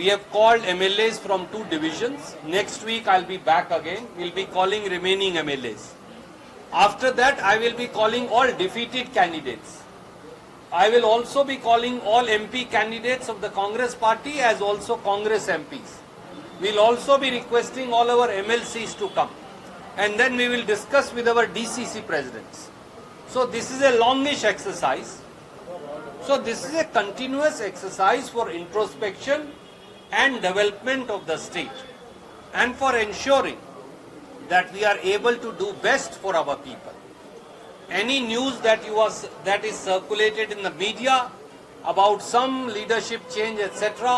We have called MLAs from 2 divisions. Next week I'll be back again. We'll be calling remaining MLAs. After that, I will be calling all defeated candidates. I will also be calling all MP candidates of the Congress party as also Congress MPs. We'll also be requesting all our MLCs to come. And then we will discuss with our DCC presidents. So this is a longish exercise. So this is a continuous exercise for introspection and development of the state and for ensuring that we are able to do best for our people. Any news that is circulated in the media about some leadership change, etc.,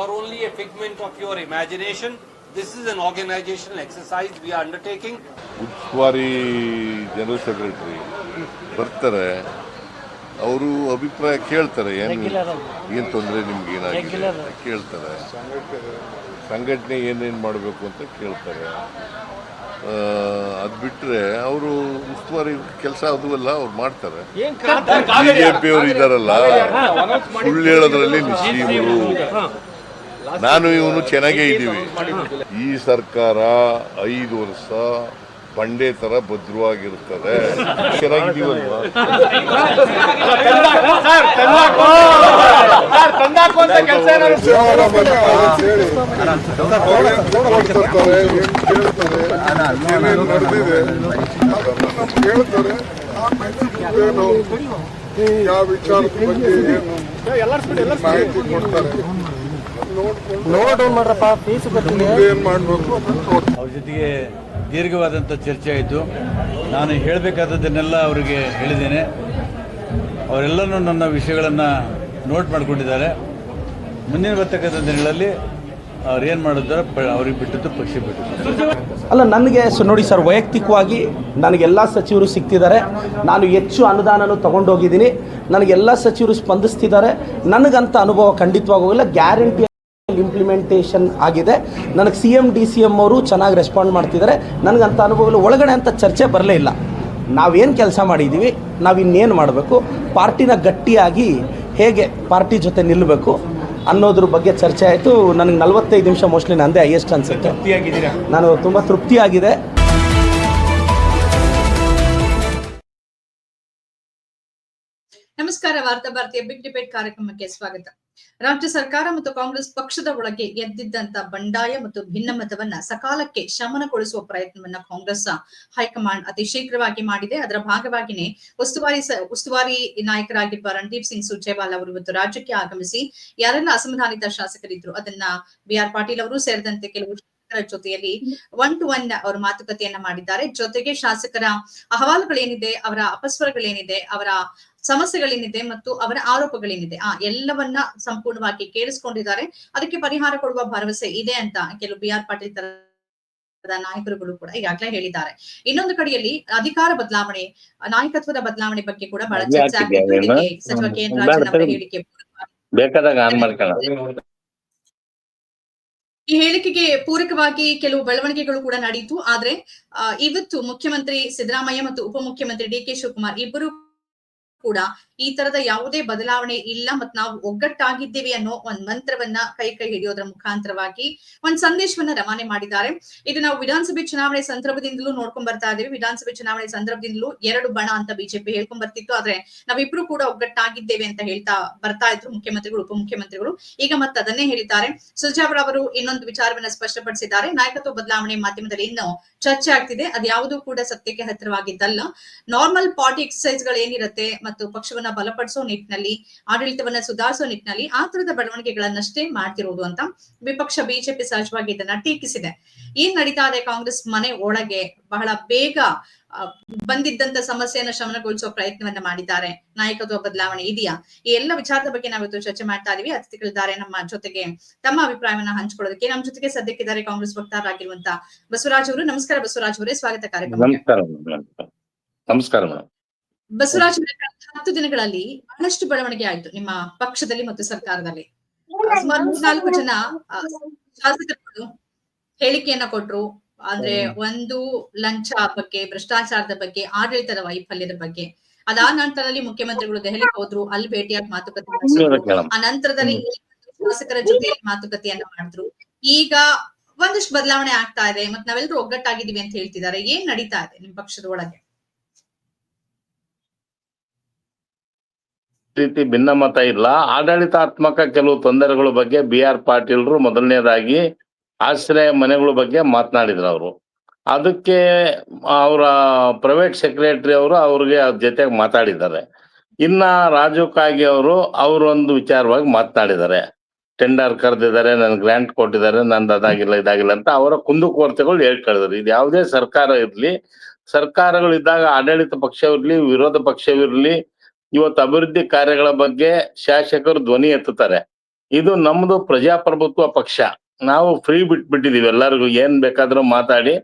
are only a figment of your imagination. This is an organizational exercise we are undertaking. ಉಸ್ತುವಾರಿ general secretary ಬರ್ತಾರೆ, ಅವರು ಅಭಿಪ್ರಾಯ ಕೇಳ್ತಾರೆ, ಏನು ತೊಂದರೆ ನಿಮ್ಗೆ ಏನಾಗಿದೆ ಕೇಳ್ತಾರೆ, ಸಂಘಟನೆ ಏನೇನು ಮಾಡಬೇಕು ಅಂತ ಕೇಳ್ತಾರೆ. ಅದು ಬಿಟ್ಟರೆ ಅವರು ಉಸ್ತುವಾರಿ ಕೆಲಸ ಅದು ಅಲ್ಲ, ಅವ್ರು ಮಾಡ್ತಾರೆ. ಬಿಜೆಪಿ ಅವರು ಇದ್ದಾರಲ್ಲ, ಸುಳ್ಳು ಹೇಳೋದ್ರಲ್ಲಿ ನಿಶ್ಚೀಮರು. ನಾನು ಇವನು ಚೆನ್ನಾಗೇ ಇದ್ದೀವಿ. ಈ ಸರ್ಕಾರ 5 ವರ್ಷ ಬಂಡೆ ತರ ಭದ್ರವಾಗಿರುತ್ತದೆ. ಚೆನ್ನಾಗಿದ್ದೀವಲ್ವಾ? ಯಾವ ವಿಚಾರದ ಬಗ್ಗೆ ಮಾಹಿತಿ ಕೊಡ್ತಾರೆ, ಏನ್ ಮಾಡ್ಬೇಕು. ಅವ್ರ ಜೊತೆಗೆ ದೀರ್ಘವಾದಂಥ ಚರ್ಚೆ ಆಯಿತು. ನಾನು ಹೇಳಬೇಕಾದದ್ದನ್ನೆಲ್ಲ ಅವರಿಗೆ ಹೇಳಿದ್ದೇನೆ. ಅವರೆಲ್ಲನೂ ನನ್ನ ವಿಷಯಗಳನ್ನು ನೋಟ್ ಮಾಡಿಕೊಂಡಿದ್ದಾರೆ. ಮುಂದಿನ ಬರ್ತಕ್ಕಂಥ ದಿನಗಳಲ್ಲಿ ಅವ್ರು ಏನು ಮಾಡಿದ್ದಾರೆ, ಅವ್ರಿಗೆ ಬಿಟ್ಟದ್ದು ಪಕ್ಷ ಬಿಟ್ಟದ್ದು ಅಲ್ಲ. ನನಗೆ ನೋಡಿ ಸರ್, ವೈಯಕ್ತಿಕವಾಗಿ ನನಗೆಲ್ಲ ಸಚಿವರು ಸಿಗ್ತಿದ್ದಾರೆ. ನಾನು ಹೆಚ್ಚು ಅನುದಾನನೂ ತೊಗೊಂಡೋಗಿದ್ದೀನಿ. ನನಗೆಲ್ಲ ಸಚಿವರು ಸ್ಪಂದಿಸ್ತಿದ್ದಾರೆ. ನನಗಂತ ಅನುಭವ ಖಂಡಿತವಾಗೋಲ್ಲ. ಗ್ಯಾರಂಟಿ ಇಂಪ್ಲಿಮೆಂಟೇಷನ್ ಆಗಿದೆ. ನನಗೆ CM DCM ಅವರು ಚೆನ್ನಾಗಿ ರೆಸ್ಪಾಂಡ್ ಮಾಡ್ತಿದ್ದಾರೆ. ನನಗಂತ ಅನುಭವಗಳು ಒಳಗಡೆ ಅಂತ ಚರ್ಚೆ ಬರಲೇ ಇಲ್ಲ. ನಾವೇನು ಕೆಲಸ ಮಾಡಿದ್ದೀವಿ, ನಾವು ಇನ್ನೇನು ಮಾಡಬೇಕು, ಪಾರ್ಟಿನ ಗಟ್ಟಿಯಾಗಿ ಹೇಗೆ ಪಾರ್ಟಿ ಜೊತೆ ನಿಲ್ಲಬೇಕು ಅನ್ನೋದ್ರ ಬಗ್ಗೆ ಚರ್ಚೆ ಆಯಿತು. ನನಗೆ 45 ನಿಮಿಷ ಮೋಸ್ಟ್ಲಿ ನಂದೇ ಹೈಯೆಸ್ಟ್ ಅನಿಸುತ್ತೆ. ನಾನು ತುಂಬ ತೃಪ್ತಿಯಾಗಿದೆ. ನಮಸ್ಕಾರ. ವಾರ್ತಾ ಭಾರತೀಯ ಬಿಗ್ ಡಿಬೇಟ್ ಕಾರ್ಯಕ್ರಮಕ್ಕೆ ಸ್ವಾಗತ. ರಾಜ್ಯ ಸರ್ಕಾರ ಮತ್ತು ಕಾಂಗ್ರೆಸ್ ಪಕ್ಷದ ಒಳಗೆ ಎದ್ದಿದ್ದಂತ ಬಂಡಾಯ ಮತ್ತು ಭಿನ್ನಮತವನ್ನ ಸಕಾಲಕ್ಕೆ ಶಮನಗೊಳಿಸುವ ಪ್ರಯತ್ನವನ್ನ ಕಾಂಗ್ರೆಸ್ ಹೈಕಮಾಂಡ್ ಅತಿ ಶೀಘ್ರವಾಗಿ ಮಾಡಿದೆ. ಅದರ ಭಾಗವಾಗಿನೇ ಉಸ್ತುವಾರಿ ನಾಯಕರಾಗಿರುವ ರಣದೀಪ್ ಸಿಂಗ್ ಸುರ್ಜೇವಾಲಾ ಅವರು ಇವತ್ತು ರಾಜ್ಯಕ್ಕೆ ಆಗಮಿಸಿ ಯಾರೆಲ್ಲ ಅಸಮಾಧಾನಿತ ಶಾಸಕರಿದ್ರು ಅದನ್ನ BR ಪಾಟೀಲ್ ಅವರು ಸೇರಿದಂತೆ ಕೆಲವು ಜೊತೆಯಲ್ಲಿ 1 to 1 ಅವರ ಮಾತುಕತೆಯನ್ನ ಮಾಡಿದ್ದಾರೆ. ಜೊತೆಗೆ ಶಾಸಕರ ಅಹವಾಲುಗಳೇನಿದೆ, ಅವರ ಅಪಸ್ವರಗಳೇನಿದೆ, ಅವರ ಸಮಸ್ಯೆಗಳೇನಿದೆ ಮತ್ತು ಅವರ ಆರೋಪಗಳೇನಿದೆ ಎಲ್ಲವನ್ನ ಸಂಪೂರ್ಣವಾಗಿ ಕೇಳಿಸ್ಕೊಂಡಿದ್ದಾರೆ. ಅದಕ್ಕೆ ಪರಿಹಾರ ಕೊಡುವ ಭರವಸೆ ಇದೆ ಅಂತ ಕೆಲವು BR ಪಾಟೀಲ್ ತರದ ನಾಯಕರುಗಳು ಕೂಡ ಈಗಾಗಲೇ ಹೇಳಿದ್ದಾರೆ. ಇನ್ನೊಂದು ಕಡೆಯಲ್ಲಿ ಅಧಿಕಾರ ಬದಲಾವಣೆ, ನಾಯಕತ್ವದ ಬದಲಾವಣೆ ಬಗ್ಗೆ ಕೂಡ ಬಹಳ ಚರ್ಚೆ ಆಗ್ತಿದೆ. ಸಚಿವ KN ರಾಜನ್ ಅವರ ಹೇಳಿಕೆ ಈ ಹೇಳಿಕೆಗೆ ಪೂರಕವಾಗಿ ಕೆಲವು ಬೆಳವಣಿಗೆಗಳು ಕೂಡ ನಡೆಯಿತು. ಆದ್ರೆ ಇವತ್ತು ಮುಖ್ಯಮಂತ್ರಿ ಸಿದ್ದರಾಮಯ್ಯ ಮತ್ತು ಉಪಮುಖ್ಯಮಂತ್ರಿ DK ಶಿವಕುಮಾರ್ ಇಬ್ಬರು ಕೂಡ ಈ ತರದ ಯಾವುದೇ ಬದಲಾವಣೆ ಇಲ್ಲ ಮತ್ತು ನಾವು ಒಗ್ಗಟ್ಟಾಗಿದ್ದೇವೆ ಅನ್ನೋ ಒಂದ್ ಮಂತ್ರವನ್ನ ಕೈ ಹಿಡಿಯೋದ್ರ ಮುಖಾಂತರವಾಗಿ ಒಂದ್ ಸಂದೇಶವನ್ನ ರವಾನೆ ಮಾಡಿದ್ದಾರೆ. ಇದು ನಾವು ವಿಧಾನಸಭೆ ಚುನಾವಣೆ ಸಂದರ್ಭದಿಂದಲೂ ನೋಡ್ಕೊಂಡ್ ಬರ್ತಾ ಇದೀವಿ. ವಿಧಾನಸಭೆ ಚುನಾವಣೆ ಸಂದರ್ಭದಿಂದಲೂ 2 ಬಣ ಅಂತ ಬಿಜೆಪಿ ಹೇಳ್ಕೊಂಡ್ ಬರ್ತಿತ್ತು. ಆದ್ರೆ ನಾವಿಬ್ರು ಕೂಡ ಒಗ್ಗಟ್ಟಾಗಿದ್ದೇವೆ ಅಂತ ಹೇಳ್ತಾ ಬರ್ತಾ ಇದ್ರು ಮುಖ್ಯಮಂತ್ರಿಗಳು, ಉಪಮುಖ್ಯಮಂತ್ರಿಗಳು. ಈಗ ಮತ್ತೆ ಅದನ್ನೇ ಹೇಳಿದ್ದಾರೆ. ಸುರ್ಜೇವಾಲಾ ಅವರು ಇನ್ನೊಂದು ವಿಚಾರವನ್ನ ಸ್ಪಷ್ಟಪಡಿಸಿದ್ದಾರೆ. ನಾಯಕತ್ವ ಬದಲಾವಣೆ ಮಾಧ್ಯಮದಲ್ಲಿ ಇನ್ನೂ ಚರ್ಚೆ ಆಗ್ತಿದೆ. ಅದ್ಯಾವುದೂ ಕೂಡ ಸತ್ಯಕ್ಕೆ ಹತ್ತಿರವಾಗಿದ್ದಲ್ಲ. ನಾರ್ಮಲ್ ಪಾರ್ಟಿ ಎಕ್ಸರ್ಸೈಸ್ ಗಳು ಏನಿರುತ್ತೆ ಮತ್ತು ಪಕ್ಷವನ್ನ ಬಲಪಡಿಸೋ ನಿಟ್ಟಿನಲ್ಲಿ, ಆಡಳಿತವನ್ನ ಸುಧಾರಿಸೋ ನಿಟ್ಟಿನಲ್ಲಿ ಆ ತರದ ಬೆಳವಣಿಗೆಗಳನ್ನಷ್ಟೇ ಮಾಡ್ತಿರೋದು ಅಂತ ವಿಪಕ್ಷ ಬಿಜೆಪಿ ಸಹಜವಾಗಿ ಇದನ್ನ ಟೀಕಿಸಿದೆ. ಏನ್ ನಡೀತಾ ಇದೆ ಕಾಂಗ್ರೆಸ್ ಮನೆ ಒಳಗೆ, ಬಹಳ ಬೇಗ ಬಂದಿದ್ದಂತ ಸಮಸ್ಯೆಯನ್ನ ಶಮನಗೊಳಿಸುವ ಪ್ರಯತ್ನವನ್ನ ಮಾಡಿದ್ದಾರೆ. ನಾಯಕತ್ವ ಬದಲಾವಣೆ ಇದೆಯಾ? ಈ ಎಲ್ಲ ವಿಚಾರದ ಬಗ್ಗೆ ನಾವಿವತ್ತು ಚರ್ಚೆ ಮಾಡ್ತಾ ಇದೀವಿ. ಅತಿಥಿಗಳಿದ್ದಾರೆ ನಮ್ಮ ಜೊತೆಗೆ ತಮ್ಮ ಅಭಿಪ್ರಾಯವನ್ನ ಹಂಚಿಕೊಳ್ಳೋದಕ್ಕೆ. ನಮ್ಮ ಜೊತೆಗೆ ಸದ್ಯಕ್ಕಿದ್ದಾರೆ ಕಾಂಗ್ರೆಸ್ ವಕ್ತಾರರಾಗಿರುವಂತ ಬಸವರಾಜ್ ಅವರು. ನಮಸ್ಕಾರ ಬಸವರಾಜ್ ಅವರೇ, ಸ್ವಾಗತ ಕಾರ್ಯಕ್ರಮಕ್ಕೆ. ನಮಸ್ಕಾರ ಮೇಡಮ್. ಬಸವರಾಜ್ ಅವರೇ, 10 ದಿನಗಳಲ್ಲಿ ಬಹಳಷ್ಟು ಬೆಳವಣಿಗೆ ಆಯ್ತು ನಿಮ್ಮ ಪಕ್ಷದಲ್ಲಿ ಮತ್ತು ಸರ್ಕಾರದಲ್ಲಿ. ಸುಮಾರು 3-4 ಜನ ಶಾಸಕರುಗಳು ಹೇಳಿಕೆಯನ್ನ ಕೊಟ್ರು. ಅಂದ್ರೆ ಒಂದು ಲಂಚ ಬಗ್ಗೆ, ಭ್ರಷ್ಟಾಚಾರದ ಬಗ್ಗೆ, ಆಡಳಿತದ ವೈಫಲ್ಯದ ಬಗ್ಗೆ. ಅದಾದ ನಂತರದಲ್ಲಿ ಮುಖ್ಯಮಂತ್ರಿಗಳು ದೆಹಲಿಗೆ ಹೋದ್ರು, ಅಲ್ಲಿ ಭೇಟಿಯಾಗಿ ಮಾತುಕತೆ ನಡೆಸಿದ್ರು. ಆ ನಂತರದಲ್ಲಿ ಶಾಸಕರ ಜೊತೆ ಮಾತುಕತೆಯನ್ನ ಮಾಡಿದ್ರು. ಈಗ ಒಂದಷ್ಟು ಬದಲಾವಣೆ ಆಗ್ತಾ ಇದೆ, ಮತ್ತೆ ನಾವೆಲ್ಲರೂ ಒಗ್ಗಟ್ಟಾಗಿದ್ದೀವಿ ಅಂತ ಹೇಳ್ತಿದ್ದಾರೆ. ಏನ್ ನಡೀತಾ ಇದೆ ನಿಮ್ ಪಕ್ಷದ ಒಳಗೆ? ರೀತಿ ಭಿನ್ನಮತ ಇಲ್ಲ. ಆಡಳಿತಾತ್ಮಕ ಕೆಲವು ತೊಂದರೆಗಳ ಬಗ್ಗೆ BR ಪಾಟೀಲ್ರು ಮೊದಲನೇದಾಗಿ ಆಶ್ರಯ ಮನೆಗಳ ಬಗ್ಗೆ ಮಾತನಾಡಿದ್ರು. ಅವರು ಅದಕ್ಕೆ ಅವರ ಪ್ರೈವೇಟ್ ಸೆಕ್ರೆಟರಿ ಅವರು ಅವ್ರಿಗೆ ಅದ್ರ ಜೊತೆಗೆ ಮಾತಾಡಿದ್ದಾರೆ. ಇನ್ನ ರಾಜು ಕಾಗೆ ಅವರೊಂದು ವಿಚಾರವಾಗಿ ಮಾತನಾಡಿದ್ದಾರೆ. ಟೆಂಡರ್ ಕರೆದಿದ್ದಾರೆ, ನನ್ ಗ್ರಾಂಟ್ ಕೊಟ್ಟಿದ್ದಾರೆ, ನಂದು ಅದಾಗಿಲ್ಲ ಇದಾಗಿಲ್ಲ ಅಂತ ಅವರ ಕುಂದುಕೊರತೆಗಳು ಹೇಳ್ಕೊಂಡಿದ್ದಾರೆ. ಇದು ಯಾವುದೇ ಸರ್ಕಾರ ಇರ್ಲಿ, ಸರ್ಕಾರಗಳಿದ್ದಾಗ ಆಡಳಿತ ಪಕ್ಷವಿರ್ಲಿ ವಿರೋಧ ಪಕ್ಷವಿರ್ಲಿ, ಇವತ್ತು ಅಭಿವೃದ್ಧಿ ಕಾರ್ಯಗಳ ಬಗ್ಗೆ ಶಾಸಕರು ಧ್ವನಿ ಎತ್ತುತ್ತಾರೆ. ಇದು ನಮ್ದು ಪ್ರಜಾಪ್ರಭುತ್ವ ಪಕ್ಷ. ನಾವು ಫ್ರೀ ಬಿಟ್ಬಿಟ್ಟಿದೀವಿ, ಎಲ್ಲರಿಗೂ ಏನ್ ಬೇಕಾದ್ರೂ ಮಾತಾಡಿ.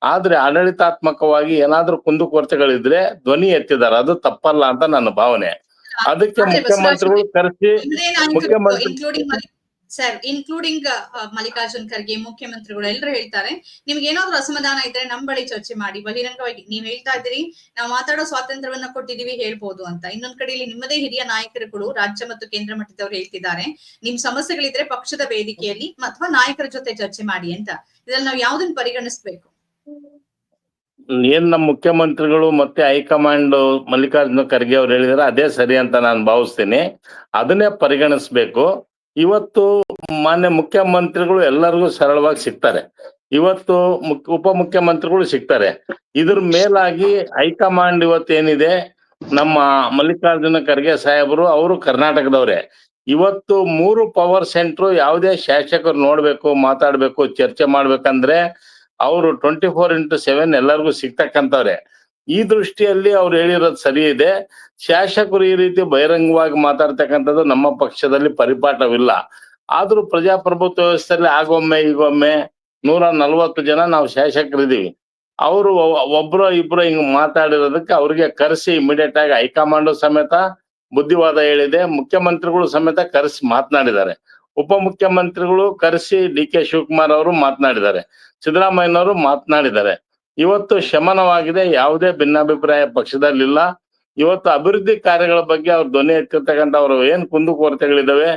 ಆದ್ರೆ ಆಡಳಿತಾತ್ಮಕವಾಗಿ ಏನಾದ್ರೂ ಕುಂದುಕೊರತೆಗಳಿದ್ರೆ ಧ್ವನಿ ಎತ್ತಿದ್ದಾರೆ, ಅದು ತಪ್ಪಲ್ಲ ಅಂತ ನನ್ನ ಭಾವನೆ. ಅದಕ್ಕೆ ಮುಖ್ಯಮಂತ್ರಿಗಳು ಕರೆಸಿ ಮುಖ್ಯಮಂತ್ರಿ ಇನ್ಕ್ಲೂಡಿಂಗ್ ಮಲ್ಲಿಕಾರ್ಜುನ್ ಖರ್ಗೆ ಮುಖ್ಯಮಂತ್ರಿಗಳು ಎಲ್ಲರೂ ಹೇಳ್ತಾರೆ, ನಿಮ್ಗೆ ಏನಾದ್ರು ಅಸಮಾಧಾನ ಇದ್ರೆ ನಮ್ ಬಳಿ ಚರ್ಚೆ ಮಾಡಿ, ಬಹಿರಂಗವಾಗಿ ನೀವ್ ಹೇಳ್ತಾ ಇದ್ದೀರಿ ನಾವು ಮಾತಾಡೋ ಸ್ವಾತಂತ್ರ್ಯವನ್ನ ಕೊಟ್ಟಿದೀವಿ ಹೇಳ್ಬೋದು ಅಂತ. ಇನ್ನೊಂದ್ ಕಡೆಯಲ್ಲಿ ನಿಮ್ಮದೇ ಹಿರಿಯ ನಾಯಕರುಗಳು ರಾಜ್ಯ ಮತ್ತು ಕೇಂದ್ರ ಮಟ್ಟದವರು ಹೇಳ್ತಿದ್ದಾರೆ, ನಿಮ್ ಸಮಸ್ಯೆಗಳಿದ್ರೆ ಪಕ್ಷದ ವೇದಿಕೆಯಲ್ಲಿ ಅಥವಾ ನಾಯಕರ ಜೊತೆ ಚರ್ಚೆ ಮಾಡಿ ಅಂತ. ಇದ್ರಲ್ಲಿ ನಾವು ಯಾವ್ದನ್ನ ಪರಿಗಣಿಸ್ಬೇಕು? ಏನ್ ನಮ್ಮ ಮುಖ್ಯಮಂತ್ರಿಗಳು ಮತ್ತೆ ಹೈಕಮಾಂಡ್ ಮಲ್ಲಿಕಾರ್ಜುನ ಖರ್ಗೆ ಅವ್ರು ಹೇಳಿದಾರೆ ಅದೇ ಸರಿ ಅಂತ ನಾನು ಭಾವಿಸ್ತೀನಿ. ಅದನ್ನೇ ಪರಿಗಣಿಸ್ಬೇಕು. ಇವತ್ತು ಮಾನ್ಯ ಮುಖ್ಯಮಂತ್ರಿಗಳು ಎಲ್ಲರಿಗೂ ಸರಳವಾಗಿ ಸಿಗ್ತಾರೆ, ಇವತ್ತು ಉಪಮುಖ್ಯಮಂತ್ರಿಗಳು ಸಿಗ್ತಾರೆ. ಇದ್ರ ಮೇಲಾಗಿ ಹೈಕಮಾಂಡ್ ಇವತ್ತೇನಿದೆ, ನಮ್ಮ ಮಲ್ಲಿಕಾರ್ಜುನ ಖರ್ಗೆ ಸಾಹೇಬರು ಅವರು ಕರ್ನಾಟಕದವ್ರೆ. ಇವತ್ತು 3 ಪವರ್ ಸೆಂಟ್ರು ಯಾವುದೇ ಶಾಸಕರು ನೋಡ್ಬೇಕು, ಮಾತಾಡ್ಬೇಕು, ಚರ್ಚೆ ಮಾಡ್ಬೇಕಂದ್ರೆ ಅವರು 24x7 ಎಲ್ಲರಿಗೂ ಸಿಗ್ತಕ್ಕಂಥವ್ರೆ. ಈ ದೃಷ್ಟಿಯಲ್ಲಿ ಅವ್ರು ಹೇಳಿರೋದು ಸರಿ ಇದೆ. ಶಾಸಕರು ಈ ರೀತಿ ಬಹಿರಂಗವಾಗಿ ಮಾತಾಡ್ತಕ್ಕಂಥದ್ದು ನಮ್ಮ ಪಕ್ಷದಲ್ಲಿ ಪರಿಪಾಠವಿಲ್ಲ. ಆದ್ರೂ ಪ್ರಜಾಪ್ರಭುತ್ವ ವ್ಯವಸ್ಥೆಯಲ್ಲಿ ಆಗೊಮ್ಮೆ ಈಗೊಮ್ಮೆ 140 ಜನ ನಾವು ಶಾಸಕರಿದ್ದೀವಿ. ಅವರು ಒಬ್ರು ಇಬ್ರು ಹಿಂಗ್ ಮಾತಾಡಿರೋದಕ್ಕೆ ಅವ್ರಿಗೆ ಕರೆಸಿ ಇಮಿಡಿಯೇಟ್ ಆಗಿ ಹೈಕಮಾಂಡ್ ಸಮೇತ ಬುದ್ಧಿವಾದ ಹೇಳಿದೆ, ಮುಖ್ಯಮಂತ್ರಿಗಳು ಸಮೇತ ಕರೆಸಿ ಮಾತನಾಡಿದ್ದಾರೆ. ಉಪಮುಖ್ಯಮಂತ್ರಿಗಳು ಕರೆಸಿ DK ಶಿವಕುಮಾರ್ ಅವರು ಮಾತನಾಡಿದ್ದಾರೆ, ಸಿದ್ದರಾಮಯ್ಯನವರು ಮಾತನಾಡಿದ್ದಾರೆ. ಇವತ್ತು ಶಮನವಾಗಿದೆ, ಯಾವುದೇ ಭಿನ್ನಾಭಿಪ್ರಾಯ ಪಕ್ಷದಲ್ಲಿಲ್ಲ. ಇವತ್ತು ಅಭಿವೃದ್ಧಿ ಕಾರ್ಯಗಳ ಬಗ್ಗೆ ಅವ್ರು ಧ್ವನಿ ಎತ್ತಿರ್ತಕ್ಕಂಥ ಅವರು ಏನ್ ಕುಂದುಕೊರತೆಗಳಿದಾವೆ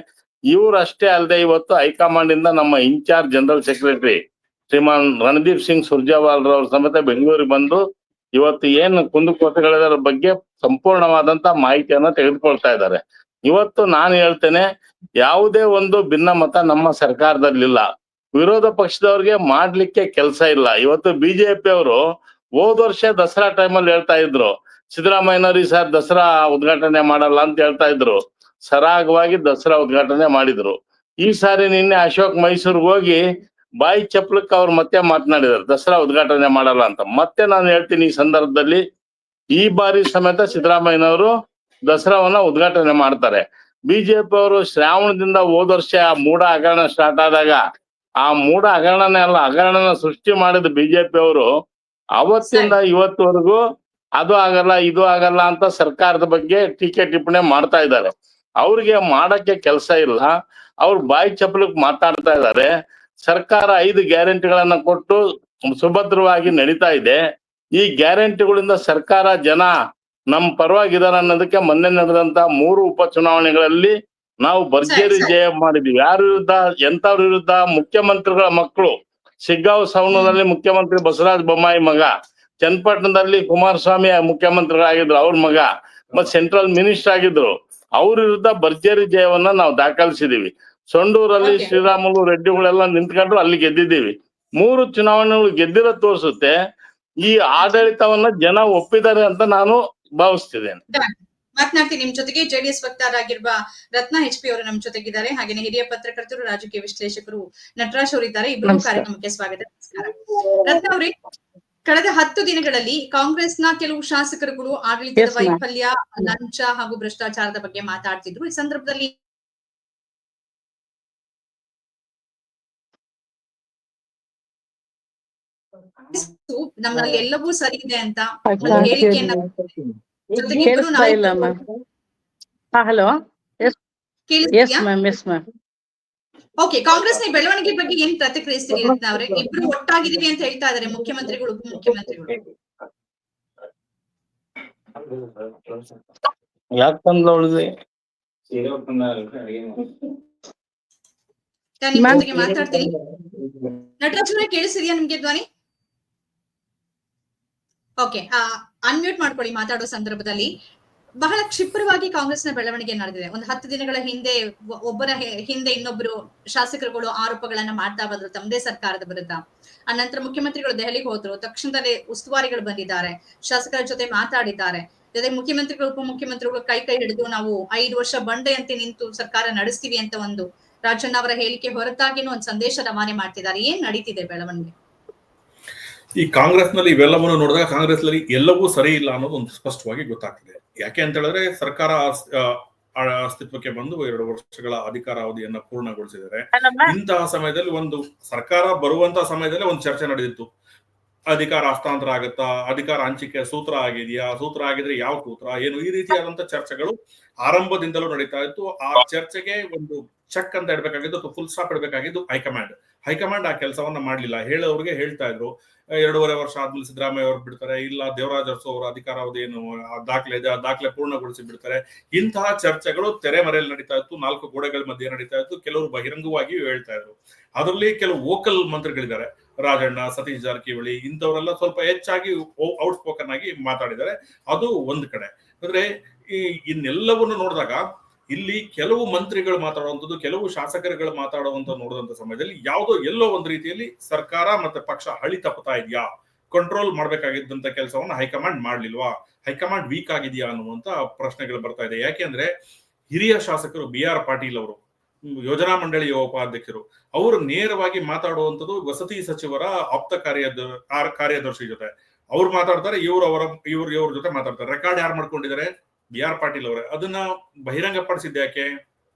ಇವ್ರು ಅಷ್ಟೇ ಅಲ್ಲದೆ ಇವತ್ತು ಹೈಕಮಾಂಡ್ ಇಂದ ನಮ್ಮ ಇನ್ಚಾರ್ಜ್ ಜನರಲ್ ಸೆಕ್ರೆಟರಿ ಶ್ರೀಮಾನ್ ರಣದೀಪ್ ಸಿಂಗ್ ಸುರ್ಜೇವಾಲ್ ರವ್ರ ಸಮೇತ ಬೆಂಗಳೂರಿಗೆ ಬಂದು ಇವತ್ತು ಏನ್ ಕುಂದುಕೊರತೆಗಳ ಬಗ್ಗೆ ಸಂಪೂರ್ಣವಾದಂತ ಮಾಹಿತಿಯನ್ನ ತೆಗೆದುಕೊಳ್ತಾ ಇದ್ದಾರೆ. ಇವತ್ತು ನಾನು ಹೇಳ್ತೇನೆ, ಯಾವುದೇ ಒಂದು ಭಿನ್ನಮತ ನಮ್ಮ ಸರ್ಕಾರದಲ್ಲಿಲ್ಲ. ವಿರೋಧ ಪಕ್ಷದವ್ರಿಗೆ ಮಾಡ್ಲಿಕ್ಕೆ ಕೆಲಸ ಇಲ್ಲ. ಇವತ್ತು BJP ಅವರು ಹೋದ ವರ್ಷ ದಸರಾ ಟೈಮಲ್ಲಿ ಹೇಳ್ತಾ ಇದ್ರು, ಸಿದ್ದರಾಮಯ್ಯನವ್ರು ಈ ಸಾರಿ ದಸರಾ ಉದ್ಘಾಟನೆ ಮಾಡಲ್ಲ ಅಂತ ಹೇಳ್ತಾ ಇದ್ರು. ಸರಾಗವಾಗಿ ದಸರಾ ಉದ್ಘಾಟನೆ ಮಾಡಿದ್ರು. ಈ ಸಾರಿ ನಿನ್ನೆ ಅಶೋಕ್ ಮೈಸೂರ್ಗೆ ಹೋಗಿ ಬಾಯಿ ಚಪ್ಲಕ್ಕೆ ಅವ್ರು ಮತ್ತೆ ಮಾತನಾಡಿದ್ದಾರೆ, ದಸರಾ ಉದ್ಘಾಟನೆ ಮಾಡಲ್ಲ ಅಂತ. ಮತ್ತೆ ನಾನು ಹೇಳ್ತೀನಿ ಈ ಸಂದರ್ಭದಲ್ಲಿ, ಈ ಬಾರಿ ಸಮೇತ ಸಿದ್ದರಾಮಯ್ಯನವರು ದಸರಾವನ್ನ ಉದ್ಘಾಟನೆ ಮಾಡ್ತಾರೆ. BJP ಅವರು ಶ್ರಾವಣದಿಂದ ಹೋದ ವರ್ಷ ಮೂಢ ಹಗರಣ ಸ್ಟಾರ್ಟ್ ಆದಾಗ ಆ ಮೂಢ ಹಗರಣನೇ ಅಲ್ಲ, ಹಗರಣನ ಸೃಷ್ಟಿ ಮಾಡಿದ BJP ಅವರು ಅವತ್ತಿಂದ ಇವತ್ತುವರೆಗೂ ಅದು ಆಗಲ್ಲ ಇದು ಆಗಲ್ಲ ಅಂತ ಸರ್ಕಾರದ ಬಗ್ಗೆ ಟೀಕೆ ಟಿಪ್ಪಣಿ ಮಾಡ್ತಾ ಇದ್ದಾರೆ. ಅವ್ರಿಗೆ ಮಾಡಕ್ಕೆ ಕೆಲಸ ಇಲ್ಲ, ಅವ್ರು ಬಾಯಿ ಚಪ್ಪಲಕ್ಕೆ ಮಾತಾಡ್ತಾ ಇದ್ದಾರೆ. ಸರ್ಕಾರ 5 ಗ್ಯಾರಂಟಿಗಳನ್ನ ಕೊಟ್ಟು ಸುಭದ್ರವಾಗಿ ನಡೀತಾ ಇದೆ. ಈ ಗ್ಯಾರಂಟಿಗಳಿಂದ ಸರ್ಕಾರ ಜನ ನಮ್ಮ ಪರವಾಗಿದ್ದಾರೆ ಅನ್ನೋದಕ್ಕೆ ಮೊನ್ನೆ ನಡೆದಂತ 3 ಉಪಚುನಾವಣೆಗಳಲ್ಲಿ ನಾವು ಭರ್ಜರಿ ಜಯ ಮಾಡಿದ್ವಿ. ಯಾರ ವಿರುದ್ಧ? ಎಂತವ್ರ ವಿರುದ್ಧ? ಮುಖ್ಯಮಂತ್ರಿಗಳ ಮಕ್ಕಳು. ಶಿಗ್ಗಾಂವ್ ಸವಣೂರಲ್ಲಿ ಮುಖ್ಯಮಂತ್ರಿ ಬಸವರಾಜ ಬೊಮ್ಮಾಯಿ ಮಗ, ಚನ್ನಪಟ್ಟಣದಲ್ಲಿ ಕುಮಾರಸ್ವಾಮಿ ಮುಖ್ಯಮಂತ್ರಿಗಳಾಗಿದ್ರು ಅವ್ರ ಮಗ, ಮತ್ ಸೆಂಟ್ರಲ್ ಮಿನಿಸ್ಟರ್ ಆಗಿದ್ರು. ಅವ್ರ ವಿರುದ್ಧ ಭರ್ಜರಿ ಜಯವನ್ನ ನಾವು ದಾಖಲಿಸಿದೀವಿ. ಸೊಂಡೂರಲ್ಲಿ ಶ್ರೀರಾಮುಲು ರೆಡ್ಡಿಗಳೆಲ್ಲ ನಿಂತ್ಕೊಂಡ್ರು, ಅಲ್ಲಿ ಗೆದ್ದಿದ್ದೀವಿ. 3 ಚುನಾವಣೆಗಳು ಗೆದ್ದಿರೋ ತೋರಿಸುತ್ತೆ ಈ ಆಡಳಿತವನ್ನ ಜನ ಒಪ್ಪಿದ್ದಾರೆ ಅಂತ ನಾನು ಭಾವಿಸ್ತಿದ್ದೇನೆ. ಮಾತನಾಡ್ತೀನಿ ನಿಮ್ ಜೊತೆಗೆ JDS ವಕ್ತಾರರಾಗಿರುವ ರತ್ನ HP ಅವರು ನಮ್ ಜೊತೆಗಿದ್ದಾರೆ. ಹಾಗೇನೆ ಹಿರಿಯ ಪತ್ರಕರ್ತರು, ರಾಜಕೀಯ ವಿಶ್ಲೇಷಕರು ನಟರಾಜ್ ಅವರಿದ್ದಾರೆ. ಇಬ್ಬರು ಕಾರ್ಯಕ್ರಮಕ್ಕೆ ಸ್ವಾಗತ. ನಮಸ್ಕಾರ ರತ್ನ ಅವರೇ. ಕಳೆದ 10 ದಿನಗಳಲ್ಲಿ ಕಾಂಗ್ರೆಸ್ನ ಕೆಲವು ಶಾಸಕರುಗಳು ಆಡಳಿತದ ವೈಫಲ್ಯ, ಲಂಚ ಹಾಗೂ ಭ್ರಷ್ಟಾಚಾರದ ಬಗ್ಗೆ ಮಾತಾಡ್ತಿದ್ರು. ಈ ಸಂದರ್ಭದಲ್ಲಿ ನಮ್ಮಲ್ಲಿ ಎಲ್ಲವೂ ಸರಿ ಇದೆ ಅಂತ ಹೇಳಿಕೆಯನ್ನ ಓಕೆ, ಕಾಂಗ್ರೆಸ್ನ ಬೆಳವಣಿಗೆ ಬಗ್ಗೆ ಏನ್ ಪ್ರತಿಕ್ರಿಯಿಸ್ತೀರಿ ರತ್ನ ಅವರೇ? ಇಬ್ರು ಒಟ್ಟಾಗಿದ್ದೀವಿ ಅಂತ ಹೇಳ್ತಾ ಇದಾರೆ ಮುಖ್ಯಮಂತ್ರಿಗಳು, ಉಪಮುಖ್ಯಮಂತ್ರಿಗಳು. ಯಾಕಂದ್ರೆ ನಿಮ್ ಜೊತೆಗೆ ಮಾತಾಡ್ತೀನಿ. ನಟರಾಜ್ ಅವರೇ ಕೇಳಿಸಿದ್ಯಾ ನಿಮ್ಗೆ ಧ್ವನಿ? ಓಕೆ, ಅನ್ಮ್ಯೂಟ್ ಮಾಡ್ಕೊಳ್ಳಿ ಮಾತಾಡೋ ಸಂದರ್ಭದಲ್ಲಿ. ಬಹಳ ಕ್ಷಿಪ್ರವಾಗಿ ಕಾಂಗ್ರೆಸ್ನ ಬೆಳವಣಿಗೆ ನಡೆದಿದೆ. ಒಂದು 10 ದಿನಗಳ ಹಿಂದೆ ಒಬ್ಬರ ಹಿಂದೆ ಇನ್ನೊಬ್ಬರು ಶಾಸಕರುಗಳು ಆರೋಪಗಳನ್ನ ಮಾಡ್ತಾ ಬಂದ್ರು ತಮ್ಮದೇ ಸರ್ಕಾರದ ವಿರುದ್ಧ. ಅನಂತರ ಮುಖ್ಯಮಂತ್ರಿಗಳು ದೆಹಲಿಗೆ ಹೋದ್ರು, ತಕ್ಷಣದಲ್ಲೇ ಉಸ್ತುವಾರಿಗಳು ಬಂದಿದ್ದಾರೆ, ಶಾಸಕರ ಜೊತೆ ಮಾತಾಡಿದ್ದಾರೆ. ಜೊತೆ ಮುಖ್ಯಮಂತ್ರಿಗಳು ಉಪಮುಖ್ಯಮಂತ್ರಿಗಳು ಕೈ ಹಿಡಿದು ನಾವು 5 ವರ್ಷ ಬಂಡೆಯಂತೆ ನಿಂತು ಸರ್ಕಾರ ನಡೆಸ್ತೀವಿ ಅಂತ ಒಂದು ರಾಜಣ್ಣ ಅವರ ಹೇಳಿಕೆ ಹೊರತಾಗಿನೂ ಒಂದು ಸಂದೇಶ ರವಾನೆ ಮಾಡ್ತಿದ್ದಾರೆ. ಏನ್ ನಡೀತಿದೆ ಬೆಳವಣಿಗೆ? ಈ ಕಾಂಗ್ರೆಸ್ ನಲ್ಲಿ ಇವೆಲ್ಲವನ್ನು ನೋಡಿದಾಗ ಕಾಂಗ್ರೆಸ್ ನಲ್ಲಿ ಎಲ್ಲವೂ ಸರಿ ಇಲ್ಲ ಅನ್ನೋದು ಒಂದು ಸ್ಪಷ್ಟವಾಗಿ ಗೊತ್ತಾಗ್ತದೆ. ಯಾಕೆ ಅಂತ ಹೇಳಿದ್ರೆ ಸರ್ಕಾರ ಅಸ್ತಿತ್ವಕ್ಕೆ ಬಂದು 2 ವರ್ಷಗಳ ಅಧಿಕಾರಾವಧಿಯನ್ನ ಪೂರ್ಣಗೊಳಿಸಿದ್ದಾರೆ. ಇಂತಹ ಸಮಯದಲ್ಲಿ ಒಂದು ಸರ್ಕಾರ ಬರುವಂತಹ ಸಮಯದಲ್ಲಿ ಒಂದು ಚರ್ಚೆ ನಡೆದಿತ್ತು. ಅಧಿಕಾರ ಹಸ್ತಾಂತರ ಆಗುತ್ತಾ, ಅಧಿಕಾರ ಹಂಚಿಕೆ ಸೂತ್ರ ಆಗಿದೆಯಾ, ಸೂತ್ರ ಆಗಿದ್ರೆ ಯಾವ ಸೂತ್ರ ಏನು, ಈ ರೀತಿಯಾದಂತಹ ಚರ್ಚೆಗಳು ಆರಂಭದಿಂದಲೂ ನಡೀತಾ ಇತ್ತು. ಆ ಚರ್ಚೆಗೆ ಒಂದು ಚೆಕ್ ಅಂತ ಇಡಬೇಕಾಗಿದ್ದು ಅಥವಾ ಫುಲ್ ಸ್ಟಾಪ್ ಇಡಬೇಕಾಗಿದ್ದು ಹೈಕಮಾಂಡ್ ಆ ಕೆಲಸವನ್ನ ಮಾಡ್ಲಿಲ್ಲ. ಹೇಳೋರಿಗೆ ಹೇಳ್ತಾ ಇದ್ರು 2.5 ವರ್ಷ ಆದ್ಮೇಲೆ ಸಿದ್ದರಾಮಯ್ಯ ಅವರು ಬಿಡ್ತಾರೆ, ಇಲ್ಲ ದೇವರಾಜ ಅರಸು ಅವರ ಅಧಿಕಾರಾವಧಿ ಏನು ದಾಖಲೆ ಇದೆ, ಆ ದಾಖಲೆ ಪೂರ್ಣಗೊಳಿಸಿ ಬಿಡ್ತಾರೆ. ಇಂತಹ ಚರ್ಚೆಗಳು ತೆರೆಮರೆಯಲ್ಲಿ ನಡೀತಾ ಇತ್ತು, 4 ಗೋಡೆಗಳ ಮಧ್ಯೆ ನಡೀತಾ ಇತ್ತು. ಕೆಲವರು ಬಹಿರಂಗವಾಗಿಯೂ ಹೇಳ್ತಾ ಇದ್ರು. ಅದರಲ್ಲಿ ಕೆಲವು ವೋಕಲ್ ಮಂತ್ರಿಗಳಿದ್ದಾರೆ, ರಾಜಣ್ಣ, ಸತೀಶ್ ಜಾರಕಿಹೊಳಿ, ಇಂಥವರೆಲ್ಲ ಸ್ವಲ್ಪ ಹೆಚ್ಚಾಗಿ ಔಟ್ ಸ್ಪೋಕನ್ ಆಗಿ ಮಾತಾಡಿದ್ದಾರೆ. ಅದು ಒಂದು ಕಡೆ. ಅಂದ್ರೆ ಇನ್ನೆಲ್ಲವನ್ನು ನೋಡಿದಾಗ ಇಲ್ಲಿ ಕೆಲವು ಮಂತ್ರಿಗಳು ಮಾತಾಡುವಂಥದ್ದು, ಕೆಲವು ಶಾಸಕರುಗಳು ಮಾತಾಡುವಂತ ನೋಡುವಂತ ಸಮಯದಲ್ಲಿ ಎಲ್ಲೋ ಒಂದು ರೀತಿಯಲ್ಲಿ ಸರ್ಕಾರ ಮತ್ತೆ ಪಕ್ಷ ಹಳಿ ತಪ್ಪುತ್ತಾ ಇದೆಯಾ, ಕಂಟ್ರೋಲ್ ಮಾಡ್ಬೇಕಾಗಿದ್ದಂತ ಕೆಲಸವನ್ನ ಹೈಕಮಾಂಡ್ ಮಾಡ್ಲಿಲ್ವಾ, ಹೈಕಮಾಂಡ್ ವೀಕ್ ಆಗಿದೆಯಾ ಅನ್ನುವಂತ ಪ್ರಶ್ನೆಗಳು ಬರ್ತಾ ಇದೆ. ಯಾಕೆಂದ್ರೆ ಹಿರಿಯ ಶಾಸಕರು BR ಪಾಟೀಲ್ ಅವರು, ಯೋಜನಾ ಮಂಡಳಿಯ ಉಪಾಧ್ಯಕ್ಷರು, ಅವರು ನೇರವಾಗಿ ಮಾತಾಡುವಂಥದ್ದು ವಸತಿ ಸಚಿವರ ಆಪ್ತ ಕಾರ್ಯದರ್ಶಿ ಜೊತೆ ಅವ್ರು ಮಾತಾಡ್ತಾರೆ, ಇವ್ರ ಜೊತೆ ಮಾತಾಡ್ತಾರೆ. ರೆಕಾರ್ಡ್ ಯಾರು ಮಾಡ್ಕೊಂಡಿದ್ದಾರೆ? BR ಪಾಟೀಲ್ ಅವರೇ. ಅದನ್ನ ಬಹಿರಂಗ ಪಡಿಸಿದ್ದ ಯಾಕೆ?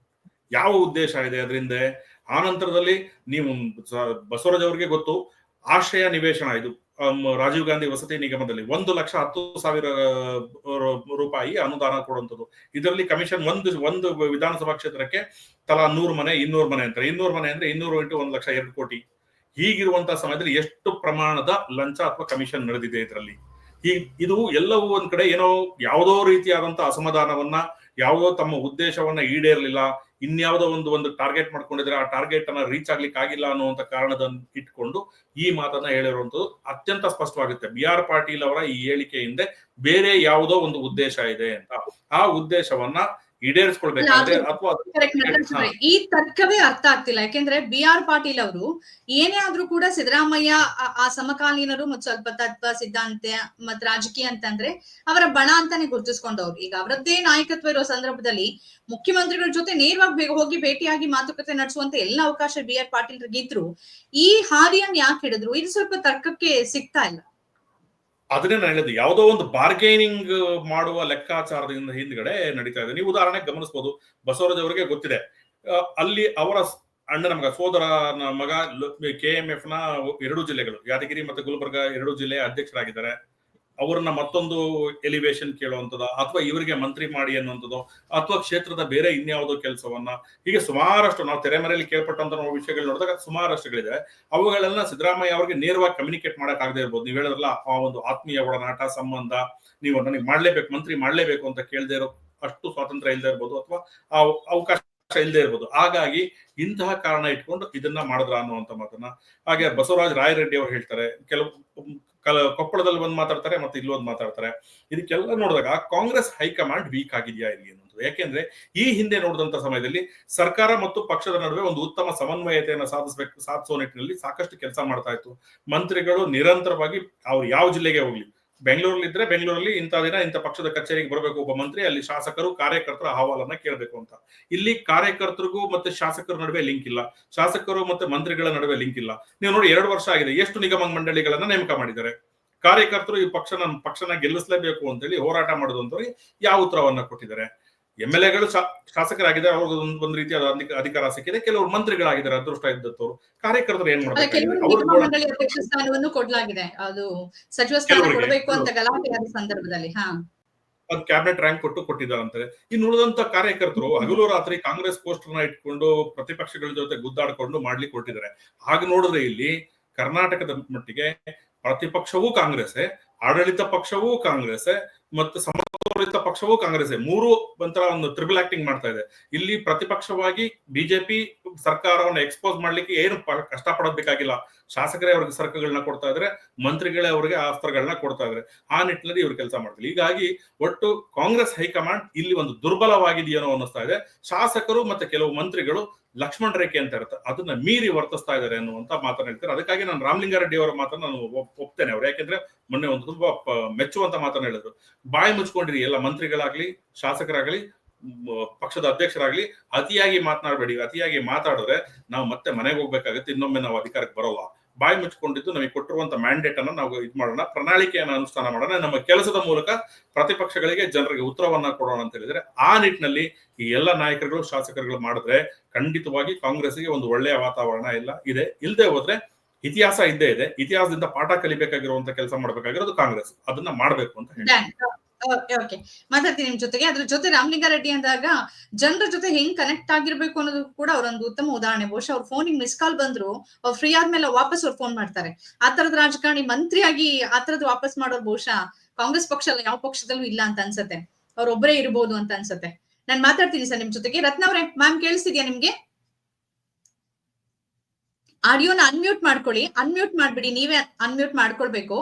ಯಾವ ಉದ್ದೇಶ ಇದೆ ಅದರಿಂದ? ಆ ನಂತರದಲ್ಲಿ ನೀವು ಬಸವರಾಜ್ ಅವರಿಗೆ ಗೊತ್ತು, ಆಶ್ರಯ ನಿವೇಶನ ಇದು ರಾಜೀವ್ ಗಾಂಧಿ ವಸತಿ ನಿಗಮದಲ್ಲಿ 1,10,000 ರೂಪಾಯಿ ಅನುದಾನ ಕೊಡುವಂಥದ್ದು. ಇದರಲ್ಲಿ ಕಮಿಷನ್ ಒಂದು ವಿಧಾನಸಭಾ ಕ್ಷೇತ್ರಕ್ಕೆ ತಲಾ 100 ಮನೆ 200 ಮನೆ ಅಂತಾರೆ. 200 ಮನೆ ಅಂದ್ರೆ 200 × 1 ಲಕ್ಷ 2 ಕೋಟಿ. ಹೀಗಿರುವಂತಹ ಸಮಯದಲ್ಲಿ ಎಷ್ಟು ಪ್ರಮಾಣದ ಲಂಚ ಅಥವಾ ಕಮಿಷನ್ ನಡೆದಿದೆ ಇದರಲ್ಲಿ? ಇದು ಎಲ್ಲವೂ ಒಂದ್ ಕಡೆ ಏನೋ ಯಾವುದೋ ರೀತಿಯಾದಂತಹ ಅಸಮಾಧಾನವನ್ನ, ಯಾವುದೋ ತಮ್ಮ ಉದ್ದೇಶವನ್ನ ಈಡೇರಲಿಲ್ಲ, ಇನ್ಯಾವುದೋ ಒಂದು ಟಾರ್ಗೆಟ್ ಮಾಡ್ಕೊಂಡಿದ್ರೆ ಆ ಟಾರ್ಗೆಟ್ ಅನ್ನ ರೀಚ್ ಆಗ್ಲಿಕ್ಕೆ ಆಗಿಲ್ಲ ಅನ್ನುವಂತ ಕಾರಣದನ್ನ ಇಟ್ಕೊಂಡು ಈ ಮಾತನ್ನ ಹೇಳಿರುವಂತದ್ದು ಅತ್ಯಂತ ಸ್ಪಷ್ಟವಾಗುತ್ತೆ. BR ಪಾಟೀಲ್ ಅವರ ಈ ಹೇಳಿಕೆ ಹಿಂದೆ ಬೇರೆ ಯಾವುದೋ ಒಂದು ಉದ್ದೇಶ ಇದೆ ಅಂತ. ಆ ಉದ್ದೇಶವನ್ನ ಈಡೇರಿಸ್ಕೊಳ್ಬೇಕಾದ್ರೆ ಅಥವಾ ಈ ತರ್ಕವೇ ಅರ್ಥ ಆಗ್ತಿಲ್ಲ. ಯಾಕೆಂದ್ರೆ BR ಪಾಟೀಲ್ ಅವರು ಏನೇ ಆದ್ರೂ ಕೂಡ ಸಿದ್ದರಾಮಯ್ಯ ಆ ಸಮಕಾಲೀನರು ಮತ್ತು ಸ್ವಲ್ಪ ತತ್ವ ಸಿದ್ಧಾಂತ ಮತ್ ರಾಜಕೀಯ ಅಂತಂದ್ರೆ ಅವರ ಬಣ ಅಂತಾನೆ ಗುರುತಿಸ್ಕೊಂಡವ್ರು. ಈಗ ಅವರದ್ದೇ ನಾಯಕತ್ವ ಇರೋ ಸಂದರ್ಭದಲ್ಲಿ ಮುಖ್ಯಮಂತ್ರಿಗಳ ಜೊತೆ ನೇರವಾಗಿ ಹೋಗಿ ಭೇಟಿಯಾಗಿ ಮಾತುಕತೆ ನಡೆಸುವಂತ ಎಲ್ಲ ಅವಕಾಶ BR ಪಾಟೀಲ್ರಿಗಿದ್ರು ಈ ಹಾದಿಯನ್ನ ಯಾಕೆ ಹಿಡಿದ್ರು? ಇದು ಸ್ವಲ್ಪ ತರ್ಕಕ್ಕೆ ಸಿಗ್ತಾ ಇಲ್ಲ. ಅದನ್ನೇ ನಾನು ಹೇಳಿದ್ದು, ಯಾವುದೋ ಒಂದು ಬಾರ್ಗೇನಿಂಗ್ ಮಾಡುವ ಲೆಕ್ಕಾಚಾರದಿಂದ ಹಿಂದ್ಗಡೆ ನಡೀತಾ ಇದೆ. ನೀವು ಉದಾಹರಣೆಗೆ ಗಮನಿಸಬಹುದು, ಬಸವರಾಜ್ ಅವರಿಗೆ ಗೊತ್ತಿದೆ, ಅಲ್ಲಿ ಅವರ ಅಣ್ಣನ ಮಗ, ಸೋದರನ ಮಗ KMF ನ 2 ಜಿಲ್ಲೆಗಳು, ಯಾದಗಿರಿ ಮತ್ತೆ ಗುಲ್ಬರ್ಗ 2 ಜಿಲ್ಲೆಯ ಅಧ್ಯಕ್ಷರಾಗಿದ್ದಾರೆ. ಅವ್ರನ್ನ ಮತ್ತೊಂದು ಎಲಿವೇಶನ್ ಕೇಳುವಂಥದ್ದು, ಅಥವಾ ಇವರಿಗೆ ಮಂತ್ರಿ ಮಾಡಿ ಅನ್ನುವಂಥದ್ದು, ಅಥವಾ ಕ್ಷೇತ್ರದ ಬೇರೆ ಇನ್ಯಾವುದೋ ಕೆಲಸವನ್ನ, ಹೀಗೆ ಸುಮಾರಷ್ಟು ನಾವು ತೆರೆಮರೆಯಲ್ಲಿ ಕೇಳ್ಪಟ್ಟಂತ ವಿಷಯಗಳು ನೋಡಿದಾಗ ಸುಮಾರಷ್ಟುಗಳಿದೆ. ಅವುಗಳೆಲ್ಲ ಸಿದ್ದರಾಮಯ್ಯ ಅವರಿಗೆ ನೇರವಾಗಿ ಕಮ್ಯುನಿಕೇಟ್ ಮಾಡಕ್ ಆಗದೆ ಇರ್ಬೋದು. ನೀವು ಹೇಳಿದ್ರಲ್ಲ, ಆ ಒಂದು ಆತ್ಮೀಯ ಒಡನಾಟ ಸಂಬಂಧ, ನೀವು ನನಗೆ ಮಾಡ್ಲೇಬೇಕು, ಮಂತ್ರಿ ಮಾಡ್ಲೇಬೇಕು ಅಂತ ಕೇಳದೆ ಇರೋ ಅಷ್ಟು ಸ್ವಾತಂತ್ರ್ಯ ಇಲ್ಲದೆ ಇರ್ಬೋದು, ಅಥವಾ ಆ ಅವಕಾಶ ಇಲ್ಲದೆ ಇರ್ಬೋದು. ಹಾಗಾಗಿ ಇಂತಹ ಕಾರಣ ಇಟ್ಕೊಂಡು ಇದನ್ನ ಮಾಡಿದ್ರ ಅನ್ನುವಂತ ಮಾತನ್ನ. ಹಾಗೆ ಬಸವರಾಜ ರಾಯರೆಡ್ಡಿ ಅವರು ಹೇಳ್ತಾರೆ, ಕೆಲವು ಕೊಪ್ಪಳದಲ್ಲಿ ಬಂದು ಮಾತಾಡ್ತಾರೆ, ಮತ್ತೆ ಇಲ್ಲೊಂದು ಮಾತಾಡ್ತಾರೆ. ಇದಕ್ಕೆಲ್ಲ ನೋಡಿದಾಗ ಕಾಂಗ್ರೆಸ್ ಹೈಕಮಾಂಡ್ ವೀಕ್ ಆಗಿದೆಯಾ ಇಲ್ಲಿ ಅನ್ನೋದು. ಯಾಕೆಂದ್ರೆ ಈ ಹಿಂದೆ ನೋಡಿದಂತ ಸಮಯದಲ್ಲಿ ಸರ್ಕಾರ ಮತ್ತು ಪಕ್ಷದ ನಡುವೆ ಒಂದು ಉತ್ತಮ ಸಮನ್ವಯತೆಯನ್ನು ಸಾಧಿಸುವ ನಿಟ್ಟಿನಲ್ಲಿ ಸಾಕಷ್ಟು ಕೆಲಸ ಮಾಡ್ತಾ ಇತ್ತು. ಮಂತ್ರಿಗಳು ನಿರಂತರವಾಗಿ ಅವ್ರು ಯಾವ ಜಿಲ್ಲೆಗೆ ಹೋಗ್ಲಿ, ಬೆಂಗಳೂರಲ್ಲಿ ಇದ್ರೆ ಬೆಂಗಳೂರಲ್ಲಿ ಇಂಥ ದಿನ ಇಂಥ ಪಕ್ಷದ ಕಚೇರಿಗೆ ಬರಬೇಕು ಒಬ್ಬ ಮಂತ್ರಿ, ಅಲ್ಲಿ ಶಾಸಕರು ಕಾರ್ಯಕರ್ತರ ಅಹವಾಲನ್ನ ಕೇಳಬೇಕು ಅಂತ. ಇಲ್ಲಿ ಕಾರ್ಯಕರ್ತರಿಗೂ ಮತ್ತೆ ಶಾಸಕರ ನಡುವೆ ಲಿಂಕ್ ಇಲ್ಲ, ಶಾಸಕರು ಮತ್ತೆ ಮಂತ್ರಿಗಳ ನಡುವೆ ಲಿಂಕ್ ಇಲ್ಲ. ನೀವು ನೋಡಿ, 2 ವರ್ಷ ಆಗಿದೆ, ಎಷ್ಟು ನಿಗಮ ಮಂಡಳಿಗಳನ್ನ ನೇಮಕ ಮಾಡಿದ್ದಾರೆ. ಕಾರ್ಯಕರ್ತರು ಈ ಪಕ್ಷನ ಗೆಲ್ಲಿಸಲೇಬೇಕು ಅಂತೇಳಿ ಹೋರಾಟ ಮಾಡುವಂತವ್ರಿಗೆ ಯಾವ ಉತ್ತರವನ್ನ ಕೊಟ್ಟಿದ್ದಾರೆ? MLAಗಳು ಶಾಸಕರಾಗಿದ್ದಾರೆ, ಅವ್ರಿಗೆ ಒಂದು ರೀತಿಯ ಅಧಿಕಾರ ಸಿಕ್ಕಿದೆ. ಕೆಲವರು ಮಂತ್ರಿಗಳಾಗಿದ್ದಾರೆ, ಅದೃಷ್ಟ ಇದ್ದವರು. ಕಾರ್ಯಕರ್ತರು ಏನ್ ಮಾಡ್ಬೇಕು? ಸ್ಥಾನವನ್ನು ಕೊಡಲಾಗಿದೆ, ಅದು ಸಚಿವ ಸ್ಥಾನ ಕೊಡಬೇಕು ಅಂತ ಗಲಾಟೆಯಾದ ಸಂದರ್ಭದಲ್ಲಿ ಅದು ಕ್ಯಾಬಿನೆಟ್ ರ್ಯಾಂಕ್ ಕೊಟ್ಟಿದ್ದಾರಂತಾರೆ. ಇನ್ನು ಉಳಿದಂತ ಕಾರ್ಯಕರ್ತರು ಹಗಲು ರಾತ್ರಿ ಕಾಂಗ್ರೆಸ್ ಪೋಸ್ಟರ್ನ ಇಟ್ಕೊಂಡು ಪ್ರತಿಪಕ್ಷಗಳ ಜೊತೆ ಗುದ್ದಾಡ್ಕೊಂಡು ಮಾಡ್ಲಿಕ್ಕೆ ಕೊಟ್ಟಿದ್ದಾರೆ. ಹಾಗೆ ನೋಡಿದ್ರೆ ಇಲ್ಲಿ ಕರ್ನಾಟಕದ ಮಟ್ಟಿಗೆ ಪ್ರತಿಪಕ್ಷವೂ ಕಾಂಗ್ರೆಸ್, ಆಡಳಿತ ಪಕ್ಷವೂ ಕಾಂಗ್ರೆಸ್, ಮತ್ತು ತೋರಿತ ಪಕ್ಷವೂ ಕಾಂಗ್ರೆಸ್, ಮೂರು ಒಂಥರ ಒಂದು ಟ್ರಿಬಲ್ ಆಕ್ಟಿಂಗ್ ಮಾಡ್ತಾ ಇದೆ. ಇಲ್ಲಿ ಪ್ರತಿಪಕ್ಷವಾಗಿ ಬಿಜೆಪಿ ಸರ್ಕಾರವನ್ನು ಎಕ್ಸ್ಪೋಸ್ ಮಾಡ್ಲಿಕ್ಕೆ ಏನು ಕಷ್ಟ ಪಡೋದಕ್ಕಾಗಿಲ್ಲ. ಶಾಸಕರೇ ಅವ್ರಿಗೆ ಸರಕುಗಳನ್ನ ಕೊಡ್ತಾ ಇದ್ರೆ, ಮಂತ್ರಿಗಳೇ ಅವರಿಗೆ ಅಸ್ತ್ರಗಳನ್ನ ಕೊಡ್ತಾ ಇದ್ರೆ, ಆ ನಿಟ್ಟಿನಲ್ಲಿ ಇವ್ರು ಕೆಲಸ ಮಾಡ್ತಾರೆ. ಹೀಗಾಗಿ ಒಟ್ಟು ಕಾಂಗ್ರೆಸ್ ಹೈಕಮಾಂಡ್ ಇಲ್ಲಿ ಒಂದು ದುರ್ಬಲವಾಗಿದೆಯೇನೋ ಅನ್ನಿಸ್ತಾ ಇದೆ. ಶಾಸಕರು ಮತ್ತೆ ಕೆಲವು ಮಂತ್ರಿಗಳು ಲಕ್ಷ್ಮಣ ರೇಖೆ ಅಂತ ಇರುತ್ತೆ, ಅದನ್ನ ಮೀರಿ ವರ್ತಿಸ್ತಾ ಇದ್ದಾರೆ ಅನ್ನುವಂತ ಮಾತನ್ನ ಹೇಳ್ತಾರೆ. ಅದಕ್ಕಾಗಿ ನಾನು ರಾಮಲಿಂಗಾರೆಡ್ಡಿ ಅವರ ಮಾತನ್ನ ನಾನು ಒಪ್ತೇನೆ. ಅವ್ರು ಯಾಕೆಂದ್ರೆ ಮೊನ್ನೆ ಒಂದು ತುಂಬಾ ಮೆಚ್ಚುವಂತ ಮಾತನ್ನ ಹೇಳಿದ್ರು. ಬಾಯಿ ಮುಚ್ಕೊಂಡಿರಿ ಎಲ್ಲ ಮಂತ್ರಿಗಳಾಗ್ಲಿ, ಶಾಸಕರಾಗ್ಲಿ, ಪಕ್ಷದ ಅಧ್ಯಕ್ಷರಾಗ್ಲಿ, ಅತಿಯಾಗಿ ಮಾತನಾಡಬೇಡಿ. ಅತಿಯಾಗಿ ಮಾತಾಡಿದ್ರೆ ನಾವು ಮತ್ತೆ ಮನೆಗೆ ಹೋಗ್ಬೇಕಾಗುತ್ತೆ, ಇನ್ನೊಮ್ಮೆ ನಾವು ಅಧಿಕಾರಕ್ಕೆ ಬರೋಲ್ಲ. ಬಾಯಿ ಮುಚ್ಕೊಂಡಿದ್ದು ನಮಗೆ ಕೊಟ್ಟಿರುವಂತ ಮ್ಯಾಂಡೇಟ್ ಅನ್ನ ನಾವು ಇದು ಮಾಡೋಣ, ಪ್ರಣಾಳಿಕೆಯನ್ನು ಅನುಷ್ಠಾನ ಮಾಡೋಣ, ನಮ್ಮ ಕೆಲಸದ ಮೂಲಕ ಪ್ರತಿಪಕ್ಷಗಳಿಗೆ ಜನರಿಗೆ ಉತ್ತರವನ್ನ ಕೊಡೋಣ ಅಂತ ಹೇಳಿದ್ರೆ, ಆ ನಿಟ್ಟಿನಲ್ಲಿ ಈ ಎಲ್ಲ ನಾಯಕರುಗಳು ಶಾಸಕರುಗಳು ಮಾಡಿದ್ರೆ ಖಂಡಿತವಾಗಿ ಕಾಂಗ್ರೆಸ್ಗೆ ಒಂದು ಒಳ್ಳೆಯ ವಾತಾವರಣ ಇದೆ. ಇಲ್ಲದೆ ಹೋದ್ರೆ ಇತಿಹಾಸ ಇದ್ದೇ ಇದೆ. ಇತಿಹಾಸದಿಂದ ಪಾಠ ಕಲಿಬೇಕಾಗಿರುವಂತ ಕೆಲಸ ಮಾಡ್ಬೇಕಾಗಿರೋದು ಕಾಂಗ್ರೆಸ್, ಅದನ್ನ ಮಾಡ್ಬೇಕು ಅಂತ ಹೇಳಿ. ಓಕೆ, ಮಾತಾಡ್ತೀನಿ ನಿಮ್ ಜೊತೆಗೆ. ಅದ್ರ ಜೊತೆ ರಾಮಲಿಂಗಾರೆಡ್ಡಿ ಅಂದಾಗ ಜನರ ಜೊತೆ ಹೆಂಗ್ ಕನೆಕ್ಟ್ ಆಗಿರ್ಬೇಕು ಅನ್ನೋದು ಕೂಡ ಅವರೊಂದು ಉತ್ತಮ ಉದಾಹರಣೆ. ಬಹುಶಃ ಅವ್ರ ಫೋನಿಗೆ ಮಿಸ್ ಕಾಲ್ ಬಂದ್ರು ಅವ್ರು ಫ್ರೀ ಆದ್ಮೇಲೆ ವಾಪಸ್ ಅವ್ರು ಫೋನ್ ಮಾಡ್ತಾರೆ. ಆ ತರದ ರಾಜಕಾರಣಿ ಮಂತ್ರಿಯಾಗಿ ಆ ತರದ್ ವಾಪಸ್ ಮಾಡೋರು ಬಹುಶಃ ಕಾಂಗ್ರೆಸ್ ಪಕ್ಷ ಅಲ್ಲ, ಯಾವ ಪಕ್ಷದಲ್ಲೂ ಇಲ್ಲ ಅಂತ ಅನ್ಸತ್ತೆ. ಅವ್ರೊಬ್ಬರೇ ಇರ್ಬೋದು ಅಂತ ಅನ್ಸತ್ತೆ. ನಾನ್ ಮಾತಾಡ್ತೀನಿ ಸರ್ ನಿಮ್ ಜೊತೆಗೆ. ರತ್ನ ಅವ್ರೆ, ಮ್ಯಾಮ್ ಕೇಳಿಸ್ತಿದ್ಯಾ ನಿಮ್ಗೆ? ಆಡಿಯೋನ ಅನ್ಮ್ಯೂಟ್ ಮಾಡ್ಕೊಳ್ಳಿ, ಅನ್ಮ್ಯೂಟ್ ಮಾಡ್ಬಿಡಿ, ನೀವೇ ಅನ್ಮ್ಯೂಟ್ ಮಾಡ್ಕೊಳ್ಬೇಕು.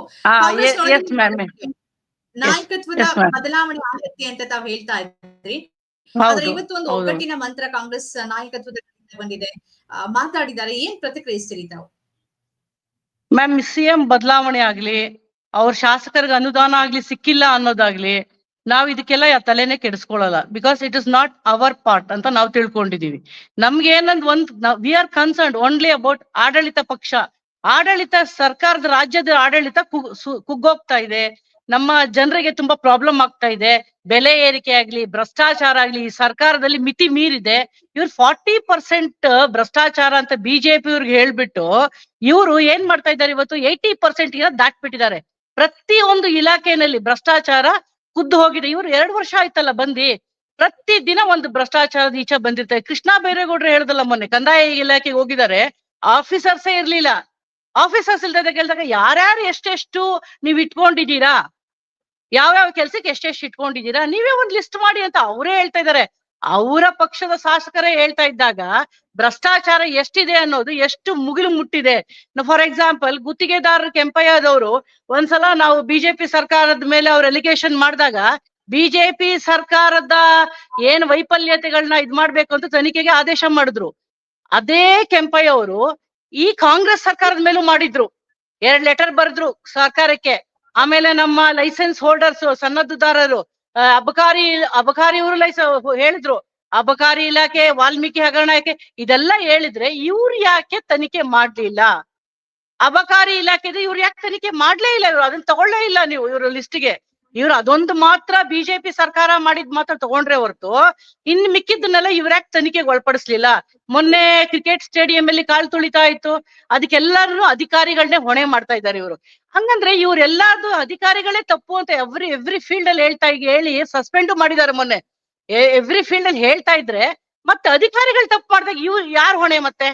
ನಾಯಕತ್ವದ ಬದಲಾವಣೆ ಆಗತ್ತೆ ಅಂತ ತಾವ್ ಹೇಳ್ತಾ ಇದ್ರಿ. ಆದ್ರೆ ಇವತ್ತು ಒಂದು ಒಗ್ಗಟ್ಟಿನ ಮಂತ್ರ ಕಾಂಗ್ರೆಸ್ ನಾಯಕತ್ವದ ಬಂದಿದೆ, ಮಾತಾಡಿದ್ದಾರೆ. ಏನ್ ಪ್ರತಿಕ್ರಿಯಿಸ್ತೀರಿ ತಾವು? ಮ್ಯಾಮ್, ಸಿಎಂ ಬದಲಾವಣೆ ಆಗ್ಲಿ, ಅವ್ರ ಶಾಸಕರಿಗೆ ಅನುದಾನ ಆಗ್ಲಿ ಸಿಕ್ಕಿಲ್ಲ ಅನ್ನೋದಾಗ್ಲಿ, ನಾವ್ ಇದಕ್ಕೆಲ್ಲ ತಲೆನೇ ಕೆಡಿಸ್ಕೊಳ್ಳಲ್ಲ. Because it is not our part ಅಂತ ನಾವು ತಿಳ್ಕೊಂಡಿದೀವಿ. ನಮ್ಗೆ ಏನಂದ್ we are concerned only about ಆಡಳಿತ ಪಕ್ಷ. ಆಡಳಿತ ಸರ್ಕಾರದ ರಾಜ್ಯದ ಆಡಳಿತ ಕುಗ್ಗೋಗ್ತಾ ಇದೆ. ನಮ್ಮ ಜನರಿಗೆ ತುಂಬಾ ಪ್ರಾಬ್ಲಮ್ ಆಗ್ತಾ ಇದೆ. ಬೆಲೆ ಏರಿಕೆ ಆಗ್ಲಿ, ಭ್ರಷ್ಟಾಚಾರ ಆಗ್ಲಿ, ಈ ಸರ್ಕಾರದಲ್ಲಿ ಮಿತಿ ಮೀರಿದೆ. ಇವ್ರು 40% ಭ್ರಷ್ಟಾಚಾರ ಅಂತ ಬಿಜೆಪಿ ಅವ್ರಿಗೆ ಹೇಳ್ಬಿಟ್ಟು ಇವ್ರು ಏನ್ ಮಾಡ್ತಾ ಇದ್ದಾರೆ, ಇವತ್ತು 80% ದಾಟ್ಬಿಟ್ಟಿದ್ದಾರೆ. ಪ್ರತಿ ಒಂದು ಇಲಾಖೆಯಲ್ಲಿ ಭ್ರಷ್ಟಾಚಾರ ಕುದ್ದು ಹೋಗಿದೆ. ಇವ್ರು 2 ವರ್ಷ ಆಯ್ತಲ್ಲ ಬಂದಿ, ಪ್ರತಿ ದಿನ ಒಂದು ಭ್ರಷ್ಟಾಚಾರದ ಈಚೆ ಬಂದಿರ್ತಾರೆ. ಕೃಷ್ಣ ಬೈರೇಗೌಡರು ಹೇಳ್ದಲ್ಲ, ಮೊನ್ನೆ ಕಂದಾಯ ಇಲಾಖೆಗೆ ಹೋಗಿದ್ದಾರೆ, ಆಫೀಸರ್ಸೇ ಇರ್ಲಿಲ್ಲ. ಆಫೀಸರ್ಸ್ ಇಲ್ದ ಕೇಳಿದಾಗ ಯಾರ್ಯಾರು ಎಷ್ಟೆಷ್ಟು ನೀವ್ ಇಟ್ಕೊಂಡಿದ್ದೀರಾ, ಯಾವ್ಯಾವ ಕೆಲ್ಸಕ್ಕೆ ಎಷ್ಟೆಷ್ಟು ಇಟ್ಕೊಂಡಿದ್ದೀರಾ, ನೀವೇ ಒಂದ್ ಲಿಸ್ಟ್ ಮಾಡಿ ಅಂತ ಅವರೇ ಹೇಳ್ತಾ ಇದ್ದಾರೆ. ಅವರ ಪಕ್ಷದ ಶಾಸಕರೇ ಹೇಳ್ತಾ ಇದ್ದಾಗ ಭ್ರಷ್ಟಾಚಾರ ಎಷ್ಟಿದೆ ಅನ್ನೋದು ಎಷ್ಟು ಮುಗಿಲು ಮುಟ್ಟಿದೆ. ಫಾರ್ ಎಕ್ಸಾಂಪಲ್, ಗುತ್ತಿಗೆದಾರರು ಕೆಂಪಯ್ಯದವರು ಒಂದ್ಸಲ ನಾವು ಬಿಜೆಪಿ ಸರ್ಕಾರದ ಮೇಲೆ ಅವ್ರ ಎಲಿಗೇಷನ್ ಮಾಡಿದಾಗ ಬಿಜೆಪಿ ಸರ್ಕಾರದ ಏನ್ ವೈಫಲ್ಯತೆಗಳನ್ನ ಇದ್ ಮಾಡ್ಬೇಕು ಅಂತ ತನಿಖೆಗೆ ಆದೇಶ ಮಾಡಿದ್ರು. ಅದೇ ಕೆಂಪಯ್ಯ ಅವರು ಈ ಕಾಂಗ್ರೆಸ್ ಸರ್ಕಾರದ ಮೇಲೂ ಮಾಡಿದ್ರು. 2 ಲೆಟರ್ ಬರೆದ್ರು ಸರ್ಕಾರಕ್ಕೆ. ಆಮೇಲೆ ನಮ್ಮ ಲೈಸೆನ್ಸ್ ಹೋಲ್ಡರ್ಸ್, ಸನ್ನದ್ಧದಾರರು, ಅಬಕಾರಿ ಅವರು ಹೇಳಿದ್ರು, ಅಬಕಾರಿ ಇಲಾಖೆ, ವಾಲ್ಮೀಕಿ ಹಗರಣ ಇಲಾಖೆ ಇದೆಲ್ಲ ಹೇಳಿದ್ರೆ ಇವ್ರು ಯಾಕೆ ತನಿಖೆ ಮಾಡ್ಲಿಲ್ಲ? ಅಬಕಾರಿ ಇಲಾಖೆದು ಇವ್ರು ಯಾಕೆ ತನಿಖೆ ಮಾಡ್ಲೇ ಇಲ್ಲ? ಇವ್ರು ಅದನ್ನ ತಗೊಳ್ಳೇ ಇಲ್ಲ ನೀವು ಇವ್ರ ಲಿಸ್ಟ್ಗೆ. ಇವ್ರು ಅದೊಂದು ಮಾತ್ರ ಬಿಜೆಪಿ ಸರ್ಕಾರ ಮಾಡಿದ್ ಮಾತ್ರ ತಗೊಂಡ್ರೆ ಹೊರತು ಇನ್ ಮಿಕ್ಕಿದ್ದನ್ನೆಲ್ಲ ಇವ್ರ ಯಾಕೆ ತನಿಖೆಗೆ ಒಳಪಡಿಸ್ಲಿಲ್ಲ? ಮೊನ್ನೆ ಕ್ರಿಕೆಟ್ ಸ್ಟೇಡಿಯಂ ಅಲ್ಲಿ ಕಾಲ್ ತುಳಿತಾ ಇತ್ತು, ಅದಕ್ಕೆಲ್ಲಾರು ಅಧಿಕಾರಿಗಳನ್ನೇ ಹೊಣೆ ಮಾಡ್ತಾ ಇದ್ದಾರೆ ಇವರು. ಹಂಗಂದ್ರೆ ಇವ್ರೆಲ್ಲಾರ್ದು ಅಧಿಕಾರಿಗಳೇ ತಪ್ಪು ಅಂತ ಎವ್ರಿ ಫೀಲ್ಡ್ ಅಲ್ಲಿ ಹೇಳಿ ಸಸ್ಪೆಂಡ್ ಮಾಡಿದ್ದಾರೆ ಮೊನ್ನೆ. ಎವ್ರಿ ಫೀಲ್ಡ್ ಅಲ್ಲಿ ಹೇಳ್ತಾ ಇದ್ರೆ ಮತ್ತೆ ಅಧಿಕಾರಿಗಳು ತಪ್ಪು ಮಾಡಿದಾಗ ಇವ್ರು ಯಾರು ಹೊಣೆ? ಮತ್ತೆ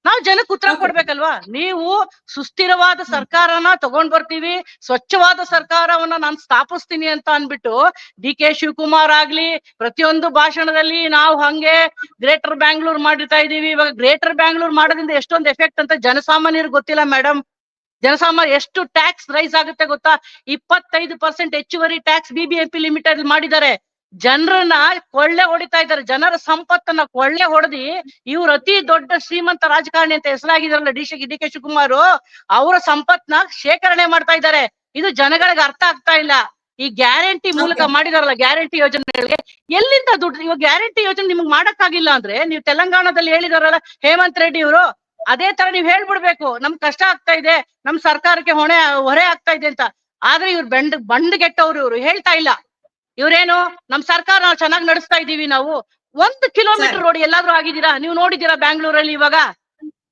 ನಾವು ಜನಕ್ಕೆ ಉತ್ತರ ಕೊಡ್ಬೇಕಲ್ವಾ? ನೀವು ಸುಸ್ಥಿರವಾದ ಸರ್ಕಾರನ ತಗೊಂಡ್ ಬರ್ತೀವಿ, ಸ್ವಚ್ಛವಾದ ಸರ್ಕಾರವನ್ನ ನಾನು ಸ್ಥಾಪಿಸ್ತೀನಿ ಅಂತ ಅನ್ಬಿಟ್ಟು ಡಿ.ಕೆ. ಶಿವಕುಮಾರ್ ಆಗ್ಲಿ ಪ್ರತಿಯೊಂದು ಭಾಷಣದಲ್ಲಿ ನಾವು ಹಂಗೆ ಗ್ರೇಟರ್ ಬ್ಯಾಂಗ್ಳೂರ್ ಮಾಡಿರ್ತಾ ಇದೀವಿ. ಇವಾಗ ಗ್ರೇಟರ್ ಬ್ಯಾಂಗ್ಳೂರ್ ಮಾಡೋದ್ರಿಂದ ಎಷ್ಟೊಂದು ಎಫೆಕ್ಟ್ ಅಂತ ಜನಸಾಮಾನ್ಯರಿಗೆ ಗೊತ್ತಿಲ್ಲ ಮೇಡಮ್. ಜನಸಾಮಾನ್ಯ ಎಷ್ಟು ಟ್ಯಾಕ್ಸ್ ರೈಸ್ ಆಗುತ್ತೆ ಗೊತ್ತಾ? 25% ಹೆಚ್ಚುವರಿ ಟ್ಯಾಕ್ಸ್ BBMP ಲಿಮಿಟೆಡ್ ಮಾಡಿದ್ದಾರೆ. ಜನರನ್ನ ಕೊಳ್ಳೆ ಹೊಡಿತಾ ಇದ್ದಾರೆ. ಜನರ ಸಂಪತ್ತನ್ನ ಕೊಳ್ಳೆ ಹೊಡೆದಿ ಇವ್ರು ಅತಿ ದೊಡ್ಡ ಶ್ರೀಮಂತ ರಾಜಕಾರಣಿ ಅಂತ ಹೆಸರಾಗಿದಾರಲ್ಲ ಡಿ.ಕೆ. ಶಿವಕುಮಾರ್, ಅವರ ಸಂಪತ್ನ ಶೇಖರಣೆ ಮಾಡ್ತಾ ಇದ್ದಾರೆ. ಇದು ಜನಗಳಿಗೆ ಅರ್ಥ ಆಗ್ತಾ ಇಲ್ಲ. ಈ ಗ್ಯಾರಂಟಿ ಮೂಲಕ ಮಾಡಿದಾರಲ್ಲ ಗ್ಯಾರಂಟಿ ಯೋಜನೆಗಳಿಗೆ ಎಲ್ಲಿಂದ ದುಡ್ಡು? ಇವಾಗ ಗ್ಯಾರಂಟಿ ಯೋಜನೆ ನಿಮ್ಗೆ ಮಾಡಕ್ಕಾಗಿಲ್ಲ ಅಂದ್ರೆ ನೀವು ತೆಲಂಗಾಣದಲ್ಲಿ ಹೇಳಿದಾರಲ್ಲ ಹೇಮಂತ್ ರೆಡ್ಡಿ ಅವರು, ಅದೇ ತರ ನೀವ್ ಹೇಳ್ಬಿಡ್ಬೇಕು, ನಮ್ ಕಷ್ಟ ಆಗ್ತಾ ಇದೆ, ನಮ್ ಸರ್ಕಾರಕ್ಕೆ ಹೊರೆ ಆಗ್ತಾ ಇದೆ ಅಂತ. ಆದ್ರೆ ಇವ್ರು ಬಂಡ್ಗೆಟ್ಟವ್ರು, ಇವ್ರು ಹೇಳ್ತಾ ಇಲ್ಲ. ಇವ್ರೇನು ನಮ್ ಸರ್ಕಾರ ನಾವು ಚೆನ್ನಾಗಿ ನಡೆಸ್ತಾ ಇದೀವಿ. ನಾವು 1 ಕಿಲೋಮೀಟರ್ ರೋಡ್ ಎಲ್ಲಾದ್ರೂ ಆಗಿದ್ದೀರಾ? ನೀವು ನೋಡಿದೀರಾ? ಬ್ಯಾಂಗ್ಳೂರಲ್ಲಿ ಇವಾಗ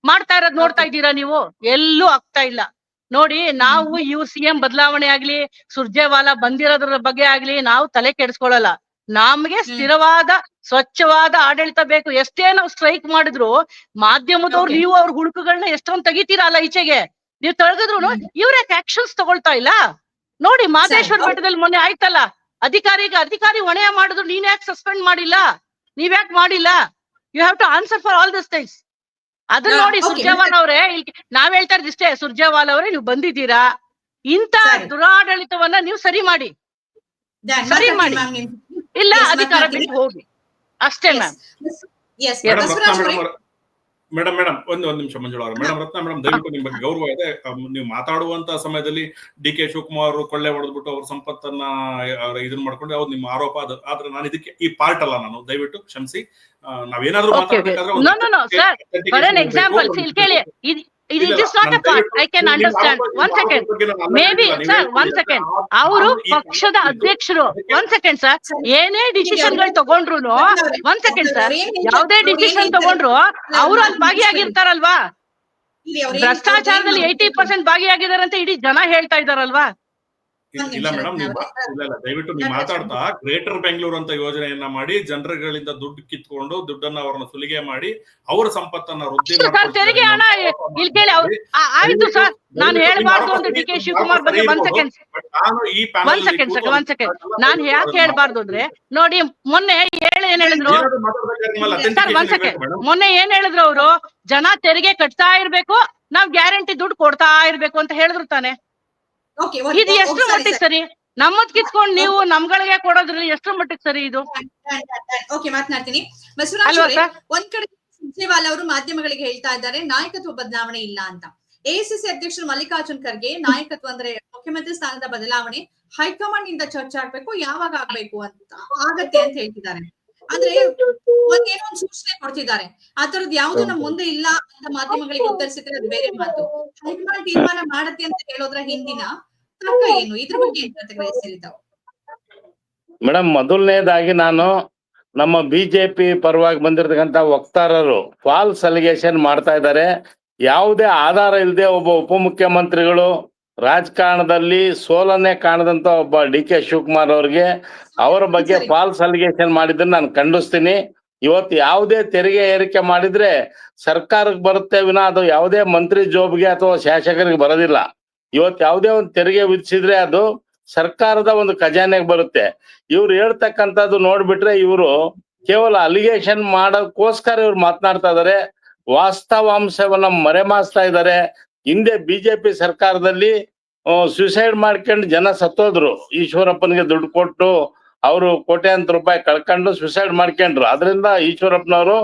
ಮಾಡ್ತಾ ಇರೋದ್ ನೋಡ್ತಾ ಇದ್ದೀರಾ ನೀವು? ಎಲ್ಲೂ ಆಗ್ತಾ ಇಲ್ಲ ನೋಡಿ. ನಾವು ಸಿಎಂ ಬದಲಾವಣೆ ಆಗ್ಲಿ, ಸುರ್ಜೇವಾಲಾ ಬಂದಿರೋದ್ರ ಬಗ್ಗೆ ಆಗ್ಲಿ ನಾವು ತಲೆ ಕೆಡಿಸ್ಕೊಳ್ಳಲ್ಲ. ನಮ್ಗೆ ಸ್ಥಿರವಾದ ಸ್ವಚ್ಛವಾದ ಆಡಳಿತ ಬೇಕು. ಎಷ್ಟೇ ನಾವು ಸ್ಟ್ರೈಕ್ ಮಾಡಿದ್ರು ಮಾಧ್ಯಮದವ್ರು ನೀವು ಅವ್ರ ಹುಡುಕುಗಳನ್ನ ಎಷ್ಟೊಂದು ತೆಗಿತೀರಲ್ಲ ಈಚೆಗೆ, ನೀವು ತೆಗೆದ್ರು ಇವ್ರ ಆಕ್ಷನ್ಸ್ ತಗೊಳ್ತಾ ಇಲ್ಲ ನೋಡಿ. ಮಾದೇಶ್ವರ ಬೆಟ್ಟದಲ್ಲಿ ಮೊನ್ನೆ ಆಯ್ತಲ್ಲ, ಅಧಿಕಾರಿ ಹೊಣೆ ಮಾಡಿದ್ರು ನೀನ್ ಯಾಕೆ ಸಸ್ಪೆಂಡ್ ಮಾಡಿಲ್ಲ, ನೀವ್ ಯಾಕೆ ಮಾಡಿಲ್ಲ? You have to answer for all this things. ಅದನ್ನ ನೋಡಿ ಸುರ್ಜೇವಾಲ್ ಅವರೇ, ನಾವ್ ಹೇಳ್ತಾ ಇದ್ದಿಷ್ಟೇ, ಸುರ್ಜೇವಾಲ್ ಅವರೇ ನೀವು ಬಂದಿದ್ದೀರಾ, ಇಂತ ದುರಾಡಳಿತವನ್ನ ನೀವು ಸರಿ ಮಾಡಿ, ಸರಿ ಮಾಡಿ, ಇಲ್ಲ ಅಧಿಕಾರ ಬಿಟ್ಟು ಹೋಗಿ ಅಷ್ಟೇ ಮ್ಯಾಮ್. ಮೇಡಮ್ ಒಂದು ನಿಮಿಷ ಮಂಜುಳಾ ಅವರು. ಮೇಡಮ್ ರತ್ನ ಮೇಡಮ್, ದಯವಿಟ್ಟು ನಿಮ್ ಬಗ್ಗೆ ಗೌರವ ಇದೆ. ನೀವು ಮಾತಾಡುವಂತ ಸಮಯದಲ್ಲಿ ಡಿ.ಕೆ. ಶಿವಕುಮಾರ್ ಕೊಳ್ಳೆ ಹೊಡೆದ್ಬಿಟ್ಟು ಅವ್ರ ಸಂಪತ್ತನ್ನ ಇದನ್ನ ಮಾಡ್ಕೊಂಡು ಅವ್ರು ನಿಮ್ಮ ಆರೋಪ ಅದು. ಆದ್ರೆ ನಾನು ಇದಕ್ಕೆ ಈ ಪಾರ್ಟ್ ಅಲ್ಲ, ನಾನು ದಯವಿಟ್ಟು ಕ್ಷಮಿಸಿ. ನಾವೇನಾದ್ರೂ ಅವರು ಪಕ್ಷದ ಅಧ್ಯಕ್ಷರು. ಒಂದ್ ಸೆಕೆಂಡ್ ಸರ್, ಏನೇ ಡಿಸಿಷನ್ಗಳು ತಗೊಂಡ್ರು, ಒಂದ್ ಸೆಕೆಂಡ್ ಸರ್, ಯಾವುದೇ ಡಿಸಿಷನ್ ತಗೊಂಡ್ರು ಅವರು ಅಲ್ಲಿ ಭಾಗಿಯಾಗಿರ್ತಾರಲ್ವಾ? ಭ್ರಷ್ಟಾಚಾರದಲ್ಲಿ 80% ಭಾಗಿಯಾಗಿದ್ದಾರೆ ಅಂತ ಇಡೀ ಜನ ಹೇಳ್ತಾ ಇದಾರಲ್ವಾ? ಇಲ್ಲ ಮೇಡಮ್, ಇಲ್ಲ ದಯವಿಟ್ಟು ನೀವು ಮಾತಾಡ್ತಾ ಗ್ರೇಟರ್ ಬೆಂಗಳೂರು ಅಂತ ಯೋಜನೆಯನ್ನ ಮಾಡಿ ಜನರುಗಳಿಂದ ದುಡ್ಡು ಕಿತ್ಕೊಂಡು ದುಡ್ಡನ್ನ ಅವ್ರನ್ನ ಸುಲಿಗೆ ಮಾಡಿ ಅವರ ಸಂಪತ್ತನ್ನ ವೃದ್ಧಿ ತೆರಿಗೆ ಹಣ ಇಲ್ಲಿ ಕೇಳಿ. ಆಯ್ತು ಸರ್, ನಾನು ಹೇಳ್ಬಾರ್ದು ಅಂತ ಡಿ.ಕೆ. ಶಿವಕುಮಾರ್ ಬಗ್ಗೆ ಒಂದ್ ಸೆಕೆಂಡ್ ನಾನು ಯಾಕೆ ಹೇಳ್ಬಾರ್ದು ಅಂದ್ರೆ, ನೋಡಿ ಮೊನ್ನೆ ಏನ್ ಹೇಳಿದ್ರು ಸರ್, ಒಂದ್ ಸೆಕೆಂಡ್, ಮೊನ್ನೆ ಏನ್ ಹೇಳಿದ್ರು ಅವರು, ಜನ ತೆರಿಗೆ ಕಟ್ತಾ ಇರ್ಬೇಕು, ನಾವ್ ಗ್ಯಾರಂಟಿ ದುಡ್ಡು ಕೊಡ್ತಾ ಇರ್ಬೇಕು ಅಂತ ಹೇಳಿದ್ರು ತಾನೆ. ಇದು ಎಷ್ಟು ಮಟ್ಟಿಗೆ ಸರಿ? ನಮ್ಮದ್ ಕಿತ್ಕೊಂಡು ನೀವು ನಮ್ಗಳಿಗೆ ಕೊಡೋದ್ರಲ್ಲಿ ಎಷ್ಟು ಮಟ್ಟಿಗೆ ಸರಿ ಇದು? ಮಾತನಾಡ್ತೀನಿ. ಒಂದ್ ಕಡೆ ಸುರ್ಜೇವಾಲ ಅವರು ಮಾಧ್ಯಮಗಳಿಗೆ ಹೇಳ್ತಾ ಇದ್ದಾರೆ ನಾಯಕತ್ವ ಬದಲಾವಣೆ ಇಲ್ಲ ಅಂತ. ಎಐಸಿಸಿ ಅಧ್ಯಕ್ಷರು ಮಲ್ಲಿಕಾರ್ಜುನ್ ಖರ್ಗೆ ನಾಯಕತ್ವ ಅಂದ್ರೆ ಮುಖ್ಯಮಂತ್ರಿ ಸ್ಥಾನದ ಬದಲಾವಣೆ ಹೈಕಮಾಂಡ್ ಇಂದ ಚರ್ಚೆ ಆಗ್ಬೇಕು, ಯಾವಾಗ ಆಗ್ಬೇಕು ಅಂತ ಆಗತ್ತೆ ಅಂತ ಹೇಳ್ತಿದ್ದಾರೆ. ಅಂದ್ರೆ ಒಂದೇನೋ ಒಂದು ಸೂಚನೆ ಕೊಡ್ತಿದ್ದಾರೆ. ಆ ತರದ್ ಯಾವ್ದು ನಮ್ ಮುಂದೆ ಇಲ್ಲ ಅಂತ ಮಾಧ್ಯಮಗಳಿಗೆ ಉತ್ತರಿಸಿದ್ರೆ ಅದು ಬೇರೆ ಮಾತು. ಹೈಕಮಾಂಡ್ ತೀರ್ಮಾನ ಮಾಡತ್ತೆ ಅಂತ ಹೇಳೋದ್ರ ಹಿಂದಿನ ತರ್ಕ ಏನು? ಇದ್ರ ಬಗ್ಗೆ ಏನ್ ಪ್ರತಿಕ್ರಿಯಿಸಿರ್ತಾವ? ಮೇಡಮ್, ಮೊದಲನೇದಾಗಿ ನಾನು ನಮ್ಮ ಬಿಜೆಪಿ ಪರವಾಗಿ ಬಂದಿರತಕ್ಕಂತ ವಕ್ತಾರರು ಫಾಲ್ಸ್ ಅಲಿಗೇಷನ್ ಮಾಡ್ತಾ ಇದ್ದಾರೆ. ಯಾವುದೇ ಆಧಾರ ಇಲ್ಲದೆ ಒಬ್ಬ ಉಪಮುಖ್ಯಮಂತ್ರಿಗಳು ರಾಜಕಾರಣದಲ್ಲಿ ಸೋಲನ್ನೇ ಕಾಣದಂತ ಒಬ್ಬ ಡಿ.ಕೆ. ಶಿವಕುಮಾರ್ ಅವ್ರಿಗೆ ಅವರ ಬಗ್ಗೆ ಫಾಲ್ಸ್ ಅಲಿಗೇಷನ್ ಮಾಡಿದ್ದನ್ನ ನಾನು ಖಂಡಿಸ್ತೀನಿ. ಇವತ್ತು ಯಾವುದೇ ತೆರಿಗೆ ಏರಿಕೆ ಮಾಡಿದ್ರೆ ಸರ್ಕಾರಕ್ಕೆ ಬರುತ್ತೆ ವಿನ ಅದು ಯಾವುದೇ ಮಂತ್ರಿ ಜೋಬ್ಗೆ ಅಥವಾ ಶಾಸಕರಿಗೆ ಬರೋದಿಲ್ಲ. ಇವತ್ತು ಯಾವುದೇ ಒಂದು ತೆರಿಗೆ ವಿಧಿಸಿದ್ರೆ ಅದು ಸರ್ಕಾರದ ಒಂದು ಖಜಾನೆಗೆ ಬರುತ್ತೆ. ಇವ್ರು ಹೇಳ್ತಕ್ಕಂಥದ್ದು ನೋಡ್ಬಿಟ್ರೆ ಇವರು ಕೇವಲ ಅಲಿಗೇಷನ್ ಮಾಡೋಕ್ಕೋಸ್ಕರ ಇವ್ರು ಮಾತನಾಡ್ತಾ ಇದಾರೆ, ವಾಸ್ತವಾಂಶವನ್ನ ಮರೆಮಾಚ್ತಾ ಇದ್ದಾರೆ. ಹಿಂದೆ ಬಿಜೆಪಿ ಸರ್ಕಾರದಲ್ಲಿ ಸುಸೈಡ್ ಮಾಡ್ಕೊಂಡು ಜನ ಸತ್ತೋದ್ರು. ಈಶ್ವರಪ್ಪನಿಗೆ ದುಡ್ಡು ಕೊಟ್ಟು ಅವರು ಕೋಟ್ಯಾಂತರ ರೂಪಾಯಿ ಕಳ್ಕೊಂಡು ಸುಸೈಡ್ ಮಾಡ್ಕೊಂಡ್ರು. ಅದರಿಂದ ಈಶ್ವರಪ್ಪನವರು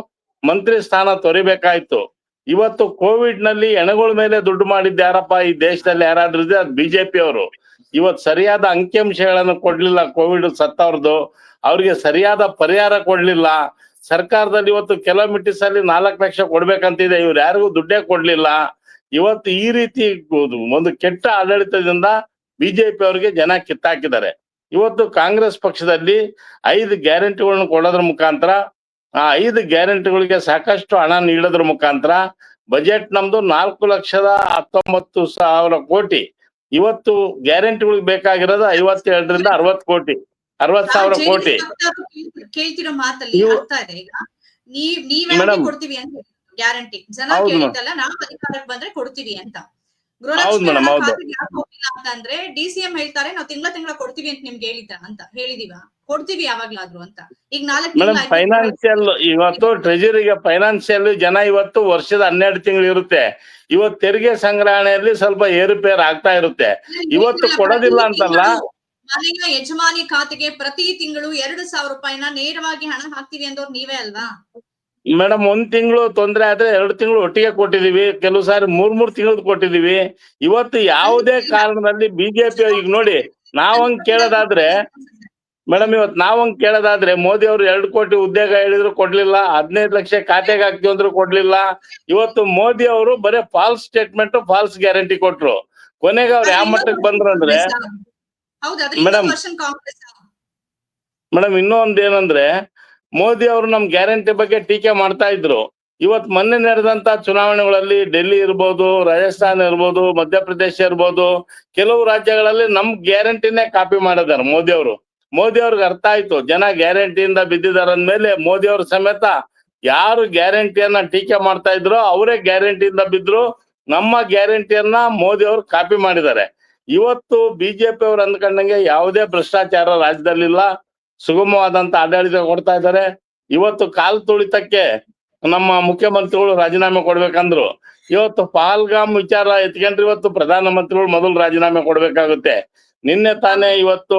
ಮಂತ್ರಿ ಸ್ಥಾನ ತೊರಿಬೇಕಾಯ್ತು. ಇವತ್ತು ಕೋವಿಡ್ ನಲ್ಲಿ ಹೆಣಗಳ ಮೇಲೆ ದುಡ್ಡು ಮಾಡಿದ್ದ ಯಾರಪ್ಪ ಈ ದೇಶದಲ್ಲಿ ಯಾರಾದ್ರೂ ಇದೆ, ಅದು ಬಿಜೆಪಿ ಅವರು. ಇವತ್ತು ಸರಿಯಾದ ಅಂಕಿಅಂಶಗಳನ್ನು ಕೊಡ್ಲಿಲ್ಲ. ಕೋವಿಡ್ ಸತ್ತವ್ರದ್ದು ಅವ್ರಿಗೆ ಸರಿಯಾದ ಪರಿಹಾರ ಕೊಡ್ಲಿಲ್ಲ. ಸರ್ಕಾರದಲ್ಲಿ ಇವತ್ತು ಕಿಲೋಮೀಟರ್ಸ್ ಅಲ್ಲಿ 4 ಲಕ್ಷ ಕೊಡ್ಬೇಕಂತಿದೆ, ಇವ್ರು ಯಾರಿಗೂ ದುಡ್ಡೇ ಕೊಡ್ಲಿಲ್ಲ. ಇವತ್ತು ಈ ರೀತಿ ಒಂದು ಕೆಟ್ಟ ಆಡಳಿತದಿಂದ ಬಿಜೆಪಿ ಅವರಿಗೆ ಜನ ಕಿತ್ತಾಕಿದ್ದಾರೆ. ಇವತ್ತು ಕಾಂಗ್ರೆಸ್ ಪಕ್ಷದಲ್ಲಿ 5 ಗ್ಯಾರಂಟಿಗಳನ್ನು ಕೊಡೋದ್ರ ಮುಖಾಂತರ, ಆ 5 ಗ್ಯಾರಂಟಿಗಳಿಗೆ ಸಾಕಷ್ಟು ಹಣ ನೀಡೋದ್ರ ಮುಖಾಂತರ ಬಜೆಟ್ ನಮ್ದು 4,19,000 ಕೋಟಿ. ಇವತ್ತು ಗ್ಯಾರಂಟಿಗಳಿಗೆ ಬೇಕಾಗಿರೋದು 57ರಿಂದ 60 ಕೋಟಿ, 60,000 ಕೋಟಿ. ಕೇಳ್ತಿರೋ ಮಾತಲ್ಲಿ ಅರ್ಥ ಇದೆ. ಈಗ ನೀವ್ ಕೊಡ್ತೀವಿ ಅಂತ ಗ್ಯಾರಂಟಿ ಜನ ಕೇಳಿದ್ದಲ್ಲ, ನಾವು ಅಧಿಕಾರಕ್ಕೆ ಬಂದ್ರೆ ಕೊಡ್ತೀವಿ ಅಂತ. ಗೃಹಲಕ್ಷ್ಮಿ ಹೋಗಿಲ್ಲ ಅಂತಂದ್ರೆ ಡಿಸಿಎಂ ಹೇಳ್ತಾರೆ ನಾವು ತಿಂಗಳ ಕೊಡ್ತೀವಿ ಅಂತ ನಿಮ್ಗೆ ಹೇಳಿದೀವ, ಕೊಡ್ತೀವಿ ಯಾವಾಗ್ಲಾದ್ರು ಅಂತ. ಈಗ 4 ಫೈನಾನ್ಸಿಯಲ್ ಇವತ್ತು ಟ್ರೆಜರಿಗೆ ಫೈನಾನ್ಸಿಯಲ್ ಜನ ಇವತ್ತು ವರ್ಷದ 12 ತಿಂಗಳು ಇರುತ್ತೆ. ಇವತ್ತು ತೆರಿಗೆ ಸಂಗ್ರಹಣೆಯಲ್ಲಿ ಸ್ವಲ್ಪ ಏರುಪೇರು ಆಗ್ತಾ ಇರುತ್ತೆ. ಇವತ್ತು ಕೊಡೋದಿಲ್ಲ ಅಂತಲ್ಲ, ಮನೆಯ ಯಜಮಾನಿ ಖಾತೆಗೆ ಪ್ರತಿ ತಿಂಗಳು 2,000 ರೂಪಾಯಿನ ನೇರವಾಗಿ ಹಣ ಹಾಕ್ತಿವಿ ಅಂದವ್ರು ನೀವೇ ಅಲ್ವಾ ಮೇಡಮ್? 1 ತಿಂಗಳು ತೊಂದ್ರೆ ಆದ್ರೆ 2 ತಿಂಗಳು ಒಟ್ಟಿಗೆ ಕೊಟ್ಟಿದೀವಿ, ಕೆಲವು ಸಾರಿ 3 ತಿಂಗಳು ಕೊಟ್ಟಿದೀವಿ. ಇವತ್ತು ಯಾವುದೇ ಕಾರಣದಲ್ಲಿ ಬಿಜೆಪಿ ಈಗ ನೋಡಿ, ನಾವಂಗ್ ಕೇಳೋದಾದ್ರೆ ಮೇಡಮ್, ಇವತ್ತು ನಾವಂಗ್ ಕೇಳೋದಾದ್ರೆ ಮೋದಿ ಅವರು 2 ಕೋಟಿ ಉದ್ಯೋಗ ಹೇಳಿದ್ರು ಕೊಡ್ಲಿಲ್ಲ, 15 ಲಕ್ಷ ಖಾತೆಗೆ ಹಾಕ್ತಿವಿ ಅಂದ್ರು ಕೊಡ್ಲಿಲ್ಲ. ಇವತ್ತು ಮೋದಿ ಅವರು ಬರೀ ಫಾಲ್ಸ್ ಸ್ಟೇಟ್ಮೆಂಟ್, ಫಾಲ್ಸ್ ಗ್ಯಾರಂಟಿ ಕೊಟ್ರು. ಕೊನೆಗೆ ಅವ್ರು ಯಾವ ಮಟ್ಟಕ್ಕೆ ಬಂದ್ರು ಅಂದ್ರೆ ಮೇಡಮ್ ಇನ್ನೊಂದ್ ಏನಂದ್ರೆ, ಮೋದಿ ಅವರು ನಮ್ ಗ್ಯಾರಂಟಿ ಬಗ್ಗೆ ಟೀಕೆ ಮಾಡ್ತಾ ಇದ್ರು. ಇವತ್ ಮೊನ್ನೆ ನಡೆದಂತ ಚುನಾವಣೆಗಳಲ್ಲಿ ಡೆಲ್ಲಿ ಇರ್ಬೋದು, ರಾಜಸ್ಥಾನ ಇರ್ಬೋದು, ಮಧ್ಯಪ್ರದೇಶ ಇರ್ಬೋದು, ಕೆಲವು ರಾಜ್ಯಗಳಲ್ಲಿ ನಮ್ ಗ್ಯಾರಂಟಿನೇ ಕಾಪಿ ಮಾಡಿದಾರೆ ಮೋದಿ ಅವರು. ಮೋದಿ ಅವ್ರಿಗೆ ಅರ್ಥ ಆಯ್ತು ಜನ ಗ್ಯಾರಂಟಿಯಿಂದ ಬಿದ್ದಿದಾರ ಅಂದ್ಮೇಲೆ ಮೋದಿ ಅವ್ರ ಸಮೇತ ಯಾರು ಗ್ಯಾರಂಟಿಯನ್ನ ಟೀಕೆ ಮಾಡ್ತಾ ಇದ್ರು ಅವರೇ ಗ್ಯಾರಂಟಿಯಿಂದ ಬಿದ್ರು. ನಮ್ಮ ಗ್ಯಾರಂಟಿಯನ್ನ ಮೋದಿ ಅವರು ಕಾಪಿ ಮಾಡಿದ್ದಾರೆ. ಇವತ್ತು ಬಿಜೆಪಿ ಅವರು ಅಂದ್ಕೊಂಡಂಗೆ ಯಾವುದೇ ಭ್ರಷ್ಟಾಚಾರ ರಾಜ್ಯದಲ್ಲಿಲ್ಲ, ಸುಗಮವಾದಂತ ಆಡಳಿತ ಕೊಡ್ತಾ ಇದ್ದಾರೆ. ಇವತ್ತು ಕಾಲು ತುಳಿತಕ್ಕೆ ನಮ್ಮ ಮುಖ್ಯಮಂತ್ರಿಗಳು ರಾಜೀನಾಮೆ ಕೊಡ್ಬೇಕಂದ್ರು. ಇವತ್ತು ಪಾಲ್ಗಾಮ್ ವಿಚಾರ ಎತ್ಕೊಂಡ್ರೆ ಇವತ್ತು ಪ್ರಧಾನಮಂತ್ರಿಗಳು ಮೊದಲು ರಾಜೀನಾಮೆ ಕೊಡ್ಬೇಕಾಗುತ್ತೆ. ನಿನ್ನೆ ತಾನೇ ಇವತ್ತು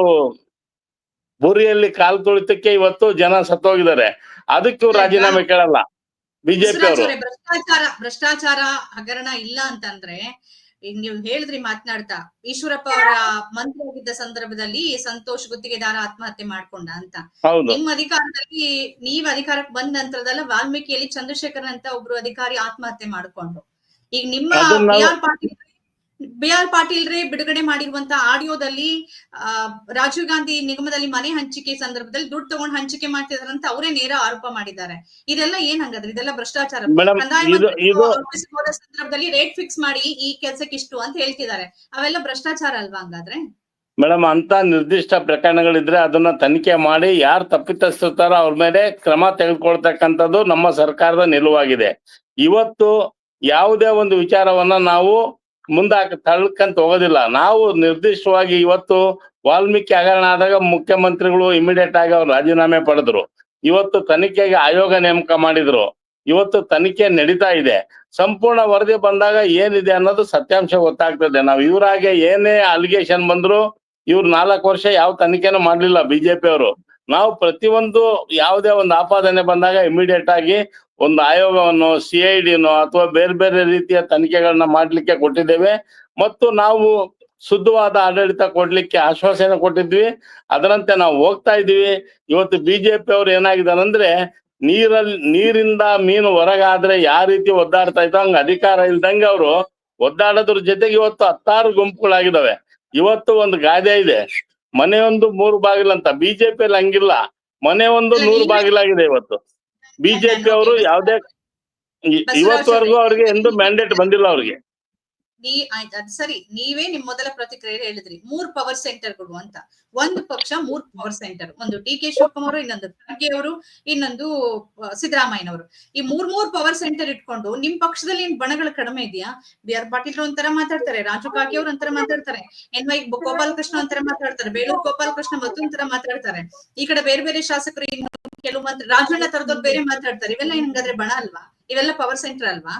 ಬುರಿಯಲ್ಲಿ ಕಾಲು ತುಳಿತಕ್ಕೆ ಇವತ್ತು ಜನ ಸತ್ತೋಗಿದ್ದಾರೆ, ಅದಕ್ಕೂ ರಾಜೀನಾಮೆ ಕೇಳಲ್ಲ ಬಿಜೆಪಿ ಅವರು. ಭ್ರಷ್ಟಾಚಾರ ಹಗರಣ ಇಲ್ಲ ಅಂತಂದ್ರೆ ಈಗ ನೀವು ಹೇಳಿದ್ರಿ ಮಾತನಾಡ್ತಾ, ಈಶ್ವರಪ್ಪ ಅವರ ಮಂತ್ರಿ ಆಗಿದ್ದ ಸಂದರ್ಭದಲ್ಲಿ ಸಂತೋಷ್ ಗುತ್ತಿಗೆದಾರ ಆತ್ಮಹತ್ಯೆ ಮಾಡ್ಕೊಂಡ ಅಂತ. ನಿಮ್ಮ ಅಧಿಕಾರದಲ್ಲಿ ನೀವ್ ಅಧಿಕಾರಕ್ಕೆ ಬಂದ ನಂತರದಲ್ಲ ವಾಲ್ಮೀಕಿಯಲ್ಲಿ ಚಂದ್ರಶೇಖರ್ ಅಂತ ಒಬ್ರು ಅಧಿಕಾರಿ ಆತ್ಮಹತ್ಯೆ ಮಾಡ್ಕೊಂಡ್ರು. ಈಗ ನಿಮ್ಮ ಬಿ ಆರ್ ಪಾಟೀಲ್ ರೇ ಬಿಡುಗಡೆ ಮಾಡಿರುವಂತ ಆಡಿಯೋದಲ್ಲಿ ರಾಜೀವ್ ಗಾಂಧಿ ನಿಗಮದಲ್ಲಿ ಮನೆ ಹಂಚಿಕೆ ಸಂದರ್ಭದಲ್ಲಿ ದುಡ್ಡು ತಗೊಂಡು ಹಂಚಿಕೆ ಮಾಡ್ತಿದಾರೆ ಅಂತ ಅವರೇ ನೇರ ಆರೋಪ ಮಾಡಿದ್ದಾರೆ. ಇದೆಲ್ಲ ಏನ್ ಹಂಗಾದ್ರೆ? ಇದೆಲ್ಲ ಭ್ರಷ್ಟಾಚಾರ. ಸಂದರ್ಭದಲ್ಲಿ ರೇಟ್ ಫಿಕ್ಸ್ ಮಾಡಿ ಈ ಕೆಲ್ಸಕ್ಕೆ ಇಷ್ಟು ಅಂತ ಹೇಳ್ತಿದ್ದಾರೆ, ಅವೆಲ್ಲ ಭ್ರಷ್ಟಾಚಾರ ಅಲ್ವಾ ಹಂಗಾದ್ರೆ? ಮೇಡಮ್, ಅಂತ ನಿರ್ದಿಷ್ಟ ಪ್ರಕರಣಗಳಿದ್ರೆ ಅದನ್ನ ತನಿಖೆ ಮಾಡಿ ಯಾರು ತಪ್ಪಿತಸ್ಥಿರ್ತಾರೋ ಅವ್ರ ಮೇಲೆ ಕ್ರಮ ತೆಗೆದುಕೊಳ್ತಕ್ಕಂಥದ್ದು ನಮ್ಮ ಸರ್ಕಾರದ ನಿಲುವಾಗಿದೆ. ಇವತ್ತು ಯಾವುದೇ ಒಂದು ವಿಚಾರವನ್ನ ನಾವು ತಳ್ಕಂತ ಹೋಗೋದಿಲ್ಲ. ನಾವು ನಿರ್ದಿಷ್ಟವಾಗಿ ಇವತ್ತು ವಾಲ್ಮೀಕಿ ಹಗರಣ ಆದಾಗ ಮುಖ್ಯಮಂತ್ರಿಗಳು ಇಮಿಡಿಯೇಟ್ ಆಗಿ ಅವ್ರು ರಾಜೀನಾಮೆ ಪಡೆದ್ರು. ಇವತ್ತು ತನಿಖೆಗೆ ಆಯೋಗ ನೇಮಕ ಮಾಡಿದ್ರು. ಇವತ್ತು ತನಿಖೆ ನಡೀತಾ ಇದೆ. ಸಂಪೂರ್ಣ ವರದಿ ಬಂದಾಗ ಏನಿದೆ ಅನ್ನೋದು ಸತ್ಯಾಂಶ ಗೊತ್ತಾಗ್ತದೆ. ನಾವು ಇವರಾಗೆ ಏನೇ ಅಲಿಗೇಷನ್ ಬಂದ್ರು ಇವ್ರು 4 ವರ್ಷ ಯಾವ ತನಿಖೆನೂ ಮಾಡ್ಲಿಲ್ಲ ಬಿಜೆಪಿ ಅವರು. ನಾವು ಪ್ರತಿಯೊಂದು ಯಾವುದೇ ಒಂದು ಆಪಾದನೆ ಬಂದಾಗ ಇಮಿಡಿಯೇಟ್ ಆಗಿ ಒಂದು ಆಯೋಗವನ್ನು, CIDನೋ ಅಥವಾ ಬೇರೆ ಬೇರೆ ರೀತಿಯ ತನಿಖೆಗಳನ್ನ ಮಾಡ್ಲಿಕ್ಕೆ ಕೊಟ್ಟಿದ್ದೇವೆ. ಮತ್ತು ನಾವು ಶುದ್ಧವಾದ ಆಡಳಿತ ಕೊಡ್ಲಿಕ್ಕೆ ಆಶ್ವಾಸನೆ ಕೊಟ್ಟಿದ್ವಿ. ಅದರಂತೆ ನಾವು ಹೋಗ್ತಾ ಇದೀವಿ. ಇವತ್ತು ಬಿಜೆಪಿ ಅವ್ರು ಏನಾಗಿದಾರಂದ್ರೆ ನೀರಿಂದ ಮೀನು ಹೊರಗಾದ್ರೆ ಯಾವ ರೀತಿ ಒದ್ದಾಡ್ತಾ ಇದ್ದೋ ಹಂಗ ಅಧಿಕಾರ ಇಲ್ದಂಗೆ ಅವರು ಒದ್ದಾಡೋದ್ರ ಜೊತೆಗೆ ಇವತ್ತು 10 ಗುಂಪುಗಳಾಗಿದ್ದಾವೆ. ಇವತ್ತು ಒಂದು ಗಾದೆ ಇದೆ, ಮನೆಯೊಂದು 3 ಬಾಗಿಲಂತ. ಬಿಜೆಪಿಯಲ್ಲಿ ಹಂಗಿಲ್ಲ, ಮನೆ ಒಂದು 100 ಬಾಗಿಲಾಗಿದೆ. ಇವತ್ತು ಬಿಜೆಪಿ ಅವರು ಯಾವುದೇ ಇವತ್ತವರೆಗೂ ಅವ್ರಿಗೆ ಎಂದು ಮ್ಯಾಂಡೇಟ್ ಬಂದಿಲ್ಲ ಅವ್ರಿಗೆ. ಅದ್ ಸರಿ, ನೀವೇ ನಿಮ್ ಮೊದಲ ಪ್ರತಿಕ್ರಿಯೆ ಹೇಳಿದ್ರಿ 3 ಪವರ್ ಸೆಂಟರ್ಗಳು ಅಂತ. ಒಂದು ಪಕ್ಷ 3 ಪವರ್ ಸೆಂಟರ್, ಒಂದು DK ಶಿವಕುಮಾರ್, ಇನ್ನೊಂದು ಖರ್ಗೆ ಅವರು, ಇನ್ನೊಂದು ಸಿದ್ದರಾಮಯ್ಯನವರು. ಈ 3 ಪವರ್ ಸೆಂಟರ್ ಇಟ್ಕೊಂಡು ನಿಮ್ ಪಕ್ಷದಲ್ಲಿ ಏನ್ ಬಣಗಳು ಕಡಿಮೆ ಇದೆಯಾ? BR ಪಾಟೀಲ್ ಒಂಥರ ಮಾತಾಡ್ತಾರೆ, ರಾಜು ಕಾಗೆ ಅವರು ಒಂಥರ ಮಾತಾಡ್ತಾರೆ, NY ಗೋಪಾಲಕೃಷ್ಣ ಒಂಥರ ಮಾತಾಡ್ತಾರೆ, ಬೇಲೂರು ಗೋಪಾಲಕೃಷ್ಣ ಮತ್ತೊಂಥರ ಮಾತಾಡ್ತಾರೆ, ಈ ಕಡೆ ಬೇರೆ ಬೇರೆ ಶಾಸಕರು ಇನ್ನು ಕೆಲವು ಮಂತ್ರಿ ರಾಜಣ್ಣ ತರದವ್ರು ಬೇರೆ ಮಾತಾಡ್ತಾರೆ. ಇವೆಲ್ಲ ಹಂಗಾದ್ರೆ ಬಣ ಅಲ್ವಾ? ಇವೆಲ್ಲ ಪವರ್ ಸೆಂಟರ್ ಅಲ್ವಾ?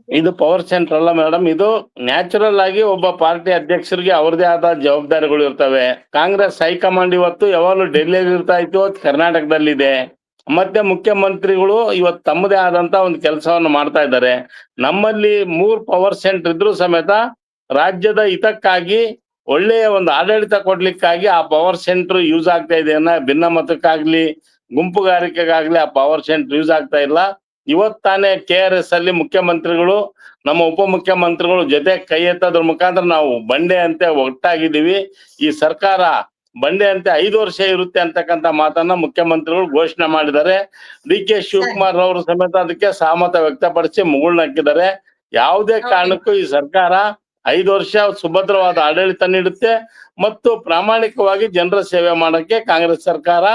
ಇದು ಪವರ್ ಸೆಂಟರ್ ಅಲ್ಲ ಮೇಡಮ್, ಇದು ನ್ಯಾಚುರಲ್ ಆಗಿ ಒಬ್ಬ ಪಾರ್ಟಿ ಅಧ್ಯಕ್ಷರಿಗೆ ಅವ್ರದೇ ಆದ ಜವಾಬ್ದಾರಿಗಳು ಇರ್ತವೆ. ಕಾಂಗ್ರೆಸ್ ಹೈಕಮಾಂಡ್ ಇವತ್ತು ಯಾವಾಗಲೂ ಡೆಲ್ಲಿಯಲ್ಲಿ ಇರ್ತಾ ಇತ್ತು, ಕರ್ನಾಟಕದಲ್ಲಿದೆ. ಮತ್ತೆ ಮುಖ್ಯಮಂತ್ರಿಗಳು ಇವತ್ತು ತಮ್ಮದೇ ಆದಂತ ಒಂದು ಕೆಲಸವನ್ನು ಮಾಡ್ತಾ ಇದ್ದಾರೆ. ನಮ್ಮಲ್ಲಿ 3 ಪವರ್ ಸೆಂಟರ್ ಇದ್ರೂ ಸಮೇತ ರಾಜ್ಯದ ಹಿತಕ್ಕಾಗಿ ಒಳ್ಳೆಯ ಒಂದು ಆಡಳಿತ ಕೊಡ್ಲಿಕ್ಕಾಗಿ ಆ ಪವರ್ ಸೆಂಟರ್ ಯೂಸ್ ಆಗ್ತಾ ಇದೆ. ಭಿನ್ನಮತಕ್ಕಾಗ್ಲಿ ಗುಂಪುಗಾರಿಕೆಗಾಗ್ಲಿ ಆ ಪವರ್ ಸೆಂಟರ್ ಯೂಸ್ ಆಗ್ತಾ ಇಲ್ಲ. ಇವತ್ತಾನೆ KRS ಅಲ್ಲಿ ಮುಖ್ಯಮಂತ್ರಿಗಳು ನಮ್ಮ ಉಪಮುಖ್ಯಮಂತ್ರಿಗಳು ಜೊತೆ ಕೈ ಎತ್ತೋದ್ರ ಮುಖಾಂತರ ನಾವು ಬಂಡೆ ಅಂತೆ ಒಟ್ಟಾಗಿದ್ದೀವಿ. ಈ ಸರ್ಕಾರ ಬಂಡೆ ಅಂತೆ 5 ವರ್ಷ ಇರುತ್ತೆ ಅಂತಕ್ಕಂಥ ಮಾತನ್ನ ಮುಖ್ಯಮಂತ್ರಿಗಳು ಘೋಷಣೆ ಮಾಡಿದ್ದಾರೆ. DK ಶಿವಕುಮಾರ್ ಅವರು ಸಮೇತ ಅದಕ್ಕೆ ಸಹಮತ ವ್ಯಕ್ತಪಡಿಸಿ ಮುಗುಳ್ನಕ್ಕಿದ್ದಾರೆ. ಯಾವುದೇ ಕಾರಣಕ್ಕೂ ಈ ಸರ್ಕಾರ 5 ವರ್ಷ ಸುಭದ್ರವಾದ ಆಡಳಿತ ನೀಡುತ್ತೆ ಮತ್ತು ಪ್ರಾಮಾಣಿಕವಾಗಿ ಜನರ ಸೇವೆ ಮಾಡಕ್ಕೆ ಕಾಂಗ್ರೆಸ್ ಸರ್ಕಾರ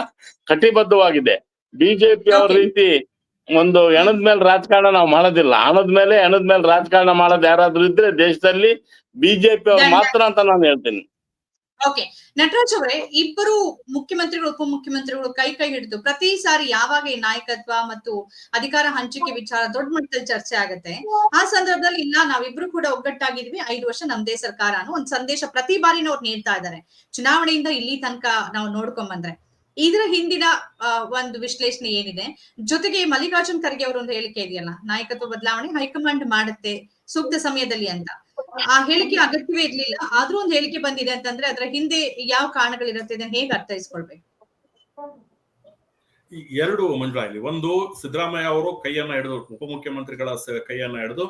ಕಟಿಬದ್ಧವಾಗಿದೆ. ಬಿಜೆಪಿ ಅವ್ರ ರೀತಿ ಒಂದು ಹೆಣದ ಮೇಲೆ ರಾಜಕಾರಣ ನಾವು ಮಾಡೋದಿಲ್ಲ. ಹಣದ ಮೇಲೆ ರಾಜಕಾರಣ ಮಾಡೋದು ಯಾರಾದ್ರೂ ಇದ್ರೆ ದೇಶದಲ್ಲಿ ಬಿಜೆಪಿ ಅವ್ರು ಮಾತ್ರ ಅಂತ ನಾನು ಹೇಳ್ತೀನಿ. ಓಕೆ, ನಟರಾಜ್ ಅವರೇ, ಇಬ್ಬರು ಮುಖ್ಯಮಂತ್ರಿಗಳು ಉಪಮುಖ್ಯಮಂತ್ರಿಗಳು ಕೈ ಹಿಡಿದು ಪ್ರತಿ ಸಾರಿ ಯಾವಾಗ ಈ ನಾಯಕತ್ವ ಮತ್ತು ಅಧಿಕಾರ ಹಂಚಿಕೆ ವಿಚಾರ ದೊಡ್ಡ ಮಟ್ಟದಲ್ಲಿ ಚರ್ಚೆ ಆಗತ್ತೆ, ಆ ಸಂದರ್ಭದಲ್ಲಿ ಇಲ್ಲ ನಾವಿಬ್ರು ಕೂಡ ಒಗ್ಗಟ್ಟಾಗಿದ್ವಿ, 5 ವರ್ಷ ನಮ್ದೇ ಸರ್ಕಾರ ಅನ್ನೋ ಒಂದು ಸಂದೇಶ ಪ್ರತಿ ಬಾರಿನೂ ಅವ್ರು ನೀಡ್ತಾ ಇದ್ದಾರೆ. ಚುನಾವಣೆಯಿಂದ ಇಲ್ಲಿ ತನಕ ನಾವು ನೋಡ್ಕೊಂಡ್ ಬಂದ್ರೆ ಇದರ ಹಿಂದಿನ ಒಂದು ವಿಶ್ಲೇಷಣೆ ಏನಿದೆ? ಜೊತೆಗೆ ಮಲ್ಲಿಕಾರ್ಜುನ್ ಖರ್ಗೆ ಅವರ ಒಂದು ಹೇಳಿಕೆ ಇದೆಯಲ್ಲ, ನಾಯಕತ್ವ ಬದಲಾವಣೆ ಹೈಕಮಾಂಡ್ ಮಾಡುತ್ತೆ ಸೂಕ್ತ ಸಮಯದಲ್ಲಿ ಅಂತ. ಆ ಹೇಳಿಕೆ ಅಗತ್ಯವೇ ಇರ್ಲಿಲ್ಲ, ಆದ್ರೂ ಒಂದು ಹೇಳಿಕೆ ಬಂದಿದೆ ಅಂತಂದ್ರೆ ಅದರ ಹಿಂದೆ ಯಾವ ಕಾರಣಗಳಿರುತ್ತೆ, ಇದನ್ನ ಹೇಗೆ ಅರ್ಥೈಸ್ಕೊಳ್ಬೇಕು? ಎರಡು ಮಂಜುಳಾ, ಇಲ್ಲಿ ಒಂದು ಸಿದ್ದರಾಮಯ್ಯ ಅವರು ಕೈಯನ್ನ ಹಿಡಿದು, ಉಪಮುಖ್ಯಮಂತ್ರಿಗಳ ಕೈಯನ್ನ ಹಿಡಿದು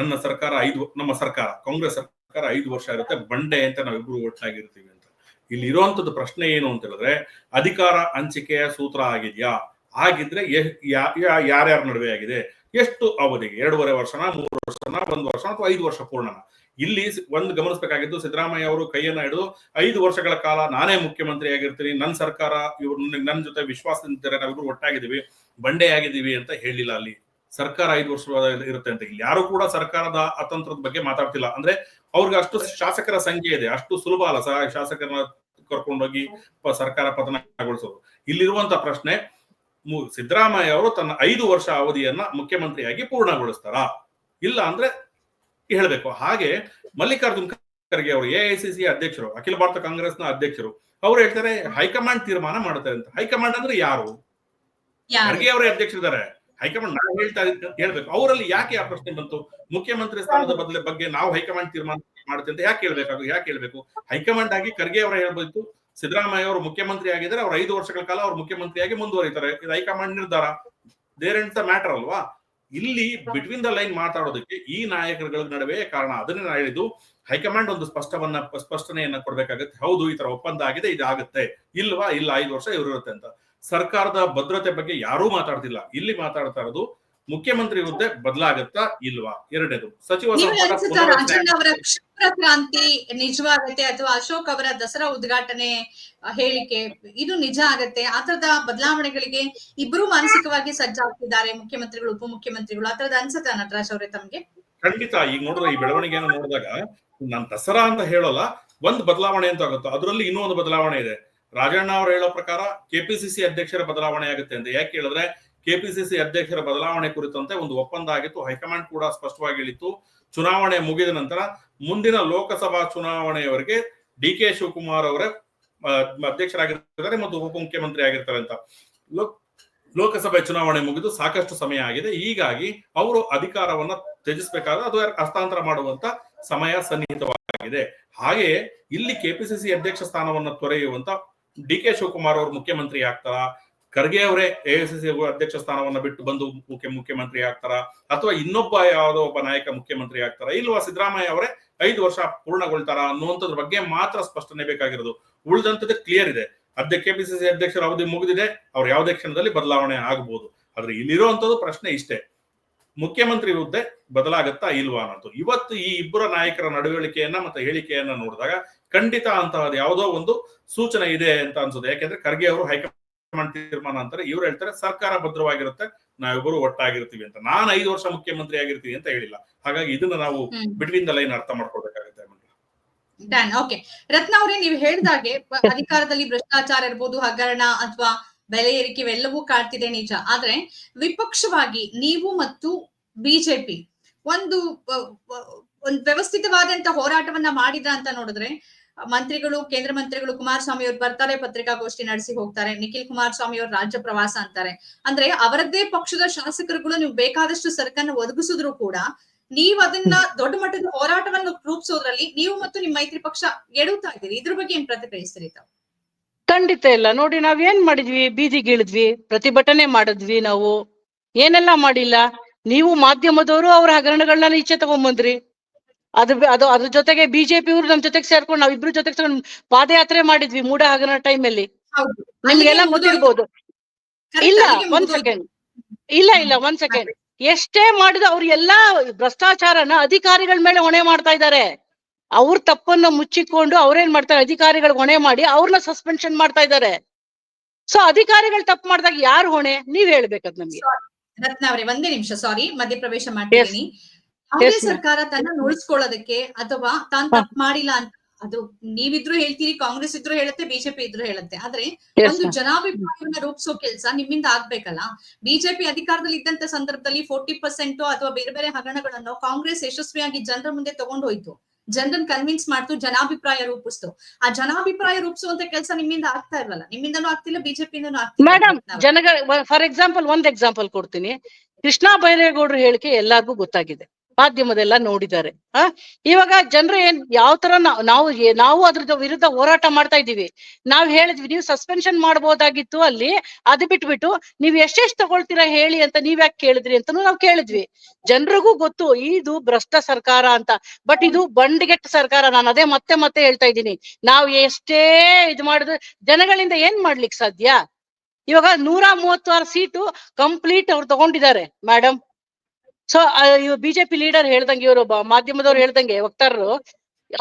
ನಮ್ಮ ಸರ್ಕಾರ ಕಾಂಗ್ರೆಸ್ ಸರ್ಕಾರ 5 ವರ್ಷ ಇರುತ್ತೆ, ಬಂಡೆ ಅಂತ ನಾವಿಬ್ರು ಒಟ್ಟಾಗಿರ್ತೀವಿ ಅಂತ. ಇಲ್ಲಿ ಇರುವಂತದ್ದು ಪ್ರಶ್ನೆ ಏನು ಅಂತ ಹೇಳಿದ್ರೆ, ಅಧಿಕಾರ ಹಂಚಿಕೆಯ ಸೂತ್ರ ಆಗಿದ್ಯಾ? ಆಗಿದ್ರೆ ಯಾರ್ಯಾರ ನಡುವೆ ಆಗಿದೆ, ಎಷ್ಟು ಅವಧಿಗೆ, 2.5 ವರ್ಷನ, 3 ವರ್ಷನ, 1 ವರ್ಷ ಅಥವಾ 5 ವರ್ಷ ಪೂರ್ಣನ? ಇಲ್ಲಿ ಒಂದು ಗಮನಿಸಬೇಕಾಗಿದ್ದು, ಸಿದ್ದರಾಮಯ್ಯ ಅವರು ಕೈಯನ್ನ ಹಿಡಿದು 5 ವರ್ಷಗಳ ಕಾಲ ನಾನೇ ಮುಖ್ಯಮಂತ್ರಿ ಆಗಿರ್ತೀನಿ, ನನ್ನ ಸರ್ಕಾರ ಇವ್ರು ನನ್ನ ಜೊತೆ ವಿಶ್ವಾಸದಿಂದಿದ್ದಾರೆ, ನಾವಿಬ್ರು ಒಟ್ಟಾಗಿದ್ದೀವಿ, ಬಂಡೆ ಆಗಿದ್ದೀವಿ ಅಂತ ಹೇಳಿಲ್ಲ. ಅಲ್ಲಿ ಸರ್ಕಾರ 5 ವರ್ಷ ಇರುತ್ತೆ ಅಂತ. ಇಲ್ಲಿ ಯಾರು ಕೂಡ ಸರ್ಕಾರದ ಅತಂತ್ರದ ಬಗ್ಗೆ ಮಾತಾಡ್ತಿಲ್ಲ. ಅಂದ್ರೆ ಅವ್ರಿಗೆ ಅಷ್ಟು ಶಾಸಕರ ಸಂಖ್ಯೆ ಇದೆ, ಅಷ್ಟು ಸುಲಭ ಅಲ್ಲ ಶಾಸಕರನ್ನ ಕರ್ಕೊಂಡೋಗಿ ಸರ್ಕಾರ ಪತನಗೊಳಿಸೋದು. ಇಲ್ಲಿರುವಂತ ಪ್ರಶ್ನೆ, ಸಿದ್ದರಾಮಯ್ಯ ಅವರು ತನ್ನ 5 ವರ್ಷ ಅವಧಿಯನ್ನ ಮುಖ್ಯಮಂತ್ರಿಯಾಗಿ ಪೂರ್ಣಗೊಳಿಸ್ತಾರಾ, ಇಲ್ಲ ಅಂದ್ರೆ ಹೇಳ್ಬೇಕು. ಹಾಗೆ ಮಲ್ಲಿಕಾರ್ಜುನ್ ಖರ್ಗೆ ಅವರು AICC ಅಧ್ಯಕ್ಷರು, ಅಖಿಲ ಭಾರತ ಕಾಂಗ್ರೆಸ್ನ ಅಧ್ಯಕ್ಷರು, ಅವ್ರು ಹೇಳ್ತಾರೆ ಹೈಕಮಾಂಡ್ ತೀರ್ಮಾನ ಮಾಡುತ್ತೆ ಅಂತ. ಹೈಕಮಾಂಡ್ ಅಂದ್ರೆ ಯಾರು? ಖರ್ಗೆ ಅವರೇ ಅಧ್ಯಕ್ಷರಿದ್ದಾರೆ, ಹೈಕಮಾಂಡ್ ನಾವು ಹೇಳ್ಬೇಕು. ಅವರಲ್ಲಿ ಯಾಕೆ ಆ ಪ್ರಶ್ನೆ ಬಂತು? ಮುಖ್ಯಮಂತ್ರಿ ಸ್ಥಾನದ ಬಗ್ಗೆ ನಾವು ಹೈಕಮಾಂಡ್ ತೀರ್ಮಾನ ಮಾಡುತ್ತೆ ಅಂತ ಯಾಕೆ ಹೇಳ್ಬೇಕು? ಹೈಕಮಾಂಡ್ ಆಗಿ ಖರ್ಗೆ ಅವರ ಹೇಳ್ಬೇಕು, ಸಿದ್ದರಾಮಯ್ಯ ಅವರು ಮುಖ್ಯಮಂತ್ರಿ ಆಗಿದ್ದಾರೆ, ಅವ್ರು 5 ವರ್ಷಗಳ ಕಾಲ ಅವ್ರು ಮುಖ್ಯಮಂತ್ರಿಯಾಗಿ ಮುಂದುವರಿತಾರೆ, ಇದು ಹೈಕಮಾಂಡ್ ನಿರ್ಧಾರ. ದೇರ್ ಎಂಡ್ ದ ಮ್ಯಾಟರ್ ಅಲ್ವಾ? ಇಲ್ಲಿ ಬಿಟ್ವೀನ್ ದ ಲೈನ್ ಮಾತಾಡೋದಕ್ಕೆ ಈ ನಾಯಕರುಗಳ ನಡುವೆ ಕಾರಣ. ಅದನ್ನೇ ನಾನು ಹೇಳಿದ್ದು, ಹೈಕಮಾಂಡ್ ಒಂದು ಸ್ಪಷ್ಟನೆಯನ್ನ ಕೊಡ್ಬೇಕಾಗತ್ತೆ. ಹೌದು, ಈ ತರ ಒಪ್ಪಂದ ಆಗಿದೆ, ಇದು ಆಗುತ್ತೆ, ಇಲ್ವಾ? ಇಲ್ಲ, 5 ವರ್ಷ ಇವರು ಇರುತ್ತೆ ಅಂತ. ಸರ್ಕಾರದ ಭದ್ರತೆ ಬಗ್ಗೆ ಯಾರೂ ಮಾತಾಡ್ತಿಲ್ಲ. ಇಲ್ಲಿ ಮಾತಾಡ್ತಾ ಇರೋದು ಮುಖ್ಯಮಂತ್ರಿ ಹುದ್ದೆ ಬದಲಾಗತ್ತಾ ಇಲ್ವಾ. ಎರಡನೇದು, ಸಚಿವ ಸಂಪುಟ ರಾಜಣ್ಣ ಅವರ ಕ್ಷಿಪ್ರ ಕ್ರಾಂತಿ ನಿಜವಾಗತ್ತೆ ಅಥವಾ ಅಶೋಕ್ ಅವರ ದಸರಾ ಉದ್ಘಾಟನೆ ಹೇಳಿಕೆ ಇದು ನಿಜ ಆಗತ್ತೆ? ಆ ತರದ ಬದಲಾವಣೆಗಳಿಗೆ ಇಬ್ಬರು ಮಾನಸಿಕವಾಗಿ ಸಜ್ಜಾಗ್ತಿದ್ದಾರೆ, ಮುಖ್ಯಮಂತ್ರಿಗಳು ಉಪಮುಖ್ಯಮಂತ್ರಿಗಳು. ಆ ತರದ ಅನ್ಸುತ್ತಾ ನಟರಾಜ್ ಅವರೇ ತಮ್ಗೆ? ಖಂಡಿತ. ಈಗ ನೋಡಿದ್ರೆ ಈ ಬೆಳವಣಿಗೆಯನ್ನು ನೋಡಿದಾಗ ನಾನು ದಸರಾ ಅಂತ ಹೇಳೋಲ್ಲ, ಒಂದು ಬದಲಾವಣೆ ಅಂತ ಆಗುತ್ತೋ ಅದರಲ್ಲಿ ಇನ್ನೂ ಒಂದು ಬದಲಾವಣೆ ಇದೆ. ರಾಜಣ್ಣ ಅವರು ಹೇಳೋ ಪ್ರಕಾರ KPCC ಅಧ್ಯಕ್ಷರ ಬದಲಾವಣೆ ಆಗುತ್ತೆ ಅಂತ. ಯಾಕೆ ಹೇಳಿದ್ರೆ KPCC ಅಧ್ಯಕ್ಷರ ಬದಲಾವಣೆ ಕುರಿತಂತೆ ಒಂದು ಒಪ್ಪಂದ ಆಗಿತ್ತು, ಹೈಕಮಾಂಡ್ ಕೂಡ ಸ್ಪಷ್ಟವಾಗಿ ಹೇಳಿತ್ತು. ಚುನಾವಣೆ ಮುಗಿದ ನಂತರ ಮುಂದಿನ ಲೋಕಸಭಾ ಚುನಾವಣೆಯವರೆಗೆ DK ಶಿವಕುಮಾರ್ ಅವರೇ ಅಧ್ಯಕ್ಷರಾಗಿರ್ತಾರೆ ಮತ್ತು ಉಪಮುಖ್ಯಮಂತ್ರಿ ಆಗಿರ್ತಾರೆ ಅಂತ. ಲೋಕಸಭೆ ಚುನಾವಣೆ ಮುಗಿದು ಸಾಕಷ್ಟು ಸಮಯ ಆಗಿದೆ, ಹೀಗಾಗಿ ಅವರು ಅಧಿಕಾರವನ್ನ ತ್ಯಜಿಸಬೇಕಾದ್ರೆ ಅದು ಹಸ್ತಾಂತರ ಮಾಡುವಂತ ಸಮಯ ಸನ್ನಿಹಿತವಾಗಿದೆ. ಹಾಗೆಯೇ ಇಲ್ಲಿ KPCC ಅಧ್ಯಕ್ಷ ಸ್ಥಾನವನ್ನ ತೊರೆಯುವಂತ DK ಶಿವಕುಮಾರ್ ಅವರು ಮುಖ್ಯಮಂತ್ರಿ ಆಗ್ತಾರಾ, ಖರ್ಗೆ ಅವರೇ AICC ಅಧ್ಯಕ್ಷ ಸ್ಥಾನವನ್ನ ಬಿಟ್ಟು ಬಂದು ಮುಖ್ಯಮಂತ್ರಿ ಆಗ್ತಾರ, ಅಥವಾ ಇನ್ನೊಬ್ಬ ಯಾವುದೋ ಒಬ್ಬ ನಾಯಕ ಮುಖ್ಯಮಂತ್ರಿ ಆಗ್ತಾರ, ಇಲ್ವಾ ಸಿದ್ದರಾಮಯ್ಯ ಅವರೇ 5 ವರ್ಷ ಪೂರ್ಣಗೊಳ್ತಾರ ಅನ್ನುವಂಥದ್ರ ಬಗ್ಗೆ ಮಾತ್ರ ಸ್ಪಷ್ಟನೆ ಬೇಕಾಗಿರೋದು. ಉಳಿದಂತದ್ದು ಕ್ಲಿಯರ್ ಇದೆ. KPCC ಅಧ್ಯಕ್ಷರ ಅವಧಿ ಮುಗಿದಿದೆ, ಅವ್ರು ಯಾವುದೇ ಕ್ಷಣದಲ್ಲಿ ಬದಲಾವಣೆ ಆಗಬಹುದು. ಆದ್ರೆ ಇಲ್ಲಿರುವಂತದ್ದು ಪ್ರಶ್ನೆ ಇಷ್ಟೇ, ಮುಖ್ಯಮಂತ್ರಿ ಹುದ್ದೆ ಬದಲಾಗತ್ತಾ ಇಲ್ವಾ ಅನ್ನೋದು. ಇವತ್ತು ಈ ಇಬ್ಬರ ನಾಯಕರ ನಡವಳಿಕೆಯನ್ನ ಮತ್ತೆ ಹೇಳಿಕೆಯನ್ನ ನೋಡಿದಾಗ ಖಂಡಿತ ಅಂತಹದ್ದು ಯಾವುದೋ ಒಂದು ಸೂಚನೆ ಇದೆ ಅಂತ ಅನ್ಸುತ್ತೆ. ಯಾಕೆಂದ್ರೆ ಖರ್ಗೆ ಅವರು ಹೈಕಮಾಂಡ್ ತೀರ್ಮಾನ ಅಂತಾರೆ, ಇವ್ರು ಹೇಳ್ತಾರೆ ಸರ್ಕಾರ ಭದ್ರವಾಗಿರುತ್ತೆ, ನಾವಿಬ್ಬರು ಒಟ್ಟಾಗಿರ್ತೀವಿ ಅಂತ. ನಾನು 5 ವರ್ಷ ಮುಖ್ಯಮಂತ್ರಿ ಆಗಿರ್ತೀವಿ ಅಂತ ಹೇಳಿಲ್ಲ. ಹಾಗಾಗಿ ಇದನ್ನ ನಾವು ಬಿಟ್ವೀನ್ ದ ಲೈನ್ ಅರ್ಥ ಮಾಡ್ಕೊಳ್ಬೇಕಾಗುತ್ತೆ. ಓಕೆ, ರತ್ನ ಅವರೇ, ನೀವು ಹೇಳಿದಾಗೆ ಅಧಿಕಾರದಲ್ಲಿ ಭ್ರಷ್ಟಾಚಾರ ಇರ್ಬೋದು, ಹಗರಣ ಅಥವಾ ಬೆಲೆ ಏರಿಕೆ ಇವೆಲ್ಲವೂ ಕಾಡ್ತಿದೆ ನಿಜ. ಆದ್ರೆ ವಿಪಕ್ಷವಾಗಿ ನೀವು ಮತ್ತು ಬಿಜೆಪಿ ಒಂದು ವ್ಯವಸ್ಥಿತವಾದಂತ ಹೋರಾಟವನ್ನ ಮಾಡಿದ್ರ ಅಂತ ನೋಡಿದ್ರೆ, ಮಂತ್ರಿಗಳು, ಕೇಂದ್ರ ಮಂತ್ರಿಗಳು ಕುಮಾರಸ್ವಾಮಿ ಅವರು ಬರ್ತಾರೆ, ಪತ್ರಿಕಾಗೋಷ್ಠಿ ನಡೆಸಿ ಹೋಗ್ತಾರೆ. ನಿಖಿಲ್ ಕುಮಾರಸ್ವಾಮಿ ಅವರು ರಾಜ್ಯ ಪ್ರವಾಸ ಅಂತಾರೆ. ಅಂದ್ರೆ ಅವರದ್ದೇ ಪಕ್ಷದ ಶಾಸಕರುಗಳು ನೀವು ಬೇಕಾದಷ್ಟು ಸರಕನ್ನು ಒದಗಿಸಿದ್ರು ಕೂಡ ನೀವು ಅದನ್ನ ದೊಡ್ಡ ಮಟ್ಟದ ಹೋರಾಟವನ್ನು ರೂಪಿಸೋದ್ರಲ್ಲಿ ನೀವು ಮತ್ತು ನಿಮ್ಮ ಮೈತ್ರಿ ಪಕ್ಷ ಎಡುತ್ತಾ ಇದ್ದೀರಿ. ಇದ್ರ ಬಗ್ಗೆ ಏನ್ ಪ್ರತಿಕ್ರಿಯಿಸ್ತೀರಿ ತಾವು? ಖಂಡಿತ ಇಲ್ಲ. ನೋಡಿ, ನಾವೇನ್ ಮಾಡಿದ್ವಿ? ಬೀದಿಗಿಳಿದ್ವಿ, ಪ್ರತಿಭಟನೆ ಮಾಡಿದ್ವಿ, ನಾವು ಏನೆಲ್ಲ ಮಾಡಿಲ್ಲ. ನೀವು ಮಾಧ್ಯಮದವರು ಅವ್ರ ಹಗರಣಗಳನ್ನ ಈಚೆ ತಗೊಂಡ್ಬಂದ್ರಿ. ಅದ್ರ ಜೊತೆಗೆ ಬಿಜೆಪಿ ಅವರು ನಮ್ ಜೊತೆಗೆ ಸೇರ್ಕೊಂಡು ನಾವಿಬ್ರು ಜೊತೆಗೆ ಪಾದಯಾತ್ರೆ ಮಾಡಿದ್ವಿ ಮೂಡ ಹಗರಣ ಟೈಮಲ್ಲಿ. ನಿಮ್ಗೆಲ್ಲ ಗೊತ್ತಿರ್ಬೋದು. ಇಲ್ಲ, ಒಂದ್ ಸೆಕೆಂಡ್, ಎಷ್ಟೇ ಮಾಡಿದ್ರು ಅವ್ರು ಎಲ್ಲಾ ಭ್ರಷ್ಟಾಚಾರನ ಅಧಿಕಾರಿಗಳ ಮೇಲೆ ಹೊಣೆ ಮಾಡ್ತಾ ಇದ್ದಾರೆ. ಅವ್ರ ತಪ್ಪನ್ನ ಮುಚ್ಚಿಕೊಂಡು ಅವ್ರೇನ್ ಮಾಡ್ತಾರೆ, ಅಧಿಕಾರಿಗಳು ಹೊಣೆ ಮಾಡಿ ಅವ್ರನ್ನ ಸಸ್ಪೆನ್ಷನ್ ಮಾಡ್ತಾ ಇದ್ದಾರೆ. ಸೊ ಅಧಿಕಾರಿಗಳು ತಪ್ಪು ಮಾಡಿದಾಗ ಯಾರು ಹೊಣೆ? ನೀವ್ ಹೇಳ್ಬೇಕದ್ ನಮ್ಗೆ. ರತ್ನ ಅವರೇ, ಒಂದೇ ನಿಮಿಷ, ಸಾರಿ ಮಧ್ಯಪ್ರವೇಶ ಮಾಡ್ತಿದ್ದೀನಿ. ಯಾವುದೇ ಸರ್ಕಾರ ತನ್ನ ಉಳಿಸ್ಕೊಳ್ಳೋದಕ್ಕೆ ಅಥವಾ ತಾನ್ ತಪ್ಪು ಮಾಡಿಲ್ಲ ಅಂತ ಅದು ನೀವಿದ್ರು ಹೇಳ್ತೀರಿ, ಕಾಂಗ್ರೆಸ್ ಇದ್ರು ಹೇಳುತ್ತೆ, ಬಿಜೆಪಿ ಇದ್ರು ಹೇಳುತ್ತೆ. ಆದ್ರೆ ಒಂದು ಜನಾಭಿಪ್ರಾಯವನ್ನ ರೂಪಿಸೋ ಕೆಲಸ ನಿಮ್ಮಿಂದ ಆಗ್ಬೇಕಲ್ಲ. ಬಿಜೆಪಿ ಅಧಿಕಾರದಲ್ಲಿ ಇದ್ದಂತ ಸಂದರ್ಭದಲ್ಲಿ 40% ಅಥವಾ ಬೇರೆ ಬೇರೆ ಹಗರಣಗಳನ್ನು ಕಾಂಗ್ರೆಸ್ ಯಶಸ್ವಿಯಾಗಿ ಜನರ ಮುಂದೆ ತಗೊಂಡು ಹೋಯ್ತು, ಜನರನ್ನ ಕನ್ವಿನ್ಸ್ ಮಾಡ್ತು, ಜನಾಭಿಪ್ರಾಯ ರೂಪಿಸ್ತು. ಆ ಜನಾಭಿಪ್ರಾಯ ರೂಪಿಸುವಂತ ಕೆಲಸ ನಿಮ್ಮಿಂದ ಆಗ್ತಾ ಇಲ್ವಲ್ಲ, ನಿಮ್ಮಿಂದನೂ ಆಗ್ತಿಲ್ಲ, ಬಿಜೆಪಿಯಿಂದನೂ ಆಗ್ತಿಲ್ಲ. ಮೇಡಮ್, ಜನಗಳ ಫಾರ್ ಎಕ್ಸಾಂಪಲ್ ಒಂದ್ ಎಕ್ಸಾಂಪಲ್ ಕೊಡ್ತೀನಿ. ಕೃಷ್ಣ ಬೈರೇಗೌಡರು ಹೇಳಿಕೆ ಎಲ್ಲಾರ್ಗೂ ಗೊತ್ತಾಗಿದೆ, ಮಾಧ್ಯಮದೆಲ್ಲ ನೋಡಿದ್ದಾರೆ. ಇವಾಗ ಜನರು ಯಾವ ತರ ನಾವು ಅದ್ರ ವಿರುದ್ಧ ಹೋರಾಟ ಮಾಡ್ತಾ ಇದೀವಿ. ನಾವ್ ಹೇಳಿದ್ವಿ, ನೀವು ಸಸ್ಪೆನ್ಷನ್ ಮಾಡ್ಬೋದಾಗಿತ್ತು ಅಲ್ಲಿ, ಅದು ಬಿಟ್ಬಿಟ್ಟು ನೀವ್ ಎಷ್ಟೆಷ್ಟು ತಗೊಳ್ತೀರಾ ಹೇಳಿ ಅಂತ ನೀವ್ ಯಾಕೆ ಕೇಳಿದ್ರಿ ಅಂತಾನು ನಾವ್ ಕೇಳಿದ್ವಿ. ಜನರಿಗೂ ಗೊತ್ತು ಇದು ಭ್ರಷ್ಟ ಸರ್ಕಾರ ಅಂತ. ಬಟ್ ಇದು ಬಂಡಿಗೆಟ್ಟ ಸರ್ಕಾರ. ನಾನು ಅದೇ ಮತ್ತೆ ಹೇಳ್ತಾ ಇದ್ದೀನಿ. ನಾವ್ ಎಷ್ಟೇ ಇದು ಮಾಡಿದ್ರು ಜನಗಳಿಂದ ಏನ್ ಮಾಡ್ಲಿಕ್ಕೆ ಸಾಧ್ಯ? ಇವಾಗ 136 ಸೀಟು ಕಂಪ್ಲೀಟ್ ಅವ್ರು ತಗೊಂಡಿದ್ದಾರೆ ಮೇಡಮ್. ಸೊ ಬಿಜೆಪಿ ಲೀಡರ್ ಹೇಳ್ದಂಗೆ, ಇವರು ಮಾಧ್ಯಮದವ್ರು ಹೇಳ್ದಂಗೆ, ವಕ್ತಾರರು,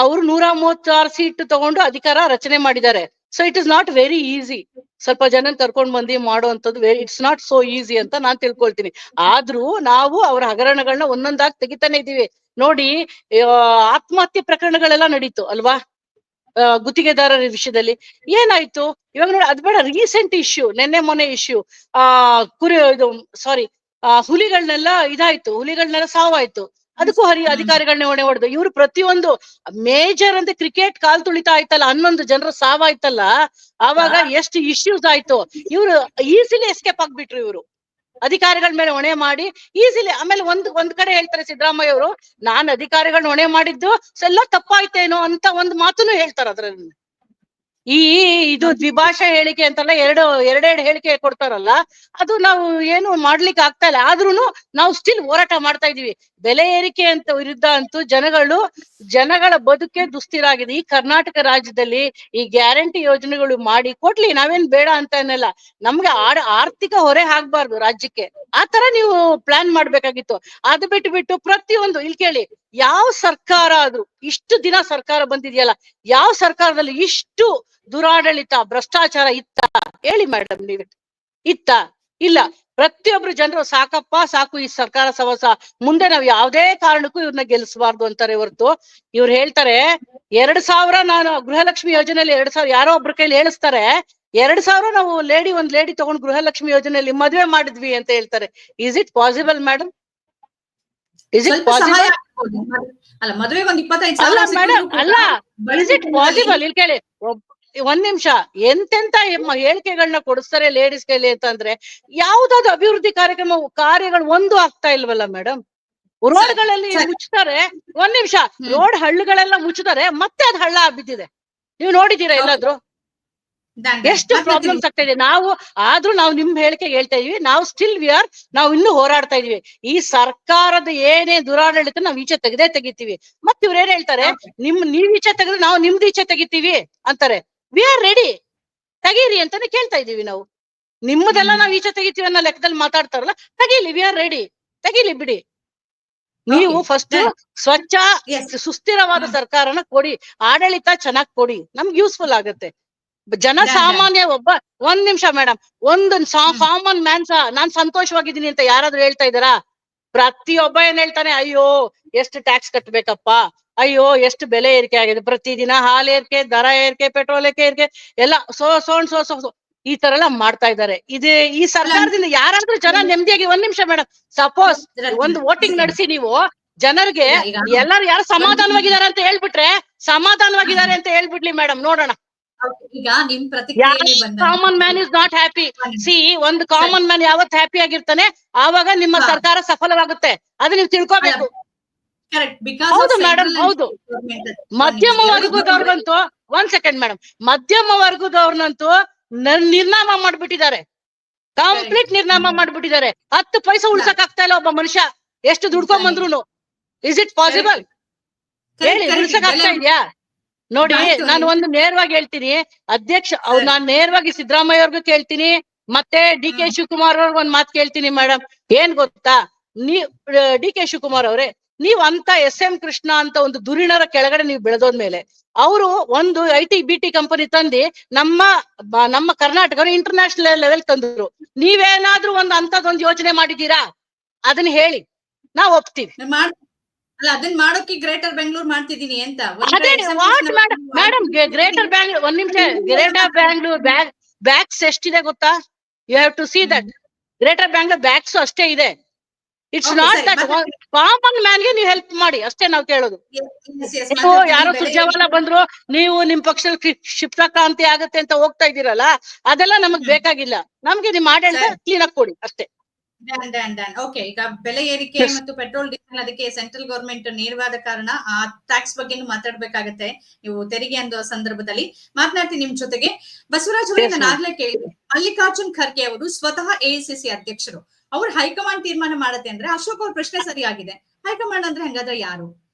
ಅವರು 136 ಸೀಟ್ ತಗೊಂಡು ಅಧಿಕಾರ ರಚನೆ ಮಾಡಿದ್ದಾರೆ. So it is not very easy. ಸ್ವಲ್ಪ ಜನ ಕರ್ಕೊಂಡ್ ಬಂದು ಮಾಡುವಂತದ್ದು ಇಟ್ಸ್ ನಾಟ್ ಸೋ ಈಸಿ ಅಂತ ನಾನ್ ತಿಳ್ಕೊಳ್ತೀನಿ. ಆದ್ರೂ ನಾವು ಅವ್ರ ಹಗರಣಗಳನ್ನ ಒಂದೊಂದಾಗಿ ತೆಗಿತಾನೆ ಇದೀವಿ. ನೋಡಿ, ಆತ್ಮಹತ್ಯೆ ಪ್ರಕರಣಗಳೆಲ್ಲ ನಡೀತು ಅಲ್ವಾ, ಗುತ್ತಿಗೆದಾರರ ವಿಷಯದಲ್ಲಿ ಏನಾಯ್ತು? ಇವಾಗ ನೋಡಿ, ಅದ್ ಬೇಡ, ರೀಸೆಂಟ್ ಇಶ್ಯೂ, ನೆನ್ನೆ ಮೊನ್ನೆ ಇಶ್ಯೂ, ಹುಲಿಗಳನ್ನೆಲ್ಲ ಇದಾಯ್ತು, ಹುಲಿಗಳನ್ನೆಲ್ಲ ಸಾವಾಯ್ತು. ಅದಕ್ಕೂ ಅಧಿಕಾರಿಗಳನ್ನ ಹೊಣೆ ಹೊಡೆದು ಇವ್ರು ಪ್ರತಿಯೊಂದು ಮೇಜರ್ ಅಂತ ಕ್ರಿಕೆಟ್ ಕಾಲ್ ತುಳಿತಾ ಆಯ್ತಲ್ಲ, 11 ಜನರ ಸಾವಾಯ್ತಲ್ಲ, ಆವಾಗ ಎಷ್ಟು ಇಶ್ಯೂಸ್ ಆಯ್ತು. ಇವ್ರು ಈಸಿಲಿ ಎಸ್ಕೇಪ್ ಆಗ್ಬಿಟ್ರು. ಇವರು ಅಧಿಕಾರಿಗಳ ಮೇಲೆ ಹೊಣೆ ಮಾಡಿ ಈಸಿಲಿ. ಆಮೇಲೆ ಒಂದ್ ಕಡೆ ಹೇಳ್ತಾರೆ ಸಿದ್ದರಾಮಯ್ಯ ಅವರು, ನಾನ್ ಅಧಿಕಾರಿಗಳನ್ನ ಹೊಣೆ ಮಾಡಿದ್ದು ಎಲ್ಲ ತಪ್ಪಾಯ್ತೇನೋ ಅಂತ ಒಂದು ಮಾತನ್ನು ಹೇಳ್ತಾರೆ ಅದ್ರಲ್ಲಿ. ಇದು ದ್ವಿಭಾಷಾ ಹೇಳಿಕೆ ಅಂತೆಲ್ಲ ಎರಡೆರಡು ಹೇಳಿಕೆ ಕೊಡ್ತಾರಲ್ಲ, ಅದು ನಾವು ಏನು ಮಾಡ್ಲಿಕ್ಕೆ ಆಗ್ತಾ ಇಲ್ಲ. ಆದ್ರೂನು ನಾವು ಸ್ಟಿಲ್ ಹೋರಾಟ ಮಾಡ್ತಾ ಇದೀವಿ. ಬೆಲೆ ಏರಿಕೆ ಅಂತ ವಿರುದ್ಧ ಅಂತೂ ಜನಗಳ ಬದುಕೆ ದುಸ್ಥಿರ ಆಗಿದೆ. ಈ ಕರ್ನಾಟಕ ರಾಜ್ಯದಲ್ಲಿ ಈ ಗ್ಯಾರಂಟಿ ಯೋಜನೆಗಳು ಮಾಡಿ ಕೊಡ್ಲಿ, ನಾವೇನ್ ಬೇಡ ಅಂತ ಅನ್ನಲ್ಲ. ನಮ್ಗೆ ಆರ್ಥಿಕ ಹೊರೆ ಆಗ್ಬಾರ್ದು ರಾಜ್ಯಕ್ಕೆ, ಆ ತರ ನೀವು ಪ್ಲಾನ್ ಮಾಡ್ಬೇಕಾಗಿತ್ತು. ಅದು ಬಿಟ್ಟು ಪ್ರತಿಯೊಂದು ಇಲ್ಲಿ ಕೇಳಿ, ಯಾವ ಸರ್ಕಾರ ಆದ್ರೂ, ಇಷ್ಟು ದಿನ ಸರ್ಕಾರ ಬಂದಿದೆಯಲ್ಲ, ಯಾವ ಸರ್ಕಾರದಲ್ಲಿ ಇಷ್ಟು ದುರಾಡಳಿತ ಭ್ರಷ್ಟಾಚಾರ ಇತ್ತ ಹೇಳಿ ಮೇಡಮ್? ನೀವೇ ಇತ್ತ? ಇಲ್ಲ. ಪ್ರತಿಯೊಬ್ರು ಜನರು ಸಾಕಪ್ಪ ಸಾಕು, ಈ ಸರ್ಕಾರ ಸವಸ, ಮುಂದೆ ನಾವ್ ಯಾವ್ದೇ ಕಾರಣಕ್ಕೂ ಇವ್ರನ್ನ ಗೆಲ್ಲಿಸಬಾರ್ದು ಅಂತಾರೆ ಹೊರತು, ಇವ್ರು ಹೇಳ್ತಾರೆ 2,000 ನಾನು ಗೃಹಲಕ್ಷ್ಮಿ ಯೋಜನೆಯಲ್ಲಿ 2,000 ಯಾರೋ ಒಬ್ರ ಕೈಲಿ ಹೇಳಿಸ್ತಾರೆ, 2,000 ನಾವು ಒಂದ್ ಲೇಡಿ ತಗೊಂಡು ಗೃಹಲಕ್ಷ್ಮಿ ಯೋಜನೆಯಲ್ಲಿ ಮದುವೆ ಮಾಡಿದ್ವಿ ಅಂತ ಹೇಳ್ತಾರೆ. Is it possible madam? Is it possible? ಅಲ್ಲ, ಮದುವೆಗೆ ಒಂದು 25,000 ಅಲ್ಲ ಮೇಡಮ್, ಅಲ್ಲ, ಇಸ್ ಇಟ್ ಪಾಸಿಬಲ್? ಇಲ್ಲಿ ಕೇಳಿ, ಒಂದ್ ನಿಮಿಷ, ಎಂತೆಂತ ಹೇಳಿಕೆಗಳನ್ನ ಕೊಡಿಸ್ತಾರೆ ಲೇಡೀಸ್ ಕೈಲಿ ಅಂತಂದ್ರೆ, ಯಾವ್ದಾದ್ರು ಅಭಿವೃದ್ಧಿ ಕಾರ್ಯಗಳು ಒಂದು ಆಗ್ತಾ ಇಲ್ವಲ್ಲ ಮೇಡಮ್? ರೋಡ್ಗಳಲ್ಲಿ ಮುಚ್ತಾರೆ, ಒಂದ್ ನಿಮಿಷ, ರೋಡ್ ಹಳ್ಳಿಗಳೆಲ್ಲ ಮುಚ್ತಾರೆ, ಮತ್ತೆ ಅದ್ ಹಳ್ಳ ಬಿದ್ದಿದೆ. ನೀವು ನೋಡಿದೀರಾ ಎಲ್ಲಾದ್ರು? ಎಷ್ಟು ಪ್ರಾಬ್ಲಮ್ಸ್ ಆಗ್ತಾ ಇದೆ. ಆದ್ರೂ ನಾವು ನಿಮ್ ಹೇಳಿಕೆಗೆ ಹೇಳ್ತಾ ಇದೀವಿ, ನಾವು ಸ್ಟಿಲ್ ನಾವು ಇನ್ನೂ ಹೋರಾಡ್ತಾ ಇದೀವಿ. ಈ ಸರ್ಕಾರದ ಏನೇ ದುರಾಡಳಿತ ನಾವ್ ಈಚೆ ತೆಗಿತೀವಿ. ಮತ್ತೆ ಇವ್ರು ಏನ್ ಹೇಳ್ತಾರೆ, ನೀವ್ ಈಚೆ ತೆಗೆದ್ರೆ ನಾವು ನಿಮ್ದು ಈಚೆ ತೆಗಿತೀವಿ ಅಂತಾರೆ. ವಿ ಆರ್ ರೆಡಿ, ತೆಗೀರಿ ಅಂತಾನೆ ಕೇಳ್ತಾ ಇದೀವಿ ನಾವು. ನಿಮ್ಮದೆಲ್ಲ ನಾವ್ ಈಚೆ ತೆಗಿತೀವಿ ಅನ್ನೋ ಲೆಕ್ಕದಲ್ಲಿ ಮಾತಾಡ್ತಾರಲ್ಲ, ತೆಗೀಲಿ, ವಿ ಆರ್ ರೆಡಿ, ತೆಗೀಲಿ ಬಿಡಿ. ನೀವು ಫಸ್ಟ್ ಸ್ವಚ್ಛ ಸುಸ್ಥಿರವಾದ ಸರ್ಕಾರನ ಕೊಡಿ, ಆಡಳಿತ ಚೆನ್ನಾಗ್ ಕೊಡಿ, ನಮ್ಗೆ ಯೂಸ್ಫುಲ್ ಆಗತ್ತೆ. ಜನಸಾಮಾನ್ಯ ಒಂದ್ ನಿಮಿಷ ಮೇಡಮ್, ಕಾಮನ್ ಮ್ಯಾನ್ ನಾನ್ ಸಂತೋಷವಾಗಿದ್ದೀನಿ ಅಂತ ಯಾರಾದ್ರೂ ಹೇಳ್ತಾ ಇದ್ದಾರಾ? ಪ್ರತಿಯೊಬ್ಬ ಏನ್ ಹೇಳ್ತಾನೆ, ಅಯ್ಯೋ ಎಷ್ಟು ಟ್ಯಾಕ್ಸ್ ಕಟ್ಬೇಕಪ್ಪ, ಅಯ್ಯೋ ಎಷ್ಟು ಬೆಲೆ ಏರಿಕೆ ಆಗಿದೆ, ಪ್ರತಿದಿನ ಹಾಲು ಏರಿಕೆ, ದರ ಏರಿಕೆ, ಪೆಟ್ರೋಲ್ ಏರಿಕೆ ಎಲ್ಲ ಸೋ ಈ ತರ ಎಲ್ಲ ಮಾಡ್ತಾ ಇದ್ದಾರೆ. ಈ ಸರ್ಕಾರದಿಂದ ಯಾರಾದ್ರೂ ಜನ ನೆಮ್ಮದಿಯಾಗಿ, ಒಂದ್ ನಿಮಿಷ ಮೇಡಮ್, ಸಪೋಸ್ ಒಂದು ವೋಟಿಂಗ್ ನಡೆಸಿ ನೀವು ಜನರಿಗೆ ಎಲ್ಲಾರು ಯಾರು ಸಮಾಧಾನವಾಗಿದ್ದಾರೆ ಅಂತ ಹೇಳ್ಬಿಡ್ಲಿ ಮೇಡಮ್, ನೋಡೋಣ. ಈಗ ನಿಮ್ ಪ್ರತಿಕ್ರಿಯೆ common man is not happy. ಒಂದು ಕಾಮನ್ ಮ್ಯಾನ್ ಯಾವತ್ತು ಹ್ಯಾಪಿ ಆಗಿರ್ತಾನೆ, ಆವಾಗ ನಿಮ್ಮ ಸರ್ಕಾರ ಸಫಲವಾಗುತ್ತೆ. ಅದು ನೀವು ತಿಳ್ಕೋಬೇಕು. ಹೌದು ಮೇಡಮ್, ಹೌದು. ಮಧ್ಯಮ ವರ್ಗದವ್ರಿಗಂತೂ ಒಂದ್ ಸೆಕೆಂಡ್ ಮೇಡಮ್, ಮಧ್ಯಮ ವರ್ಗದವ್ರನ್ನಂತೂ ನಿರ್ನಾಮ ಮಾಡ್ಬಿಟ್ಟಿದ್ದಾರೆ, ಕಂಪ್ಲೀಟ್ ನಿರ್ನಾಮ ಮಾಡ್ಬಿಟ್ಟಿದ್ದಾರೆ. 10 ಪೈಸೆ ಉಳ್ಸಕ್ ಆಗ್ತಾ ಇಲ್ಲ ಒಬ್ಬ ಮನುಷ್ಯ, ಎಷ್ಟು ದುಡ್ಕೊಂಡ್ ಬಂದ್ರು. Is it possible? ಹೇಳಿ, ಉಳ್ಸಕ್ ಆಗ್ತಾ ಇದ್ಯಾ? ನೋಡಿ, ನಾನು ಒಂದು ನೇರವಾಗಿ ಹೇಳ್ತೀನಿ, ನಾನ್ ನೇರವಾಗಿ ಸಿದ್ದರಾಮಯ್ಯ ಅವ್ರಿಗೂ ಕೇಳ್ತೀನಿ, ಮತ್ತೆ ಡಿ ಕೆ ಶಿವಕುಮಾರ್ ಅವ್ರಿಗೆ ಒಂದ್ ಮಾತು ಕೇಳ್ತೀನಿ ಮೇಡಮ್. ಏನ್ ಗೊತ್ತಾ, ಡಿ ಕೆ ಶಿವಕುಮಾರ್ ಅವ್ರೆ, ನೀವ್ ಅಂತ SM ಕೃಷ್ಣ ಅಂತ ಒಂದು ದುರಿಣರ ಕೆಳಗಡೆ ನೀವು ಬೆಳೆದೋದ್ಮೇಲೆ ಅವರು ಒಂದು IT-BT ಕಂಪನಿ ತಂದು ನಮ್ಮ ಕರ್ನಾಟಕ ಇಂಟರ್ನ್ಯಾಷನಲ್ ಲೆವೆಲ್ ತಂದ್ರು. ನೀವೇನಾದ್ರೂ ಅಂತದೊಂದು ಯೋಜನೆ ಮಾಡಿದೀರಾ? ಅದನ್ನ ಹೇಳಿ, ನಾವ್ ಒಪ್ತೀವಿ. ಅಲ್ಲ, ಅದನ್ನ ಮಾಡೋಕೆ ಗ್ರೇಟರ್ ಬೆಂಗಳೂರು ಮಾಡ್ತಿದೀನಿ ಅಂತ. ಅದೇ ಮೇಡಮ್, ಗ್ರೇಟರ್ ಬ್ಯಾಂಗ್ಳೂರ್, ಒಂದ್ ನಿಮಿಷ, ಗ್ರೇಟರ್ ಬ್ಯಾಂಗ್ಳೂರ್ ಬ್ಯಾಕ್ಸ್ ಎಷ್ಟಿದೆ ಗೊತ್ತಾ? You have to see that. Greater Bangalore ಬ್ಯಾಕ್ಸ್ ಅಷ್ಟೇ ಇದೆ. It's not that. Common man ಗೆ ನೀವು ಹೆಲ್ಪ್ ಮಾಡಿ ಅಷ್ಟೇ ನಾವು ಕೇಳೋದು. ಯಾರೋ ಸುರ್ಜೇವಾಲಾ ಬಂದ್ರು, ನೀವು ನಿಮ್ ಪಕ್ಷದಲ್ಲಿ ಕ್ಷಿಪ್ರ ಕ್ರಾಂತಿ ಆಗತ್ತೆ ಅಂತ ಹೋಗ್ತಾ ಇದೀರಲ್ಲ, ಅದೆಲ್ಲ ನಮಗ್ ಬೇಕಾಗಿಲ್ಲ. ನಮ್ಗೆ ನಿಮ್ ಆಡಳಿತ ಕ್ಲೀನ್ ಆಗಿ ಕೊಡಿ ಅಷ್ಟೇ. ಓಕೆ, ಈಗ ಬೆಲೆ ಏರಿಕೆ ಮತ್ತು ಪೆಟ್ರೋಲ್ ಡೀಸೆಲ್ ಅದಕ್ಕೆ ಸೆಂಟ್ರಲ್ ಗವರ್ಮೆಂಟ್ ನೇರವಾದ ಕಾರಣ. ಆ ಟ್ಯಾಕ್ಸ್ ಬಗ್ಗೆ ಮಾತಾಡ್ಬೇಕಾಗತ್ತೆ ನೀವು ತೆರಿಗೆ ಅನ್ನೋ ಸಂದರ್ಭದಲ್ಲಿ. ಮಾತನಾಡ್ತೀನಿ ನಿಮ್ ಜೊತೆಗೆ. ಬಸವರಾಜ್ ಅವರೇ, ನಾನು ಆಗ್ಲೇ ಕೇಳಿದೆ, ಮಲ್ಲಿಕಾರ್ಜುನ್ ಖರ್ಗೆ ಅವರು ಸ್ವತಃ AICC ಅಧ್ಯಕ್ಷರು, ಅವ್ರು ಹೈಕಮಾಂಡ್ ತೀರ್ಮಾನ ಮಾಡತ್ತೆ ಅಂದ್ರೆ, ಅಶೋಕ್ ಅವ್ರ ಪ್ರಶ್ನೆ ಸರಿಯಾಗಿದೆ. ಹೈಕಮಾಂಡ್ ಅಂದ್ರೆ ಹಂಗಾದ್ರೆ ಯಾರು?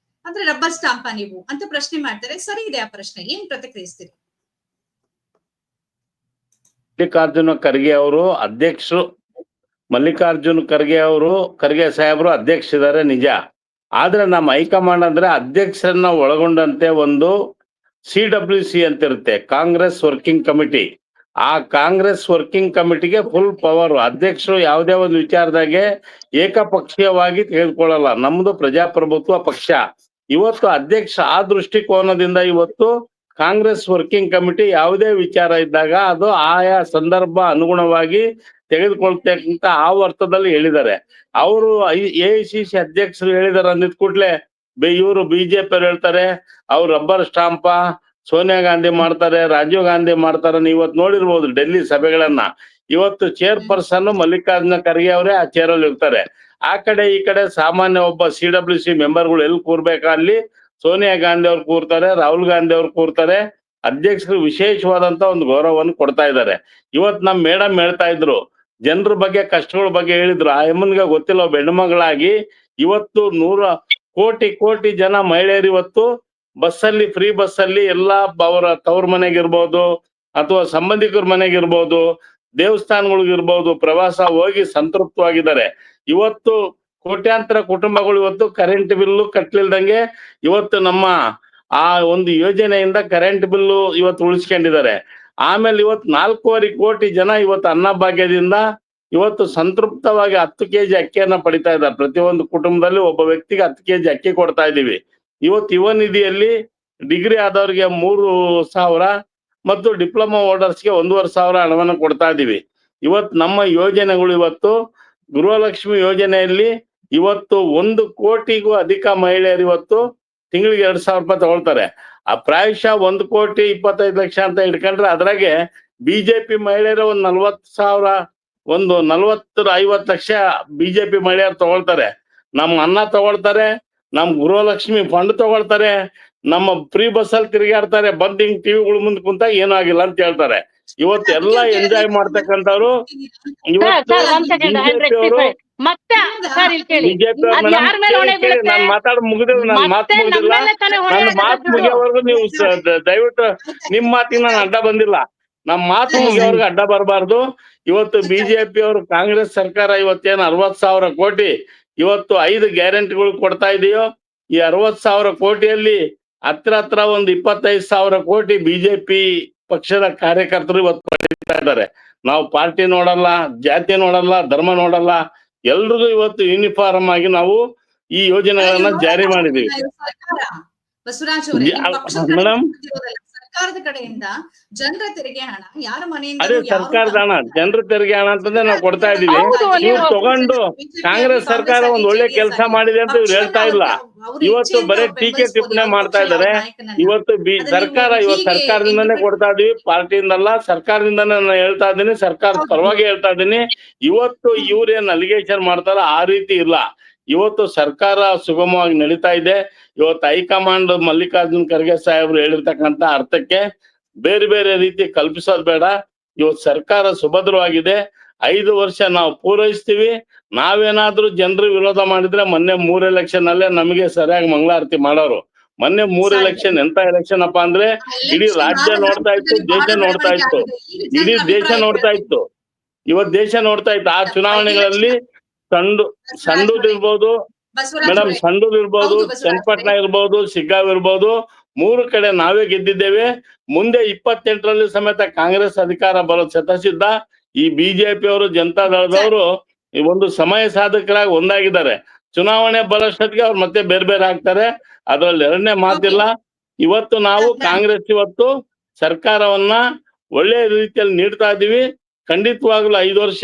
ಅಂದ್ರೆ ರಬ್ಬರ್ ಸ್ಟಾಂಪ ನೀವು ಅಂತ ಪ್ರಶ್ನೆ ಮಾಡ್ತಾರೆ. ಸರಿ ಇದೆ ಆ ಪ್ರಶ್ನೆ, ಏನ್ ಪ್ರತಿಕ್ರಿಯಿಸ್ತೀರಿ? ಮಲ್ಲಿಕಾರ್ಜುನ ಖರ್ಗೆ ಅವರು ಅಧ್ಯಕ್ಷರು, ಮಲ್ಲಿಕಾರ್ಜುನ್ ಖರ್ಗೆ ಸಾಹೇಬರು ಅಧ್ಯಕ್ಷರಿದ್ದಾರೆ ನಿಜ. ಆದ್ರೆ ನಮ್ಮ ಹೈಕಮಾಂಡ್ ಅಂದ್ರೆ ಅಧ್ಯಕ್ಷರನ್ನ ಒಳಗೊಂಡಂತೆ ಒಂದು CWC ಅಂತ ಇರುತ್ತೆ, ಕಾಂಗ್ರೆಸ್ ವರ್ಕಿಂಗ್ ಕಮಿಟಿ. ಆ ಕಾಂಗ್ರೆಸ್ ವರ್ಕಿಂಗ್ ಕಮಿಟಿಗೆ ಫುಲ್ ಪವರ್. ಅಧ್ಯಕ್ಷರು ಯಾವುದೇ ಒಂದು ವಿಚಾರದಾಗೆ ಏಕಪಕ್ಷೀಯವಾಗಿ ತೆಗೆದುಕೊಳ್ಳಲ್ಲ. ನಮ್ದು ಪ್ರಜಾಪ್ರಭುತ್ವ ಪಕ್ಷ. ಇವತ್ತು ಅಧ್ಯಕ್ಷ ಆ ದೃಷ್ಟಿಕೋನದಿಂದ ಇವತ್ತು ಕಾಂಗ್ರೆಸ್ ವರ್ಕಿಂಗ್ ಕಮಿಟಿ ಯಾವುದೇ ವಿಚಾರ ಇದ್ದಾಗ ಅದು ಆಯಾ ಸಂದರ್ಭ ಅನುಗುಣವಾಗಿ ತೆಗೆದುಕೊಳ್ತಕ್ಕಂತ ಆ ಅರ್ಥದಲ್ಲಿ ಹೇಳಿದ್ದಾರೆ. ಅವರು AICC ಅಧ್ಯಕ್ಷರು ಹೇಳಿದಾರೆ ಅಂದಿದ್ ಕೂಡ್ಲೆ ಇವರು BJP ಅವ್ರು ಹೇಳ್ತಾರೆ ಅವ್ರು ರಬ್ಬರ್ ಸ್ಟಾಂಪ ಸೋನಿಯಾ ಗಾಂಧಿ ಮಾಡ್ತಾರೆ, ರಾಜೀವ್ ಗಾಂಧಿ ಮಾಡ್ತಾರೆ. ನೀವು ಇವತ್ತು ನೋಡಿರ್ಬೋದು ಡೆಲ್ಲಿ ಸಭೆಗಳನ್ನ. ಇವತ್ತು ಚೇರ್ಪರ್ಸನ್ ಮಲ್ಲಿಕಾರ್ಜುನ ಖರ್ಗೆ ಅವರೇ ಆ ಚೇರಲ್ಲಿ ಇರ್ತಾರೆ. ಆ ಕಡೆ ಈ ಕಡೆ ಸಾಮಾನ್ಯ ಒಬ್ಬ CWC ಮೆಂಬರ್ಗಳು ಎಲ್ಲಿ ಕೂರ್ಬೇಕಾ ಅಲ್ಲಿ ಸೋನಿಯಾ ಗಾಂಧಿ ಅವ್ರು ಕೂರ್ತಾರೆ, ರಾಹುಲ್ ಗಾಂಧಿ ಅವ್ರು ಕೂರ್ತಾರೆ. ಅಧ್ಯಕ್ಷರು ವಿಶೇಷವಾದಂತ ಒಂದು ಗೌರವವನ್ನು ಕೊಡ್ತಾ ಇದ್ದಾರೆ. ಇವತ್ ನಮ್ ಮೇಡಮ್ ಹೇಳ್ತಾ ಇದ್ರು, ಜನರ ಬಗ್ಗೆ ಕಷ್ಟಗಳ ಬಗ್ಗೆ ಹೇಳಿದ್ರು. ಆ ಎಮ್ಮನ್ಗೆ ಗೊತ್ತಿಲ್ಲ, ಒಬ್ಬ ಹೆಣ್ಮಗಳಾಗಿ ಇವತ್ತು 100 ಕೋಟಿ ಜನ ಮಹಿಳೆಯರು ಇವತ್ತು ಬಸ್ಸಲ್ಲಿ, ಫ್ರೀ ಬಸ್ಸಲ್ಲಿ ಎಲ್ಲಾ ಅವರ ತವ್ರ ಮನೆಗಿರ್ಬೋದು ಅಥವಾ ಸಂಬಂಧಿಕರ ಮನೆಗಿರ್ಬೋದು, ದೇವಸ್ಥಾನಗಳಿಗಿರ್ಬೋದು ಪ್ರವಾಸ ಹೋಗಿ ಸಂತೃಪ್ತವಾಗಿದ್ದಾರೆ. ಇವತ್ತು ಕೋಟ್ಯಾಂತರ ಕುಟುಂಬಗಳು ಇವತ್ತು ಕರೆಂಟ್ ಬಿಲ್ಲು ಕಟ್ಲಿಲ್ದಂಗೆ ಇವತ್ತು ನಮ್ಮ ಆ ಒಂದು ಯೋಜನೆಯಿಂದ ಕರೆಂಟ್ ಬಿಲ್ಲು ಇವತ್ತು ಉಳಿಸ್ಕೊಂಡಿದ್ದಾರೆ. ಆಮೇಲೆ ಇವತ್ತು 4.5 ಕೋಟಿ ಜನ ಇವತ್ತು ಅನ್ನಭಾಗ್ಯದಿಂದ ಇವತ್ತು ಸಂತೃಪ್ತವಾಗಿ 10 kg ಅಕ್ಕಿಯನ್ನ ಪಡಿತಾ ಇದ್ದಾರೆ. ಪ್ರತಿಯೊಂದು ಕುಟುಂಬದಲ್ಲಿ ಒಬ್ಬ ವ್ಯಕ್ತಿಗೆ 10 kg ಅಕ್ಕಿ ಕೊಡ್ತಾ ಇದೀವಿ. ಇವತ್ತು ಯುವ ನಿಧಿಯಲ್ಲಿ ಡಿಗ್ರಿ ಆದವ್ರಿಗೆ 3,000 ಮತ್ತು ಡಿಪ್ಲೊಮಾ ಹೋಲ್ಡರ್ಸ್ಗೆ 1,500 ಹಣವನ್ನು ಕೊಡ್ತಾ ಇದೀವಿ. ಇವತ್ತು ನಮ್ಮ ಯೋಜನೆಗಳು ಇವತ್ತು ಗೃಹಲಕ್ಷ್ಮಿ ಯೋಜನೆಯಲ್ಲಿ ಇವತ್ತು 1 ಕೋಟಿಗೂ ಅಧಿಕ ಮಹಿಳೆಯರು ಇವತ್ತು ತಿಂಗಳಿಗೆ 2,000 ರೂಪಾಯಿ ತಗೊಳ್ತಾರೆ. ಆ ಪ್ರಾಯಶಃ 1,25,00,000 ಅಂತ ಇಟ್ಕೊಂಡ್ರೆ ಅದ್ರಾಗೆ BJP ಮಹಿಳೆಯರು ಒಂದು 40,000, ಒಂದು 40-50 ಲಕ್ಷ BJP ಮಹಿಳೆಯರು ತಗೊಳ್ತಾರೆ. ನಮ್ಮ ಅನ್ನ ತಗೊಳ್ತಾರೆ, ನಮ್ ಗೃಹಲಕ್ಷ್ಮಿ ಫಂಡ್ ತಗೊಳ್ತಾರೆ, ನಮ್ಮ ಫ್ರೀ ಬಸ್ ಅಲ್ಲಿ ತಿರುಗಾಡ್ತಾರೆ, ಬಂದ್ ಹಿಂಗ್ ಟಿವಿಗಳ ಮುಂದೆ ಕುಂತಾಗ ಏನೂ ಆಗಿಲ್ಲ ಅಂತ ಹೇಳ್ತಾರೆ. ಇವತ್ತು ಎಲ್ಲಾ ಎಂಜಾಯ್ ಮಾಡ್ತಕ್ಕಂಥವ್ರು ಇವತ್ತು BJP ಅವರು ನಾನು ಮಾತಾಡ ಮುಗಿದ್ರೆ ನನ್ನ ಮಾತು ಮುಗಿದಿಲ್ಲ. ನನ್ನ ಮಾತು ಮುಗಿಯೋವರೆಗೂ ನೀವು ದಯವಿಟ್ಟು ನಿಮ್ ಮಾತಿಗೆ ನಾನು ಅಡ್ಡ ಬಂದಿಲ್ಲ. ನಮ್ಮ ಮಾತು ಮುಗಿಯೋವರೆಗೂ ಅಡ್ಡ ಬರಬಾರ್ದು. ಇವತ್ತು BJP ಅವರು ಕಾಂಗ್ರೆಸ್ ಸರ್ಕಾರ ಇವತ್ತೇನು 60,000 ಕೋಟಿ ಇವತ್ತು 5 ಗ್ಯಾರಂಟಿಗಳು ಕೊಡ್ತಾ ಇದೆಯೋ, ಈ 60,000 ಕೋಟಿಯಲ್ಲಿ ಹತ್ರ ಒಂದು 25,000 ಕೋಟಿ BJP ಪಕ್ಷದ ಕಾರ್ಯಕರ್ತರು ಇವತ್ತು ಪಡಿತಾ ಇದ್ದಾರೆ. ನಾವು ಪಾರ್ಟಿ ನೋಡಲ್ಲ, ಜಾತಿ ನೋಡಲ್ಲ, ಧರ್ಮ ನೋಡಲ್ಲ, ಎಲ್ರಿಗೂ ಇವತ್ತು ಯೂನಿಫಾರ್ಮ್ ಆಗಿ ನಾವು ಈ ಯೋಜನೆಗಳನ್ನ ಜಾರಿ ಮಾಡಿದೀವಿ. ಬಸವರಾಜ್ ಅವರೇ, ಮೇಡಮ್, ಸರ್ಕಾರದ ಕಡೆಯಿಂದ ಜನರ ತೆರಿಗೆ ಹಣ ಯಾರ ಮನೆಯಿಂದ, ಅದೇ ಸರ್ಕಾರದ ಹಣ, ಜನರ ತೆರಿಗೆ ಹಣ ಅಂತಂದ್ರೆ ನಾವು ಕೊಡ್ತಾ ಇದೀವಿ. ಇವ್ರು ತಗೊಂಡು ಕಾಂಗ್ರೆಸ್ ಸರ್ಕಾರ ಒಂದ್ ಒಳ್ಳೆ ಕೆಲಸ ಮಾಡಿದೆ ಅಂತ ಇವ್ರು ಹೇಳ್ತಾ ಇಲ್ಲ. ಇವತ್ತು ಬರೀ ಟೀಕೆ ಟಿಪ್ಪಣಿ ಮಾಡ್ತಾ ಇದಾರೆ. ಇವತ್ತು ಸರ್ಕಾರ ಸರ್ಕಾರದಿಂದಾನೇ ಕೊಡ್ತಾ ಇದೀವಿ, ಪಾರ್ಟಿಯಿಂದಲ್ಲ, ಸರ್ಕಾರದಿಂದಾನೇ ನಾನು ಹೇಳ್ತಾ ಇದ್ದೀನಿ, ಸರ್ಕಾರದ ಪರವಾಗಿ ಹೇಳ್ತಾ ಇದ್ದೀನಿ. ಇವತ್ತು ಇವ್ರೇನ್ ಅಲಿಗೇಷನ್ ಮಾಡ್ತಾರ ಆ ರೀತಿ ಇಲ್ಲ. ಇವತ್ತು ಸರ್ಕಾರ ಸುಗಮವಾಗಿ ನಡೀತಾ ಇದೆ. ಇವತ್ತು ಹೈಕಮಾಂಡ್ ಮಲ್ಲಿಕಾರ್ಜುನ್ ಖರ್ಗೆ ಸಾಹೇಬ್ರು ಹೇಳಿರ್ತಕ್ಕಂಥ ಅರ್ಥಕ್ಕೆ ಬೇರೆ ಬೇರೆ ರೀತಿ ಕಲ್ಪಿಸೋದು ಬೇಡ. ಇವತ್ತು ಸರ್ಕಾರ ಸುಭದ್ರವಾಗಿದೆ. 5 ವರ್ಷ ನಾವು ಪೂರೈಸ್ತೀವಿ. ನಾವೇನಾದ್ರೂ ಜನರು ವಿರೋಧ ಮಾಡಿದ್ರೆ ಮೊನ್ನೆ 3 ಎಲೆಕ್ಷನ್ ಅಲ್ಲೇ ನಮಗೆ ಸರಿಯಾಗಿ ಮಂಗಳಾರತಿ ಮಾಡೋರು. ಮೊನ್ನೆ 3 ಎಲೆಕ್ಷನ್ ಎಂತ ಎಲೆಕ್ಷನ್ ಅಪ್ಪ ಅಂದ್ರೆ ಇಡೀ ರಾಜ್ಯ ನೋಡ್ತಾ ಇತ್ತು, ದೇಶ ನೋಡ್ತಾ ಇತ್ತು, ಇಡೀ ದೇಶ ನೋಡ್ತಾ ಇತ್ತು. ಇವತ್ತು ದೇಶ ನೋಡ್ತಾ ಇತ್ತು. ಆ ಚುನಾವಣೆಗಳಲ್ಲಿ ಸಂಡೂರು ಇರ್ಬೋದು ಮೇಡಮ್, ಸಂಡೂರು ಇರ್ಬೋದು, ಚನ್ನಪಟ್ಟಣ ಇರ್ಬೋದು, ಶಿಗ್ಗಾಂವ್ ಇರ್ಬೋದು, 3 ಕಡೆ ನಾವೇ ಗೆದ್ದಿದ್ದೇವೆ. ಮುಂದೆ 28ರಲ್ಲಿ ಸಮೇತ ಕಾಂಗ್ರೆಸ್ ಅಧಿಕಾರ ಬರೋದು ಶತಸಿದ್ಧ. ಈ BJP ಅವರು, ಜನತಾ ದಳದವರು ಒಂದು ಸಮಯ ಸಾಧಕರಾಗಿ ಒಂದಾಗಿದ್ದಾರೆ. ಚುನಾವಣೆ ಬರೋಷ್ಟೊತ್ತಿಗೆ ಅವ್ರು ಮತ್ತೆ ಬೇರೆ ಬೇರೆ ಆಗ್ತಾರೆ, ಅದ್ರಲ್ಲಿ ಎರಡನೇ ಮಾತಿಲ್ಲ. ಇವತ್ತು ನಾವು ಕಾಂಗ್ರೆಸ್ ಇವತ್ತು ಸರ್ಕಾರವನ್ನ ಒಳ್ಳೆ ರೀತಿಯಲ್ಲಿ ನೀಡ್ತಾ ಇದೀವಿ. ಖಂಡಿತವಾಗ್ಲೂ 5 ವರ್ಷ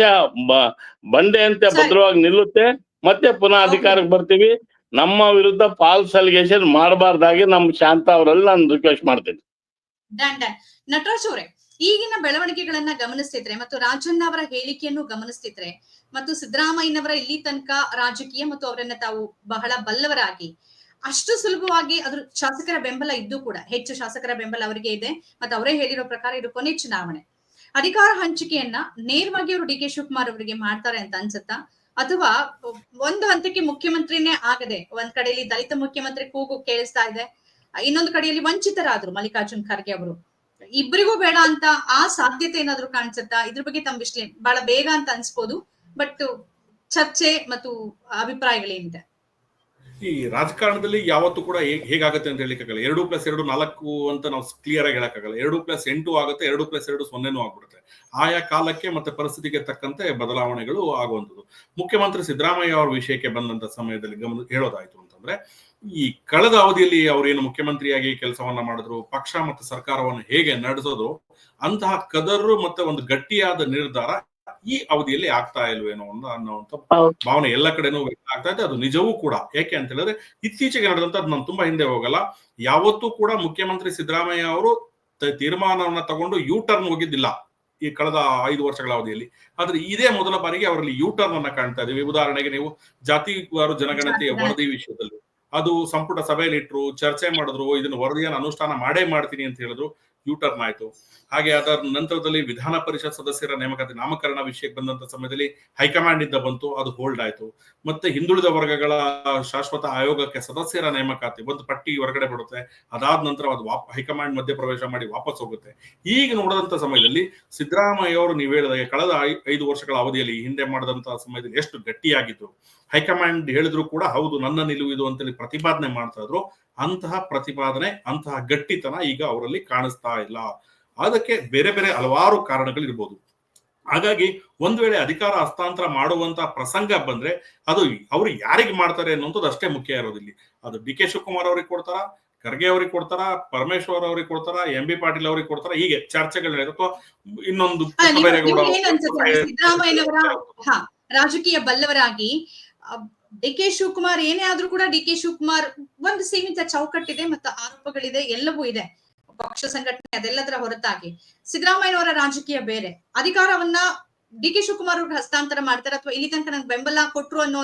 ಬಂಡೆ ಅಂತೆ ಭದ್ರವಾಗಿ ನಿಲ್ಲುತ್ತೆ. ಮತ್ತೆ ಪುನಃ ಅಧಿಕಾರಕ್ಕೆ ಬರ್ತೀವಿ. ನಮ್ಮ ವಿರುದ್ಧ ಫಾಲ್ಸ್ ಅಲಿಗೇಷನ್ ಮಾಡಬಾರ್ದಾಗಿ ನಮ್ ಶಾಂತ ಅವರಲ್ಲಿ ನಾನು ರಿಕ್ವೆಸ್ಟ್ ಮಾಡ್ತೀನಿ. ನಟರಾಜ್ ಅವರೇ, ಈಗಿನ ಬೆಳವಣಿಗೆಗಳನ್ನ ಗಮನಿಸ್ತಿದ್ರೆ ಮತ್ತು ರಾಜಣ್ಣ ಅವರ ಹೇಳಿಕೆಯನ್ನು ಗಮನಿಸ್ತಿದ್ರೆ ಮತ್ತು ಸಿದ್ದರಾಮಯ್ಯನವರ ಇಲ್ಲಿ ತನಕ ರಾಜಕೀಯ ಮತ್ತು ಅವರನ್ನ ತಾವು ಬಹಳ ಬಲ್ಲವರಾಗಿ ಅಷ್ಟು ಸುಲಭವಾಗಿ ಅದ್ರ ಶಾಸಕರ ಬೆಂಬಲ ಇದ್ದು ಕೂಡ ಹೆಚ್ಚು ಶಾಸಕರ ಬೆಂಬಲ ಅವರಿಗೆ ಇದೆ. ಮತ್ತೆ ಅವರೇ ಹೇಳಿರೋ ಪ್ರಕಾರ ಇದು ಕೊನೆ ಚುನಾವಣೆ. ಅಧಿಕಾರ ಹಂಚಿಕೆಯನ್ನ ನೇರವಾಗಿ ಅವರು DK ಶಿವಕುಮಾರ್ ಅವರಿಗೆ ಮಾಡ್ತಾರೆ ಅಂತ ಅನ್ಸುತ್ತಾ, ಅಥವಾ ಒಂದು ಹಂತಕ್ಕೆ ಮುಖ್ಯಮಂತ್ರಿನೇ ಆಗದೆ ಒಂದ್ ಕಡೆಯಲ್ಲಿ ದಲಿತ ಮುಖ್ಯಮಂತ್ರಿ ಕೂಗು ಕೇಳಿಸ್ತಾ ಇದೆ, ಇನ್ನೊಂದು ಕಡೆಯಲ್ಲಿ ವಂಚಿತರಾದ್ರು ಮಲ್ಲಿಕಾರ್ಜುನ್ ಖರ್ಗೆ ಅವರು, ಇಬ್ಬರಿಗೂ ಬೇಡ ಅಂತ ಆ ಸಾಧ್ಯತೆ ಏನಾದ್ರು ಕಾಣಿಸುತ್ತಾ? ಇದ್ರ ಬಗ್ಗೆ ತಮ್ಮ ವಿಶ್ಲೇಷಣೆ ಬಹಳ ಬೇಗ ಅಂತ ಅನ್ಸ್ಬೋದು, ಬಟ್ ಚರ್ಚೆ ಮತ್ತು ಅಭಿಪ್ರಾಯಗಳೇನಿದೆ? ಈ ರಾಜಕಾರಣದಲ್ಲಿ ಯಾವತ್ತೂ ಕೂಡ ಹೇಗಾಗುತ್ತೆ ಅಂತ ಹೇಳಿಕ್ಕಾಗಲ್ಲ. 2+2 4 ಅಂತ ನಾವು ಕ್ಲಿಯರ್ ಆಗಿ ಹೇಳಕ್ಕಾಗಲ್ಲ. 2+8 ಆಗುತ್ತೆ, 2+2 0 ಆಗ್ಬಿಡುತ್ತೆ. ಆಯಾ ಕಾಲಕ್ಕೆ ಮತ್ತೆ ಪರಿಸ್ಥಿತಿಗೆ ತಕ್ಕಂತೆ ಬದಲಾವಣೆಗಳು ಆಗುವಂಥದ್ದು. ಮುಖ್ಯಮಂತ್ರಿ ಸಿದ್ದರಾಮಯ್ಯ ಅವರ ವಿಷಯಕ್ಕೆ ಬಂದಂತ ಸಮಯದಲ್ಲಿ ಹೇಳೋದಾಯ್ತು ಅಂತಂದ್ರೆ, ಈ ಕಳೆದ ಅವಧಿಯಲ್ಲಿ ಅವರೇನು ಮುಖ್ಯಮಂತ್ರಿಯಾಗಿ ಕೆಲಸವನ್ನ ಮಾಡಿದ್ರು, ಪಕ್ಷ ಮತ್ತು ಸರ್ಕಾರವನ್ನು ಹೇಗೆ ನಡೆಸೋದು, ಅಂತಹ ಕದರು ಮತ್ತೆ ಒಂದು ಗಟ್ಟಿಯಾದ ನಿರ್ಧಾರ ಈ ಅವಧಿಯಲ್ಲಿ ಆಗ್ತಾ ಇಲ್ವೇನೋ ಅನ್ನೋಂಥ ಭಾವನೆ ಎಲ್ಲ ಕಡೆನೂ ವ್ಯಕ್ತ ಆಗ್ತಾ ಇದೆ. ಅದು ನಿಜವೂ ಕೂಡ. ಯಾಕೆ ಅಂತ ಹೇಳಿದ್ರೆ, ಇತ್ತೀಚೆಗೆ ನಡೆದಂತದ್ದು, ನಾನು ತುಂಬಾ ಹಿಂದೆ ಹೋಗಲ್ಲ, ಯಾವತ್ತೂ ಕೂಡ ಮುಖ್ಯಮಂತ್ರಿ ಸಿದ್ದರಾಮಯ್ಯ ಅವರು ತೀರ್ಮಾನವನ್ನ ತಗೊಂಡು ಯೂ ಟರ್ನ್ ಹೋಗಿದ್ದಿಲ್ಲ ಈ ಕಳೆದ 5 ವರ್ಷಗಳ ಅವಧಿಯಲ್ಲಿ. ಆದ್ರೆ ಇದೇ ಮೊದಲ ಬಾರಿಗೆ ಅವರಲ್ಲಿ ಯೂ ಟರ್ನ್ ಅನ್ನ ಕಾಣ್ತಾ ಇದೀವಿ. ಉದಾಹರಣೆಗೆ ನೀವು ಜಾತಿವಾರು ಜನಗಣತಿಯ ವರದಿ ವಿಷಯದಲ್ಲಿ ಅದು ಸಂಪುಟ ಸಭೆಯಲ್ಲಿ ಇಟ್ರು, ಚರ್ಚೆ ಮಾಡಿದ್ರು, ಇದನ್ನು ವರದಿಯನ್ನು ಅನುಷ್ಠಾನ ಮಾಡೇ ಮಾಡ್ತೀನಿ ಅಂತ ಹೇಳಿದ್ರು, ಯೂ ಟರ್ನ್ ಆಯ್ತು. ಹಾಗೆ ಅದರ ನಂತರದಲ್ಲಿ ವಿಧಾನ ಪರಿಷತ್ ಸದಸ್ಯರ ನೇಮಕಾತಿ ನಾಮಕರಣ ವಿಷಯಕ್ಕೆ ಬಂದಂತ ಸಮಯದಲ್ಲಿ ಹೈಕಮಾಂಡ್ ಇಂದ ಬಂತು, ಅದು ಹೋಲ್ಡ್ ಆಯ್ತು. ಮತ್ತೆ ಹಿಂದುಳಿದ ವರ್ಗಗಳ ಶಾಶ್ವತ ಆಯೋಗಕ್ಕೆ ಸದಸ್ಯರ ನೇಮಕಾತಿ ಒಂದು ಪಟ್ಟಿ ಹೊರಗಡೆ ಬಿಡುತ್ತೆ, ಅದಾದ ನಂತರ ಅದು ಹೈಕಮಾಂಡ್ ಮಧ್ಯಪ್ರವೇಶ ಮಾಡಿ ವಾಪಸ್ ಹೋಗುತ್ತೆ. ಈಗ ನೋಡಿದಂತ ಸಮಯದಲ್ಲಿ ಸಿದ್ದರಾಮಯ್ಯ ಅವರು ನೀವು ಹೇಳಿದಾಗ ಕಳೆದ 5 ವರ್ಷಗಳ ಅವಧಿಯಲ್ಲಿ ಹಿಂದೆ ಮಾಡಿದಂತಹ ಸಮಯದಲ್ಲಿ ಎಷ್ಟು ಗಟ್ಟಿಯಾಗಿದ್ರು, ಹೈಕಮಾಂಡ್ ಹೇಳಿದ್ರು ಕೂಡ ಹೌದು ನನ್ನ ನಿಲುವು ಇದು ಅಂತೇಳಿ ಪ್ರತಿಪಾದನೆ ಮಾಡ್ತಾ ಇದ್ರು. ಅಂತಹ ಪ್ರತಿಪಾದನೆ, ಅಂತಹ ಗಟ್ಟಿತನ ಈಗ ಅವರಲ್ಲಿ ಕಾಣಿಸ್ತಾ ಇಲ್ಲ. ಅದಕ್ಕೆ ಬೇರೆ ಬೇರೆ ಹಲವಾರು ಕಾರಣಗಳಿರ್ಬೋದು. ಹಾಗಾಗಿ ಒಂದ್ ವೇಳೆ ಅಧಿಕಾರ ಹಸ್ತಾಂತರ ಮಾಡುವಂತಹ ಪ್ರಸಂಗ ಬಂದ್ರೆ ಅದು ಅವ್ರು ಯಾರಿಗೆ ಮಾಡ್ತಾರೆ ಅನ್ನೋದು ಅಷ್ಟೇ ಮುಖ್ಯ ಇರೋದಿಲ್ಲ. ಅದು ಡಿ.ಕೆ. ಶಿವಕುಮಾರ್ ಅವ್ರಿಗೆ ಕೊಡ್ತಾರ, ಖರ್ಗೆ ಅವ್ರಿಗೆ ಕೊಡ್ತಾರ, ಪರಮೇಶ್ವರ್ ಅವ್ರಿಗೆ ಕೊಡ್ತಾರ, ಎಂ.ಬಿ. ಪಾಟೀಲ್ ಅವ್ರಿಗೆ ಕೊಡ್ತಾರ, ಹೀಗೆ ಚರ್ಚೆಗಳು ಅಥವಾ ಇನ್ನೊಂದು ಸಿದ್ದರಾಮಯ್ಯನವರ ರಾಜಕೀಯ ಬಲ್ಲವರಾಗಿ ಡಿ.ಕೆ. ಶಿವಕುಮಾರ್ ಏನೇ ಆದ್ರೂ ಕೂಡ ಡಿ.ಕೆ. ಶಿವಕುಮಾರ್ ಒಂದು ಸೀಮಿತ ಚೌಕಟ್ಟಿದೆ ಮತ್ತು ಆರೋಪಗಳಿದೆ, ಎಲ್ಲವೂ ಇದೆ, ಪಕ್ಷ ಸಂಘಟನೆ ಅದೆಲ್ಲದರ ಹೊರತಾಗಿ ಸಿದ್ದರಾಮಯ್ಯನವರ ರಾಜಕೀಯ ಬೇರೆ. ಅಧಿಕಾರವನ್ನ ಡಿ.ಕೆ. ಶಿವಕುಮಾರ್ ಅವ್ರಿಗೆ ಹಸ್ತಾಂತರ ಮಾಡ್ತಾರೆ ಅಥವಾ ಇಲ್ಲಿ ತನಕ ನಂಗೆ ಬೆಂಬಲ ಕೊಟ್ರು ಅನ್ನೋ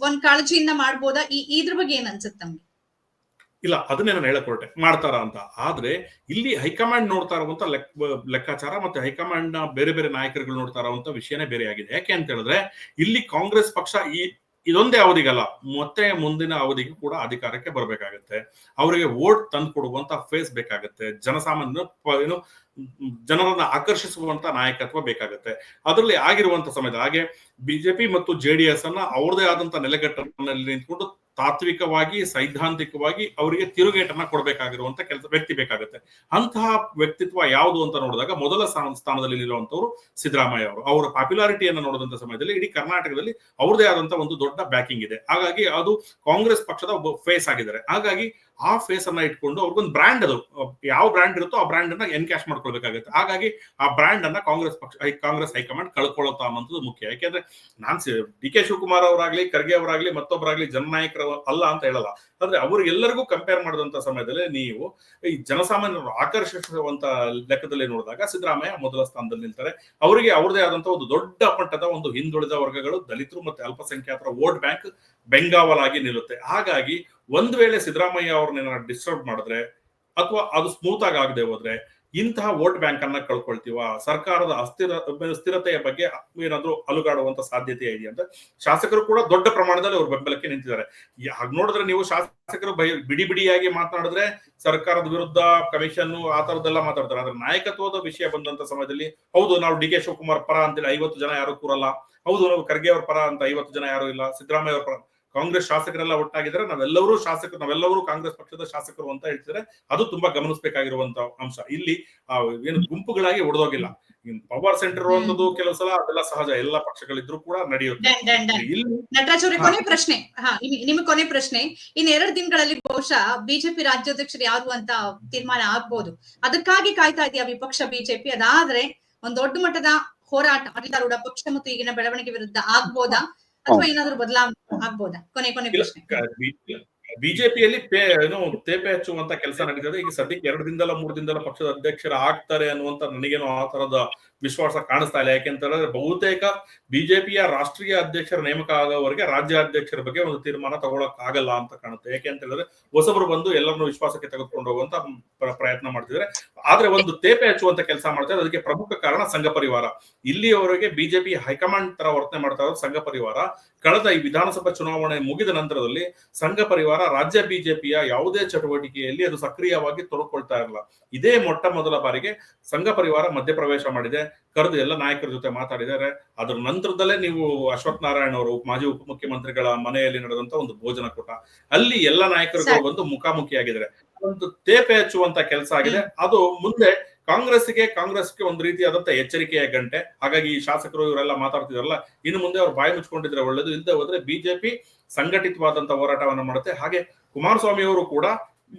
ಒಂದ್ ಕಾಳಜಿಯಿಂದ ಮಾಡ್ಬೋದಾ? ಇದ್ರ ಬಗ್ಗೆ ಏನ್ ಅನ್ಸುತ್ತೆ ನಮ್ಗೆ? ಇಲ್ಲ, ಅದನ್ನೇ ನಾನು ಹೇಳಕ್ ಹೊರಟೆ, ಮಾಡ್ತಾರ ಅಂತ. ಆದ್ರೆ ಇಲ್ಲಿ ಹೈಕಮಾಂಡ್ ನೋಡ್ತಾ ಇರುವಂತ ಲೆಕ್ಕಾಚಾರ ಮತ್ತೆ ಹೈಕಮಾಂಡ್ ನ ಬೇರೆ ಬೇರೆ ನಾಯಕರುಗಳು ನೋಡ್ತಾ ಇರುವಂತ ವಿಷಯನೇ ಬೇರೆ ಆಗಿದೆ. ಯಾಕೆ ಅಂತ ಹೇಳಿದ್ರೆ, ಇಲ್ಲಿ ಕಾಂಗ್ರೆಸ್ ಪಕ್ಷ ಇದೊಂದೇ ಅವಧಿಗಲ್ಲ, ಮತ್ತೆ ಮುಂದಿನ ಅವಧಿಗೂ ಕೂಡ ಅಧಿಕಾರಕ್ಕೆ ಬರಬೇಕಾಗತ್ತೆ. ಅವರಿಗೆ ವೋಟ್ ತಂದು ಕೊಡುವಂತ ಫೇಸ್ ಬೇಕಾಗತ್ತೆ, ಜನರನ್ನ ಆಕರ್ಷಿಸುವಂತ ನಾಯಕತ್ವ ಬೇಕಾಗತ್ತೆ. ಅದರಲ್ಲಿ ಆಗಿರುವಂತ ಸಮಯದ ಹಾಗೆ ಬಿಜೆಪಿ ಮತ್ತು ಜೆಡಿಎಸ್ ಅನ್ನ ಅವ್ರದೇ ಆದಂತ ನೆಲೆಗಟ್ಟಲ್ಲಿ ನಿಂತ್ಕೊಂಡು ತಾತ್ವಿಕವಾಗಿ ಸೈದ್ಧಾಂತಿಕವಾಗಿ ಅವರಿಗೆ ತಿರುಗೇಟನ್ನ ಕೊಡಬೇಕಾಗಿರುವಂತ ವ್ಯಕ್ತಿ ಬೇಕಾಗುತ್ತೆ. ಅಂತಹ ವ್ಯಕ್ತಿತ್ವ ಯಾವುದು ಅಂತ ನೋಡಿದಾಗ ಮೊದಲ ಸ್ಥಾನದಲ್ಲಿ ನಿಲ್ಲುವಂತವ್ರು ಸಿದ್ದರಾಮಯ್ಯ ಅವರು. ಅವರ ಪಾಪ್ಯುಲಾರಿಟಿಯನ್ನು ನೋಡಿದಂತ ಸಮಯದಲ್ಲಿ ಇಡೀ ಕರ್ನಾಟಕದಲ್ಲಿ ಅವ್ರದೇ ಆದಂತ ಒಂದು ದೊಡ್ಡ ಬ್ಯಾಕಿಂಗ್ ಇದೆ. ಹಾಗಾಗಿ ಅದು ಕಾಂಗ್ರೆಸ್ ಪಕ್ಷದ ಒಬ್ಬ ಫೇಸ್ ಆಗಿದ್ದಾರೆ. ಹಾಗಾಗಿ ಆ ಫೇಸ್ ಅನ್ನ ಇಟ್ಕೊಂಡು ಅವ್ರಿಗೊಂದು ಬ್ರ್ಯಾಂಡ್, ಅದು ಯಾವ ಬ್ರ್ಯಾಂಡ್ ಇರುತ್ತೋ ಆ ಬ್ರ್ಯಾಂಡ್ ಅನ್ನ ಎನ್ಕ್ಯಾಶ್ ಮಾಡ್ಕೊಳ್ಬೇಕಾಗುತ್ತೆ. ಹಾಗಾಗಿ ಆ ಬ್ರ್ಯಾಂಡ್ ಅನ್ನ ಕಾಂಗ್ರೆಸ್ ಹೈಕಮಾಂಡ್ ಕಳ್ಕೊಳ್ಳುತ್ತಾ ಅನ್ನೋದು ಮುಖ್ಯ. ಯಾಕೆಂದ್ರೆ ನಾನ್ ಡಿ.ಕೆ. ಶಿವಕುಮಾರ್ ಅವರಾಗ್ಲಿ, ಖರ್ಗೆ ಅವರಾಗ್ಲಿ, ಮತ್ತೊಬ್ಬರಾಗ್ಲಿ ಜನನಾಯಕರು ಅಲ್ಲ ಅಂತ ಹೇಳಲ್ಲ. ಆದ್ರೆ ಅವ್ರಿಗೆಲ್ಲರಿಗೂ ಕಂಪೇರ್ ಮಾಡಿದಂತ ಸಮಯದಲ್ಲಿ ನೀವು ಈ ಜನಸಾಮಾನ್ಯರು ಆಕರ್ಷಿಸುವಂತ ಲೆಕ್ಕದಲ್ಲಿ ನೋಡಿದಾಗ ಸಿದ್ದರಾಮಯ್ಯ ಮೊದಲ ಸ್ಥಾನದಲ್ಲಿ ನಿಲ್ತಾರೆ. ಅವರಿಗೆ ಅವ್ರದೇ ಆದಂತ ಒಂದು ದೊಡ್ಡ ಮಟ್ಟದ ಒಂದು ಹಿಂದುಳಿದ ವರ್ಗಗಳು, ದಲಿತರು ಮತ್ತೆ ಅಲ್ಪಸಂಖ್ಯಾತರ ವೋಟ್ ಬ್ಯಾಂಕ್ ಬೆಂಗಾವಲಾಗಿ ನಿಲ್ಲುತ್ತೆ. ಹಾಗಾಗಿ ಒಂದ್ ವೇಳೆ ಸಿದ್ದರಾಮಯ್ಯ ಅವ್ರನ್ನ ಡಿಸ್ಟರ್ಬ್ ಮಾಡಿದ್ರೆ ಅಥವಾ ಅದು ಸ್ಮೂತ್ ಆಗಿ ಆಗದೆ ಹೋದ್ರೆ ಇಂತಹ ವೋಟ್ ಬ್ಯಾಂಕ್ ಅನ್ನ ಕಳ್ಕೊಳ್ತೀವ, ಸರ್ಕಾರದ ಸ್ಥಿರತೆಯ ಬಗ್ಗೆ ಏನಾದ್ರೂ ಅಲುಗಾಡುವಂತ ಸಾಧ್ಯತೆ ಇದೆ ಅಂತ ಶಾಸಕರು ಕೂಡ ದೊಡ್ಡ ಪ್ರಮಾಣದಲ್ಲಿ ಅವ್ರ ಬೆಂಬಲಕ್ಕೆ ನಿಂತಿದ್ದಾರೆ. ಹಾಗೆ ನೋಡಿದ್ರೆ ನೀವು ಶಾಸಕರು ಬಿಡಿ ಬಿಡಿಯಾಗಿ ಮಾತನಾಡಿದ್ರೆ ಸರ್ಕಾರದ ವಿರುದ್ಧ ಕಮಿಷನ್ ಆ ತರದ್ದೆಲ್ಲ ಮಾತಾಡ್ತಾರೆ. ಆದ್ರೆ ನಾಯಕತ್ವದ ವಿಷಯ ಬಂದಂತ ಸಮಯದಲ್ಲಿ ಹೌದು ನಾವು ಡಿ.ಕೆ. ಶಿವಕುಮಾರ್ ಪರ ಅಂತೇಳಿ 50 ಜನ ಯಾರು ಕೂರಲ್ಲ, ಹೌದು ನಾವು ಖರ್ಗೆ ಅವ್ರ ಪರ ಅಂತ 50 ಜನ ಯಾರು ಇಲ್ಲ, ಸಿದ್ದರಾಮಯ್ಯ ಅವ್ರ ಪರ ಕಾಂಗ್ರೆಸ್ ಶಾಸಕರೆಲ್ಲ ಒಟ್ಟಾಗಿದ್ರೆ ನಾವೆಲ್ಲರೂ ಕಾಂಗ್ರೆಸ್ ಪಕ್ಷದ ಶಾಸಕರು ಅಂತ ಹೇಳ್ತಿದ್ರೆ ಅದು ತುಂಬಾ ಗಮನಿಸಬೇಕಾಗಿರುವಂತ ಅಂಶ. ಇಲ್ಲಿ ಏನು ಗುಂಪುಗಳಾಗಿ ಒಡೆದೋಗಿಲ್ಲ. ಪವರ್ ಸೆಂಟರ್ ಅನ್ನೋದು ಕೆಲವು ಸಲ ಅದೆಲ್ಲ ಸಹಜ, ಎಲ್ಲ ಪಕ್ಷಗಳಿದ್ರು ಕೂಡ ನಡೆಯುತ್ತೆ. ನಟರಾಜ್ ಅವರೇ, ಕೊನೆ ಪ್ರಶ್ನೆ, ನಿಮಗೆ ಕೊನೆ ಪ್ರಶ್ನೆ. ಇನ್ನು 2 ದಿನಗಳಲ್ಲಿ ಬಹುಶಃ ಬಿಜೆಪಿ ರಾಜ್ಯಾಧ್ಯಕ್ಷರು ಯಾರು ಅಂತ ತೀರ್ಮಾನ ಆಗ್ಬಹುದು. ಅದಕ್ಕಾಗಿ ಕಾಯ್ತಾ ಇದೆಯಾ ವಿಪಕ್ಷ ಬಿಜೆಪಿ? ಅದಾದ್ರೆ ಒಂದ್ ದೊಡ್ಡ ಮಟ್ಟದ ಹೋರಾಟ ಆಡಳಿತಾರೂಢ ಪಕ್ಷ ಮತ್ತು ಈಗಿನ ಬೆಳವಣಿಗೆ ವಿರುದ್ಧ ಆಗ್ಬೋದಾ ಅಥವಾ ಏನಾದ್ರು ಬದಲಾವಣೆ ಆಗ್ಬೋದಾ? ಕೊನೆ ಪ್ರಶ್ನೆ. ಬಿಜೆಪಿಯಲ್ಲಿ ತೇಪೆ ಹಚ್ಚುವಂತ ಕೆಲಸ ನಡೀತದೆ. ಈಗ ಸದ್ಯಕ್ಕೆ 2 ದಿನದಲ್ಲ 3 ದಿನದಲ್ಲ ಪಕ್ಷದ ಅಧ್ಯಕ್ಷರ ಆಗ್ತಾರೆ ಅನ್ನುವಂತ ನನಗೇನು ಆ ತರದ ವಿಶ್ವಾಸ ಕಾಣಿಸ್ತಾ ಇಲ್ಲ. ಯಾಕೆಂತ ಹೇಳಿದ್ರೆ ಬಹುತೇಕ ಬಿಜೆಪಿಯ ರಾಷ್ಟ್ರೀಯ ಅಧ್ಯಕ್ಷರ ನೇಮಕ ಆಗೋವರೆಗೆ ರಾಜ್ಯ ಅಧ್ಯಕ್ಷರ ಬಗ್ಗೆ ಒಂದು ತೀರ್ಮಾನ ತಗೊಳಕ್ ಆಗಲ್ಲ ಅಂತ ಕಾಣುತ್ತೆ. ಯಾಕೆ ಅಂತ ಹೇಳಿದ್ರೆ ಹೊಸಬರು ಬಂದು ಎಲ್ಲರನ್ನು ವಿಶ್ವಾಸಕ್ಕೆ ತೆಗೆದುಕೊಂಡು ಹೋಗುವಂತ ಪ್ರಯತ್ನ ಮಾಡ್ತಿದ್ರೆ, ಆದ್ರೆ ಒಂದು ತೇಪೆ ಹಚ್ಚುವಂತ ಕೆಲಸ ಮಾಡ್ತಾರೆ. ಅದಕ್ಕೆ ಪ್ರಮುಖ ಕಾರಣ ಸಂಘ ಪರಿವಾರ. ಇಲ್ಲಿಯವರೆಗೆ ಬಿಜೆಪಿ ಹೈಕಮಾಂಡ್ ತರ ವರ್ತನೆ ಮಾಡ್ತಾ ಇರೋದು ಸಂಘ ಪರಿವಾರ. ಕಳೆದ ಈ ವಿಧಾನಸಭಾ ಚುನಾವಣೆ ಮುಗಿದ ನಂತರದಲ್ಲಿ ಸಂಘ ಪರಿವಾರ ರಾಜ್ಯ ಬಿಜೆಪಿಯ ಯಾವುದೇ ಚಟುವಟಿಕೆಯಲ್ಲಿ ಅದು ಸಕ್ರಿಯವಾಗಿ ತೊಡಕೊಳ್ತಾ ಇರಲ್ಲ. ಇದೇ ಮೊಟ್ಟ ಮೊದಲ ಬಾರಿಗೆ ಸಂಘ ಪರಿವಾರ ಮಧ್ಯಪ್ರವೇಶ ಮಾಡಿದೆ. ಕರೆದು ಎಲ್ಲ ನಾಯಕರ ಜೊತೆ ಮಾತಾಡಿದ್ದಾರೆ. ಅದರ ನಂತರದಲ್ಲೇ ನೀವು ಅಶ್ವಥ್ ನಾರಾಯಣ ಅವರು ಮಾಜಿ ಉಪಮುಖ್ಯಮಂತ್ರಿಗಳ ಮನೆಯಲ್ಲಿ ನಡೆದಂತ ಒಂದು ಭೋಜನ ಕೂಟ, ಅಲ್ಲಿ ಎಲ್ಲ ನಾಯಕರುಗಳು ಬಂದು ಮುಖಾಮುಖಿಯಾಗಿದ್ದಾರೆ. ಒಂದು ತೇಪೆ ಹಚ್ಚುವಂತ ಕೆಲಸ ಆಗಿದೆ. ಅದು ಮುಂದೆ ಕಾಂಗ್ರೆಸ್ಗೆ ಒಂದು ರೀತಿಯಾದಂತ ಎಚ್ಚರಿಕೆಯ ಗಂಟೆ. ಹಾಗಾಗಿ ಈ ಶಾಸಕರು ಇವರೆಲ್ಲ ಮಾತಾಡ್ತಿದಾರಲ್ಲ, ಇನ್ನು ಮುಂದೆ ಅವ್ರು ಬಾಯಿ ಮುಚ್ಕೊಂಡಿದ್ರೆ ಒಳ್ಳೇದು. ಇಲ್ಲದೆ ಹೋದ್ರೆ ಬಿಜೆಪಿ ಸಂಘಟಿತವಾದಂತ ಹೋರಾಟವನ್ನ ಮಾಡುತ್ತೆ. ಹಾಗೆ ಕುಮಾರಸ್ವಾಮಿ ಅವರು ಕೂಡ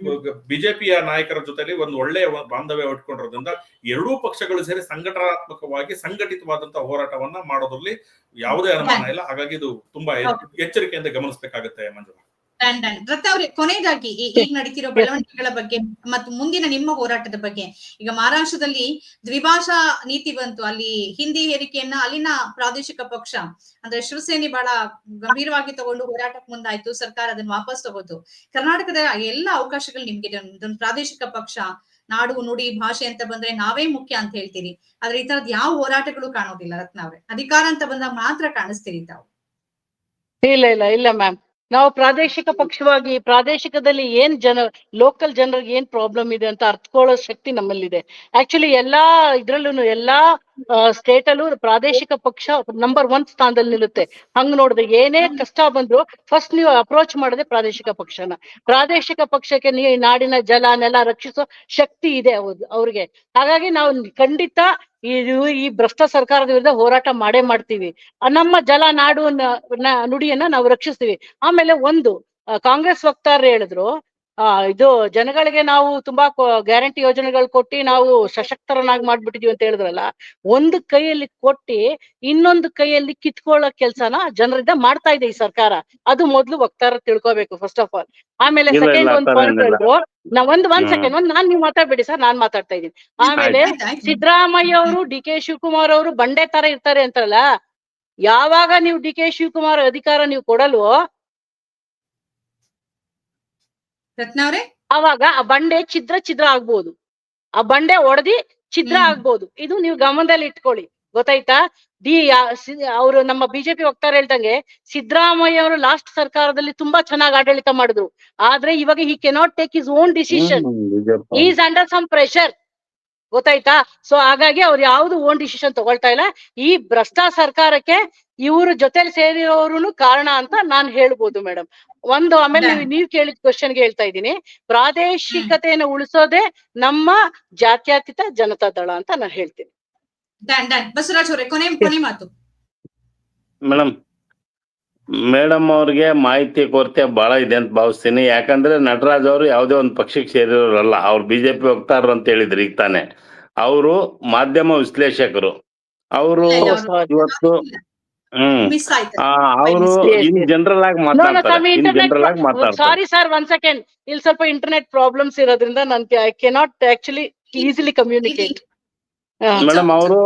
ಬಿಜೆಪಿಯ ನಾಯಕರ ಜೊತೆಲಿ ಒಂದು ಒಳ್ಳೆಯ ಬಾಂಧವ್ಯ ಇಟ್ಕೊಂಡಿರೋದ್ರಿಂದ ಎರಡೂ ಪಕ್ಷಗಳು ಸೇರಿ ಸಂಘಟನಾತ್ಮಕವಾಗಿ ಸಂಘಟಿತವಾದಂತಹ ಹೋರಾಟವನ್ನ ಮಾಡೋದ್ರಲ್ಲಿ ಯಾವುದೇ ಅನುಮಾನ ಇಲ್ಲ. ಹಾಗಾಗಿ ಇದು ತುಂಬಾ ಎಚ್ಚರಿಕೆಯಿಂದ ಗಮನಿಸಬೇಕಾಗುತ್ತೆ ಮಂಜುಳಾ. ರತ್ನ ಅವ್ರೆ, ಕೊನೆಯದಾಗಿ ಈಗ ನಡೀತಿರೋ ಬೆಳವಣಿಗೆಗಳ ಬಗ್ಗೆ ಮತ್ತು ಮುಂದಿನ ನಿಮ್ಮ ಹೋರಾಟದ ಬಗ್ಗೆ. ಈಗ ಮಹಾರಾಷ್ಟ್ರದಲ್ಲಿ ದ್ವಿಭಾಷಾ ನೀತಿ ಬಂತು, ಅಲ್ಲಿ ಹಿಂದಿ ಹೇರಿಕೆಯನ್ನ ಅಲ್ಲಿನ ಪ್ರಾದೇಶಿಕ ಪಕ್ಷ ಅಂದ್ರೆ ಶಿವಸೇನೆ ಬಹಳ ಗಂಭೀರವಾಗಿ ತಗೊಂಡು ಹೋರಾಟಕ್ಕೆ ಮುಂದಾಯ್ತು. ಸರ್ಕಾರ ಅದನ್ನ ವಾಪಸ್ ತಗೋತು. ಕರ್ನಾಟಕದ ಎಲ್ಲ ಅವಕಾಶಗಳು ನಿಮ್ಗೆ ಇದೊಂದು ಪ್ರಾದೇಶಿಕ ಪಕ್ಷ, ನಾಡು ನುಡಿ ಭಾಷೆ ಅಂತ ಬಂದ್ರೆ ನಾವೇ ಮುಖ್ಯ ಅಂತ ಹೇಳ್ತೀರಿ. ಆದ್ರೆ ಈ ತರದ್ ಯಾವ ಹೋರಾಟಗಳು ಕಾಣೋದಿಲ್ಲ ರತ್ನ ಅವ್ರೆ. ಅಧಿಕಾರ ಅಂತ ಬಂದಾಗ ಮಾತ್ರ ಕಾಣಿಸ್ತೀರಿ ತಾವು. ಇಲ್ಲ ಮ್ಯಾಮ್, ನಾವು ಪ್ರಾದೇಶಿಕ ಪಕ್ಷವಾಗಿ ಪ್ರಾದೇಶಿಕದಲ್ಲಿ ಏನ್ ಲೋಕಲ್ ಜನರಿಗೆ ಏನ್ ಪ್ರಾಬ್ಲಮ್ ಇದೆ ಅಂತ ಅರ್ಥಕೊಳ್ಳೋ ಶಕ್ತಿ ನಮ್ಮಲ್ಲಿದೆ. ಆಕ್ಚುಲಿ ಎಲ್ಲಾ ಇದ್ರಲ್ಲೂ ಎಲ್ಲಾ ಸ್ಟೇಟ್ ಅಲ್ಲೂ ಪ್ರಾದೇಶಿಕ ಪಕ್ಷ ನಂಬರ್ 1 ಸ್ಥಾನದಲ್ಲಿ ನಿಲ್ಲುತ್ತೆ. ಹಂಗ್ ನೋಡಿದ್ರೆ ಏನೇ ಕಷ್ಟ ಬಂದ್ರು ಫಸ್ಟ್ ನೀವು ಅಪ್ರೋಚ್ ಮಾಡದೆ ಪ್ರಾದೇಶಿಕ ಪಕ್ಷನ. ಪ್ರಾದೇಶಿಕ ಪಕ್ಷಕ್ಕೆ ನಾಡಿನ ಜಲ ನೆಲ ರಕ್ಷಿಸೋ ಶಕ್ತಿ ಇದೆ ಅವ್ರಿಗೆ. ಹಾಗಾಗಿ ನಾವು ಖಂಡಿತ ಈ ಭ್ರಷ್ಟ ಸರ್ಕಾರದ ವಿರುದ್ಧ ಹೋರಾಟ ಮಾಡೇ ಮಾಡ್ತೀವಿ. ನಮ್ಮ ಜಲ ನಾಡು ನುಡಿಯನ್ನ ನಾವು ರಕ್ಷಿಸ್ತೀವಿ. ಆಮೇಲೆ ಕಾಂಗ್ರೆಸ್ ವಕ್ತಾರರು ಹೇಳಿದ್ರು, ಇದು ಜನಗಳಿಗೆ ನಾವು ತುಂಬಾ ಗ್ಯಾರಂಟಿ ಯೋಜನೆಗಳು ಕೊಟ್ಟಿ ನಾವು ಸಶಕ್ತರನ್ನಾಗಿ ಮಾಡ್ಬಿಟ್ಟಿದೀವಿ ಅಂತ ಹೇಳಿದ್ರಲ್ಲ. ಒಂದು ಕೈಯಲ್ಲಿ ಕೊಟ್ಟಿ ಇನ್ನೊಂದು ಕೈಯಲ್ಲಿ ಕಿತ್ಕೊಳ್ಳೋ ಕೆಲ್ಸನ ಜನರಿಂದ ಮಾಡ್ತಾ ಇದೆ ಈ ಸರ್ಕಾರ. ಅದು ಮೊದ್ಲು ವಕ್ತಾರ ತಿಳ್ಕೊಬೇಕು ಫಸ್ಟ್ ಆಫ್ ಆಲ್. ಆಮೇಲೆ ಸೆಕೆಂಡ್ ಒಂದ್ ಪಾಯಿಂಟ್ ಹೇಳಿದ್ರು, ಒಂದ್ ಸೆಕೆಂಡ್ ನಾನ್ ನೀವು ಮಾತಾಡ್ಬೇಡಿ ಸರ್, ನಾನ್ ಮಾತಾಡ್ತಾ ಇದ್ದೀನಿ. ಆಮೇಲೆ ಸಿದ್ದರಾಮಯ್ಯ ಅವರು ಡಿ ಕೆ ಶಿವಕುಮಾರ್ ಅವರು ಬಂಡೆ ತರ ಇರ್ತಾರೆ ಅಂತಲ್ಲ, ಯಾವಾಗ ನೀವು ಡಿ ಕೆ ಶಿವಕುಮಾರ್ ಅಧಿಕಾರ ನೀವು ಕೊಡಲ್ವೋ ರತ್ನ ಅವ್ರೆ, ಆವಾಗ ಆ ಬಂಡೆ ಛಿದ್ರ ಆಗ್ಬೋದು, ಆ ಬಂಡೆ ಒಡೆದಿ ಛಿದ್ರ ಆಗ್ಬೋದು. ಇದು ನೀವು ಗಮನದಲ್ಲಿ ಇಟ್ಕೊಳ್ಳಿ, ಗೊತ್ತಾಯ್ತಾ? ಅವರು ನಮ್ಮ ಬಿಜೆಪಿ ವಕ್ತಾರ ಹೇಳ್ದಂಗೆ ಸಿದ್ದರಾಮಯ್ಯ ಅವರು ಲಾಸ್ಟ್ ಸರ್ಕಾರದಲ್ಲಿ ತುಂಬಾ ಚೆನ್ನಾಗಿ ಆಡಳಿತ ಮಾಡಿದ್ರು. ಆದ್ರೆ ಇವಾಗ he cannot take his own decision, is under some pressure, ಗೊತ್ತಾಯ್ತಾ? ಸೊ ಹಾಗಾಗಿ ಅವ್ರು ಯಾವ್ದು ಓನ್ ಡಿಸಿಷನ್ ತಗೊಳ್ತಾ ಇಲ್ಲ. ಈ ಭ್ರಷ್ಟ ಸರ್ಕಾರಕ್ಕೆ ಇವ್ರ ಜೊತೆಲಿ ಸೇರಿರೋರು ಕಾರಣ ಅಂತ ನಾನ್ ಹೇಳ್ಬೋದು ಮೇಡಮ್. ಆಮೇಲೆ ನೀವ್ ಕೇಳಿದ ಕ್ವಶನ್ಗೆ ಹೇಳ್ತಾ ಇದ್ದೀನಿ, ಪ್ರಾದೇಶಿಕತೆಯನ್ನು ಉಳಿಸೋದೇ ನಮ್ಮ ಜಾತ್ಯತೀತ ಜನತಾ ದಳ ಅಂತ ನಾನು ಹೇಳ್ತೀನಿ. ಬಸವರಾಜ್ ಅವರೇ, ಕೊನೆ ಮಾತು. ಮೇಡಮ್ ಅವ್ರಿಗೆ ಮಾಹಿತಿ ಕೊರತೆ ಬಹಳ ಇದೆ ಅಂತ ಭಾವಿಸ್ತೀನಿ. ಯಾಕಂದ್ರೆ ನಟರಾಜ್ ಅವರು ಯಾವುದೇ ಒಂದು ಪಕ್ಷಕ್ಕೆ ಸೇರಿರೋರಲ್ಲ, ಅವ್ರು ಬಿಜೆಪಿ ಹೋಗ್ತಾರ ಅಂತ ಹೇಳಿದ್ರು ಈಗ ತಾನೆ. ಅವರು ಮಾಧ್ಯಮ ವಿಶ್ಲೇಷಕರು. ಅವರು ಇವತ್ತು ಅವರು ಇನ್ ಜನರಲ್ ಆಗಿ ಮಾತಾಡ್ತಾರೆ. ಸಾರಿ ಸರ್, 1 ಸೆಕೆಂಡ್, ಇಲ್ಲಿ ಸ್ವಲ್ಪ ಇಂಟರ್ನೆಟ್ ಪ್ರಾಬ್ಲಮ್ಸ್ ಇರೋದ್ರಿಂದ I cannot actually easily communicate. Madam ಅವರು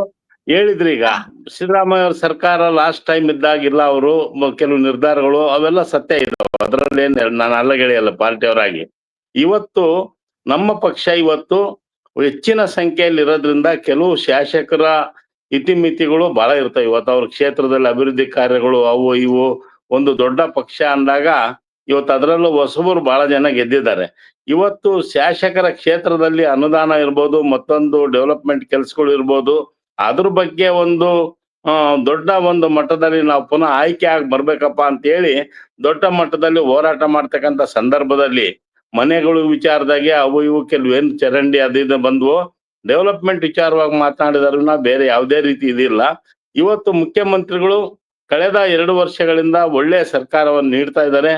ಹೇಳಿದ್ರಿ, ಈಗ ಸಿದ್ದರಾಮಯ್ಯ ಅವ್ರ ಸರ್ಕಾರ ಲಾಸ್ಟ್ ಟೈಮ್ ಇದ್ದಾಗಿಲ್ಲ, ಅವರು ಕೆಲವು ನಿರ್ಧಾರಗಳು ಅವೆಲ್ಲ ಸತ್ಯ ಇದಾವೆ, ಅದರಲ್ಲಿ ನಾನು ಅಲ್ಲಗೆಳೆಯಲ್ಲ ಪಾರ್ಟಿಯವರಾಗಿ. ಇವತ್ತು ನಮ್ಮ ಪಕ್ಷ ಇವತ್ತು ಹೆಚ್ಚಿನ ಸಂಖ್ಯೆಯಲ್ಲಿ ಇರೋದ್ರಿಂದ ಕೆಲವು ಶಾಸಕರ ಇತಿಮಿತಿಗಳು ಬಹಳ ಇರ್ತವೆ. ಇವತ್ತು ಅವ್ರ ಕ್ಷೇತ್ರದಲ್ಲಿ ಅಭಿವೃದ್ಧಿ ಕಾರ್ಯಗಳು ಅವು ಇವು ಒಂದು ದೊಡ್ಡ ಪಕ್ಷ ಅಂದಾಗ ಇವತ್ತು ಅದರಲ್ಲೂ ಹೊಸಬರು ಬಹಳ ಜನ ಗೆದ್ದಿದ್ದಾರೆ. ಇವತ್ತು ಶಾಸಕರ ಕ್ಷೇತ್ರದಲ್ಲಿ ಅನುದಾನ ಇರ್ಬೋದು, ಮತ್ತೊಂದು ಡೆವಲಪ್ಮೆಂಟ್ ಕೆಲಸಗಳು ಇರ್ಬೋದು, ಅದ್ರ ಬಗ್ಗೆ ಒಂದು ದೊಡ್ಡ ಒಂದು ಮಟ್ಟದಲ್ಲಿ ನಾವು ಪುನಃ ಆಯ್ಕೆ ಆಗಿ ಬರ್ಬೇಕಪ್ಪ ಅಂತ ಹೇಳಿ ದೊಡ್ಡ ಮಟ್ಟದಲ್ಲಿ ಹೋರಾಟ ಮಾಡ್ತಕ್ಕಂಥ ಸಂದರ್ಭದಲ್ಲಿ ಮನೆಗಳು ವಿಚಾರದಾಗೆ ಅವು ಇವು ಕೆಲವೇನು ಚರಂಡಿ ಅದು ಬಂದ್ವು, ಡೆವಲಪ್ಮೆಂಟ್ ವಿಚಾರವಾಗಿ ಮಾತನಾಡಿದ್ರು ಬೇರೆ ಯಾವುದೇ ರೀತಿ ಇದಿಲ್ಲ. ಇವತ್ತು ಮುಖ್ಯಮಂತ್ರಿಗಳು ಕಳೆದ 2 ವರ್ಷಗಳಿಂದ ಒಳ್ಳೆ ಸರ್ಕಾರವನ್ನು ನೀಡ್ತಾ ಇದ್ದಾರೆ.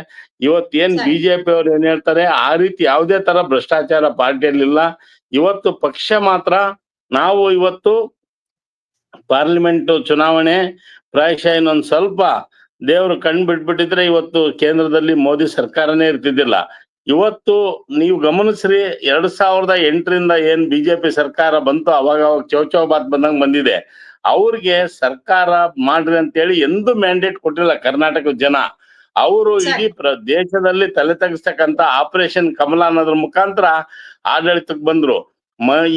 ಇವತ್ತೇನ್ ಬಿಜೆಪಿ ಅವ್ರು ಏನ್ ಹೇಳ್ತಾರೆ ಆ ರೀತಿ ಯಾವುದೇ ತರ ಭ್ರಷ್ಟಾಚಾರ ಪಾರ್ಟಿಯಲ್ಲಿಲ್ಲ. ಇವತ್ತು ಪಕ್ಷ ಮಾತ್ರ ನಾವು ಇವತ್ತು ಪಾರ್ಲಿಮೆಂಟ್ ಚುನಾವಣೆ ಪ್ರಾಯಶಃ ಇನ್ನೊಂದು ಸ್ವಲ್ಪ ದೇವರು ಕಣ್ ಬಿಟ್ಬಿಟ್ಟಿದ್ರೆ ಇವತ್ತು ಕೇಂದ್ರದಲ್ಲಿ ಮೋದಿ ಸರ್ಕಾರನೇ ಇರ್ತಿದ್ದಿಲ್ಲ. ಇವತ್ತು ನೀವು ಗಮನಿಸ್ರಿ, 2008ರಿಂದ ಏನ್ ಬಿಜೆಪಿ ಸರ್ಕಾರ ಬಂತು ಅವಾಗ ಚೌಚೌಬಾತ್ ಬಂದಂಗ್ ಬಂದಿದೆ. ಅವ್ರಿಗೆ ಸರ್ಕಾರ ಮಾಡ್ರಿ ಅಂತೇಳಿ ಎಂದು ಮ್ಯಾಂಡೇಟ್ ಕೊಟ್ಟಿಲ್ಲ ಕರ್ನಾಟಕದ ಜನ. ಅವರು ಇಡೀ ದೇಶದಲ್ಲಿ ತಲೆ ತಗ್ಸ್ತಕ್ಕಂತ ಆಪರೇಷನ್ ಕಮಲ ಅನ್ನೋದ್ರ ಮುಖಾಂತರ ಆಡಳಿತಕ್ಕೆ ಬಂದ್ರು.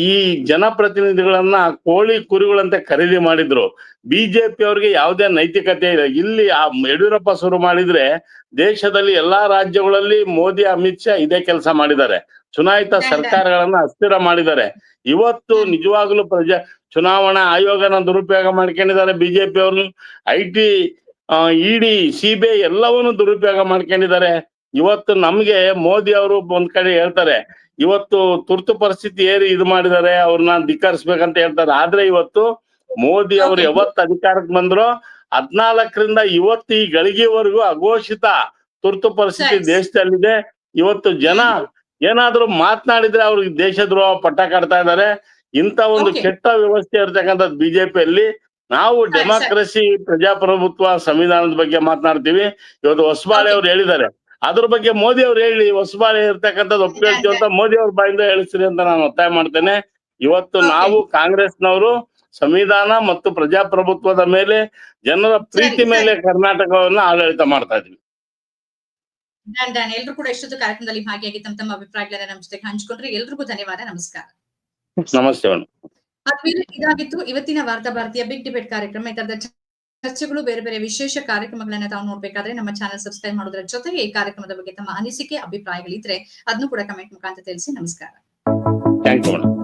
ಈ ಜನಪ್ರತಿನಿಧಿಗಳನ್ನ ಕೋಳಿ ಕುರಿಗಳಂತೆ ಖರೀದಿ ಮಾಡಿದ್ರು. ಬಿಜೆಪಿ ಅವ್ರಿಗೆ ಯಾವುದೇ ನೈತಿಕತೆ ಇಲ್ಲ. ಇಲ್ಲಿ ಯಡಿಯೂರಪ್ಪ ಶುರು ಮಾಡಿದ್ರೆ ದೇಶದಲ್ಲಿ ಎಲ್ಲಾ ರಾಜ್ಯಗಳಲ್ಲಿ ಮೋದಿ ಅಮಿತ್ ಶಾ ಇದೇ ಕೆಲಸ ಮಾಡಿದ್ದಾರೆ. ಚುನಾಯಿತ ಸರ್ಕಾರಗಳನ್ನ ಅಸ್ಥಿರ ಮಾಡಿದ್ದಾರೆ. ಇವತ್ತು ನಿಜವಾಗ್ಲೂ ಚುನಾವಣಾ ಆಯೋಗನ ದುರುಪಯೋಗ ಮಾಡ್ಕೊಂಡಿದ್ದಾರೆ ಬಿಜೆಪಿ ಅವರು. IT, ED, CBI ಎಲ್ಲವನ್ನು ದುರುಪಯೋಗ ಮಾಡ್ಕೊಂಡಿದ್ದಾರೆ. ಇವತ್ತು ನಮ್ಗೆ ಮೋದಿ ಅವರು ಒಂದ್ ಕಡೆ ಹೇಳ್ತಾರೆ, ಇವತ್ತು ತುರ್ತು ಪರಿಸ್ಥಿತಿ ಏರಿ ಇದು ಮಾಡಿದ್ದಾರೆ, ಅವ್ರನ್ನ ಧಿಕ್ಕರಿಸ್ಬೇಕಂತ ಹೇಳ್ತಾರೆ. ಆದ್ರೆ ಇವತ್ತು ಮೋದಿ ಅವರು ಯಾವತ್ತು ಅಧಿಕಾರಕ್ಕೆ ಬಂದ್ರು 14ರಿಂದ ಇವತ್ತು ಈ ಗಳಿಗೆವರೆಗೂ ಅಘೋಷಿತ ತುರ್ತು ಪರಿಸ್ಥಿತಿ ದೇಶದಲ್ಲಿದೆ. ಇವತ್ತು ಜನ ಏನಾದ್ರೂ ಮಾತನಾಡಿದ್ರೆ ಅವ್ರಿಗೆ ದೇಶದ್ರೋಹ ಪಟ್ಟ ಕಟ್ತಾ ಇದ್ದಾರೆ. ಇಂತ ಒಂದು ಕೆಟ್ಟ ವ್ಯವಸ್ಥೆ ಇರ್ತಕ್ಕಂಥದ್ದು ಬಿಜೆಪಿಯಲ್ಲಿ. ನಾವು ಡೆಮಾಕ್ರಸಿ, ಪ್ರಜಾಪ್ರಭುತ್ವ, ಸಂವಿಧಾನದ ಬಗ್ಗೆ ಮಾತನಾಡ್ತೀವಿ. ಇವತ್ತು ಹೊಸಬಾಳೆ ಅವ್ರು ಹೇಳಿದ್ದಾರೆ, ಅದ್ರ ಬಗ್ಗೆ ಮೋದಿ ಅವ್ರು ಹೇಳಿ, ಹೊಸಬಾಳೆ ಇರ್ತಕ್ಕಂಥದ್ದು ಒಪ್ಪಿಳ್ತೀವಿ ಅಂತ ಮೋದಿ ಅವ್ರ ಬಾಯಿಂದ ಹೇಳಿಸ್ರಿ ಅಂತ ನಾನು ಒತ್ತಾಯ ಮಾಡ್ತೇನೆ. ಇವತ್ತು ನಾವು ಕಾಂಗ್ರೆಸ್ನವರು ಸಂವಿಧಾನ ಮತ್ತು ಪ್ರಜಾಪ್ರಭುತ್ವದ ಮೇಲೆ, ಜನರ ಪ್ರೀತಿ ಮೇಲೆ ಕರ್ನಾಟಕವನ್ನ ಆಡಳಿತ ಮಾಡ್ತಾ ಇದ್ವಿ. ಎಲ್ರು ಕೂಡ ಇಷ್ಟೊತ್ತು ಕಾರ್ಯಕ್ರಮದಲ್ಲಿ ಭಾಗಿಯಾಗಿ ತಮ್ಮ ಅಭಿಪ್ರಾಯಗಳನ್ನ ನಮ್ಮ ಜೊತೆಗೆ ಹಂಚಿಕೊಂಡ್ರೆ ಎಲ್ರಿಗೂ ಧನ್ಯವಾದ. ನಮಸ್ಕಾರ. ನಮಸ್ತೆ ಮೇಡಮ್. ಆದ್ಮೇಲೆ ಇದಾಗಿತ್ತು ಇವತ್ತಿನ ವಾರ್ತಾ ಭಾರತೀಯ ಬಿಗ್ ಡಿಬೇಟ್ ಕಾರ್ಯಕ್ರಮ. ಈ ತರದ ಚರ್ಚೆಗಳು, ಬೇರೆ ಬೇರೆ ವಿಶೇಷ ಕಾರ್ಯಕ್ರಮಗಳನ್ನ ತಾವು ನೋಡ್ಬೇಕಾದ್ರೆ ನಮ್ಮ ಚಾನೆಲ್ ಸಬ್ಸ್ಕ್ರೈಬ್ ಮಾಡೋದ್ರ ಜೊತೆಗೆ ಈ ಕಾರ್ಯಕ್ರಮದ ಬಗ್ಗೆ ತಮ್ಮ ಅನಿಸಿಕೆ, ಅಭಿಪ್ರಾಯಗಳಿದ್ರೆ ಅದನ್ನು ಕೂಡ ಕಮೆಂಟ್ ಮುಖಾಂತರ ತಿಳಿಸಿ. ನಮಸ್ಕಾರ. Thank you madam.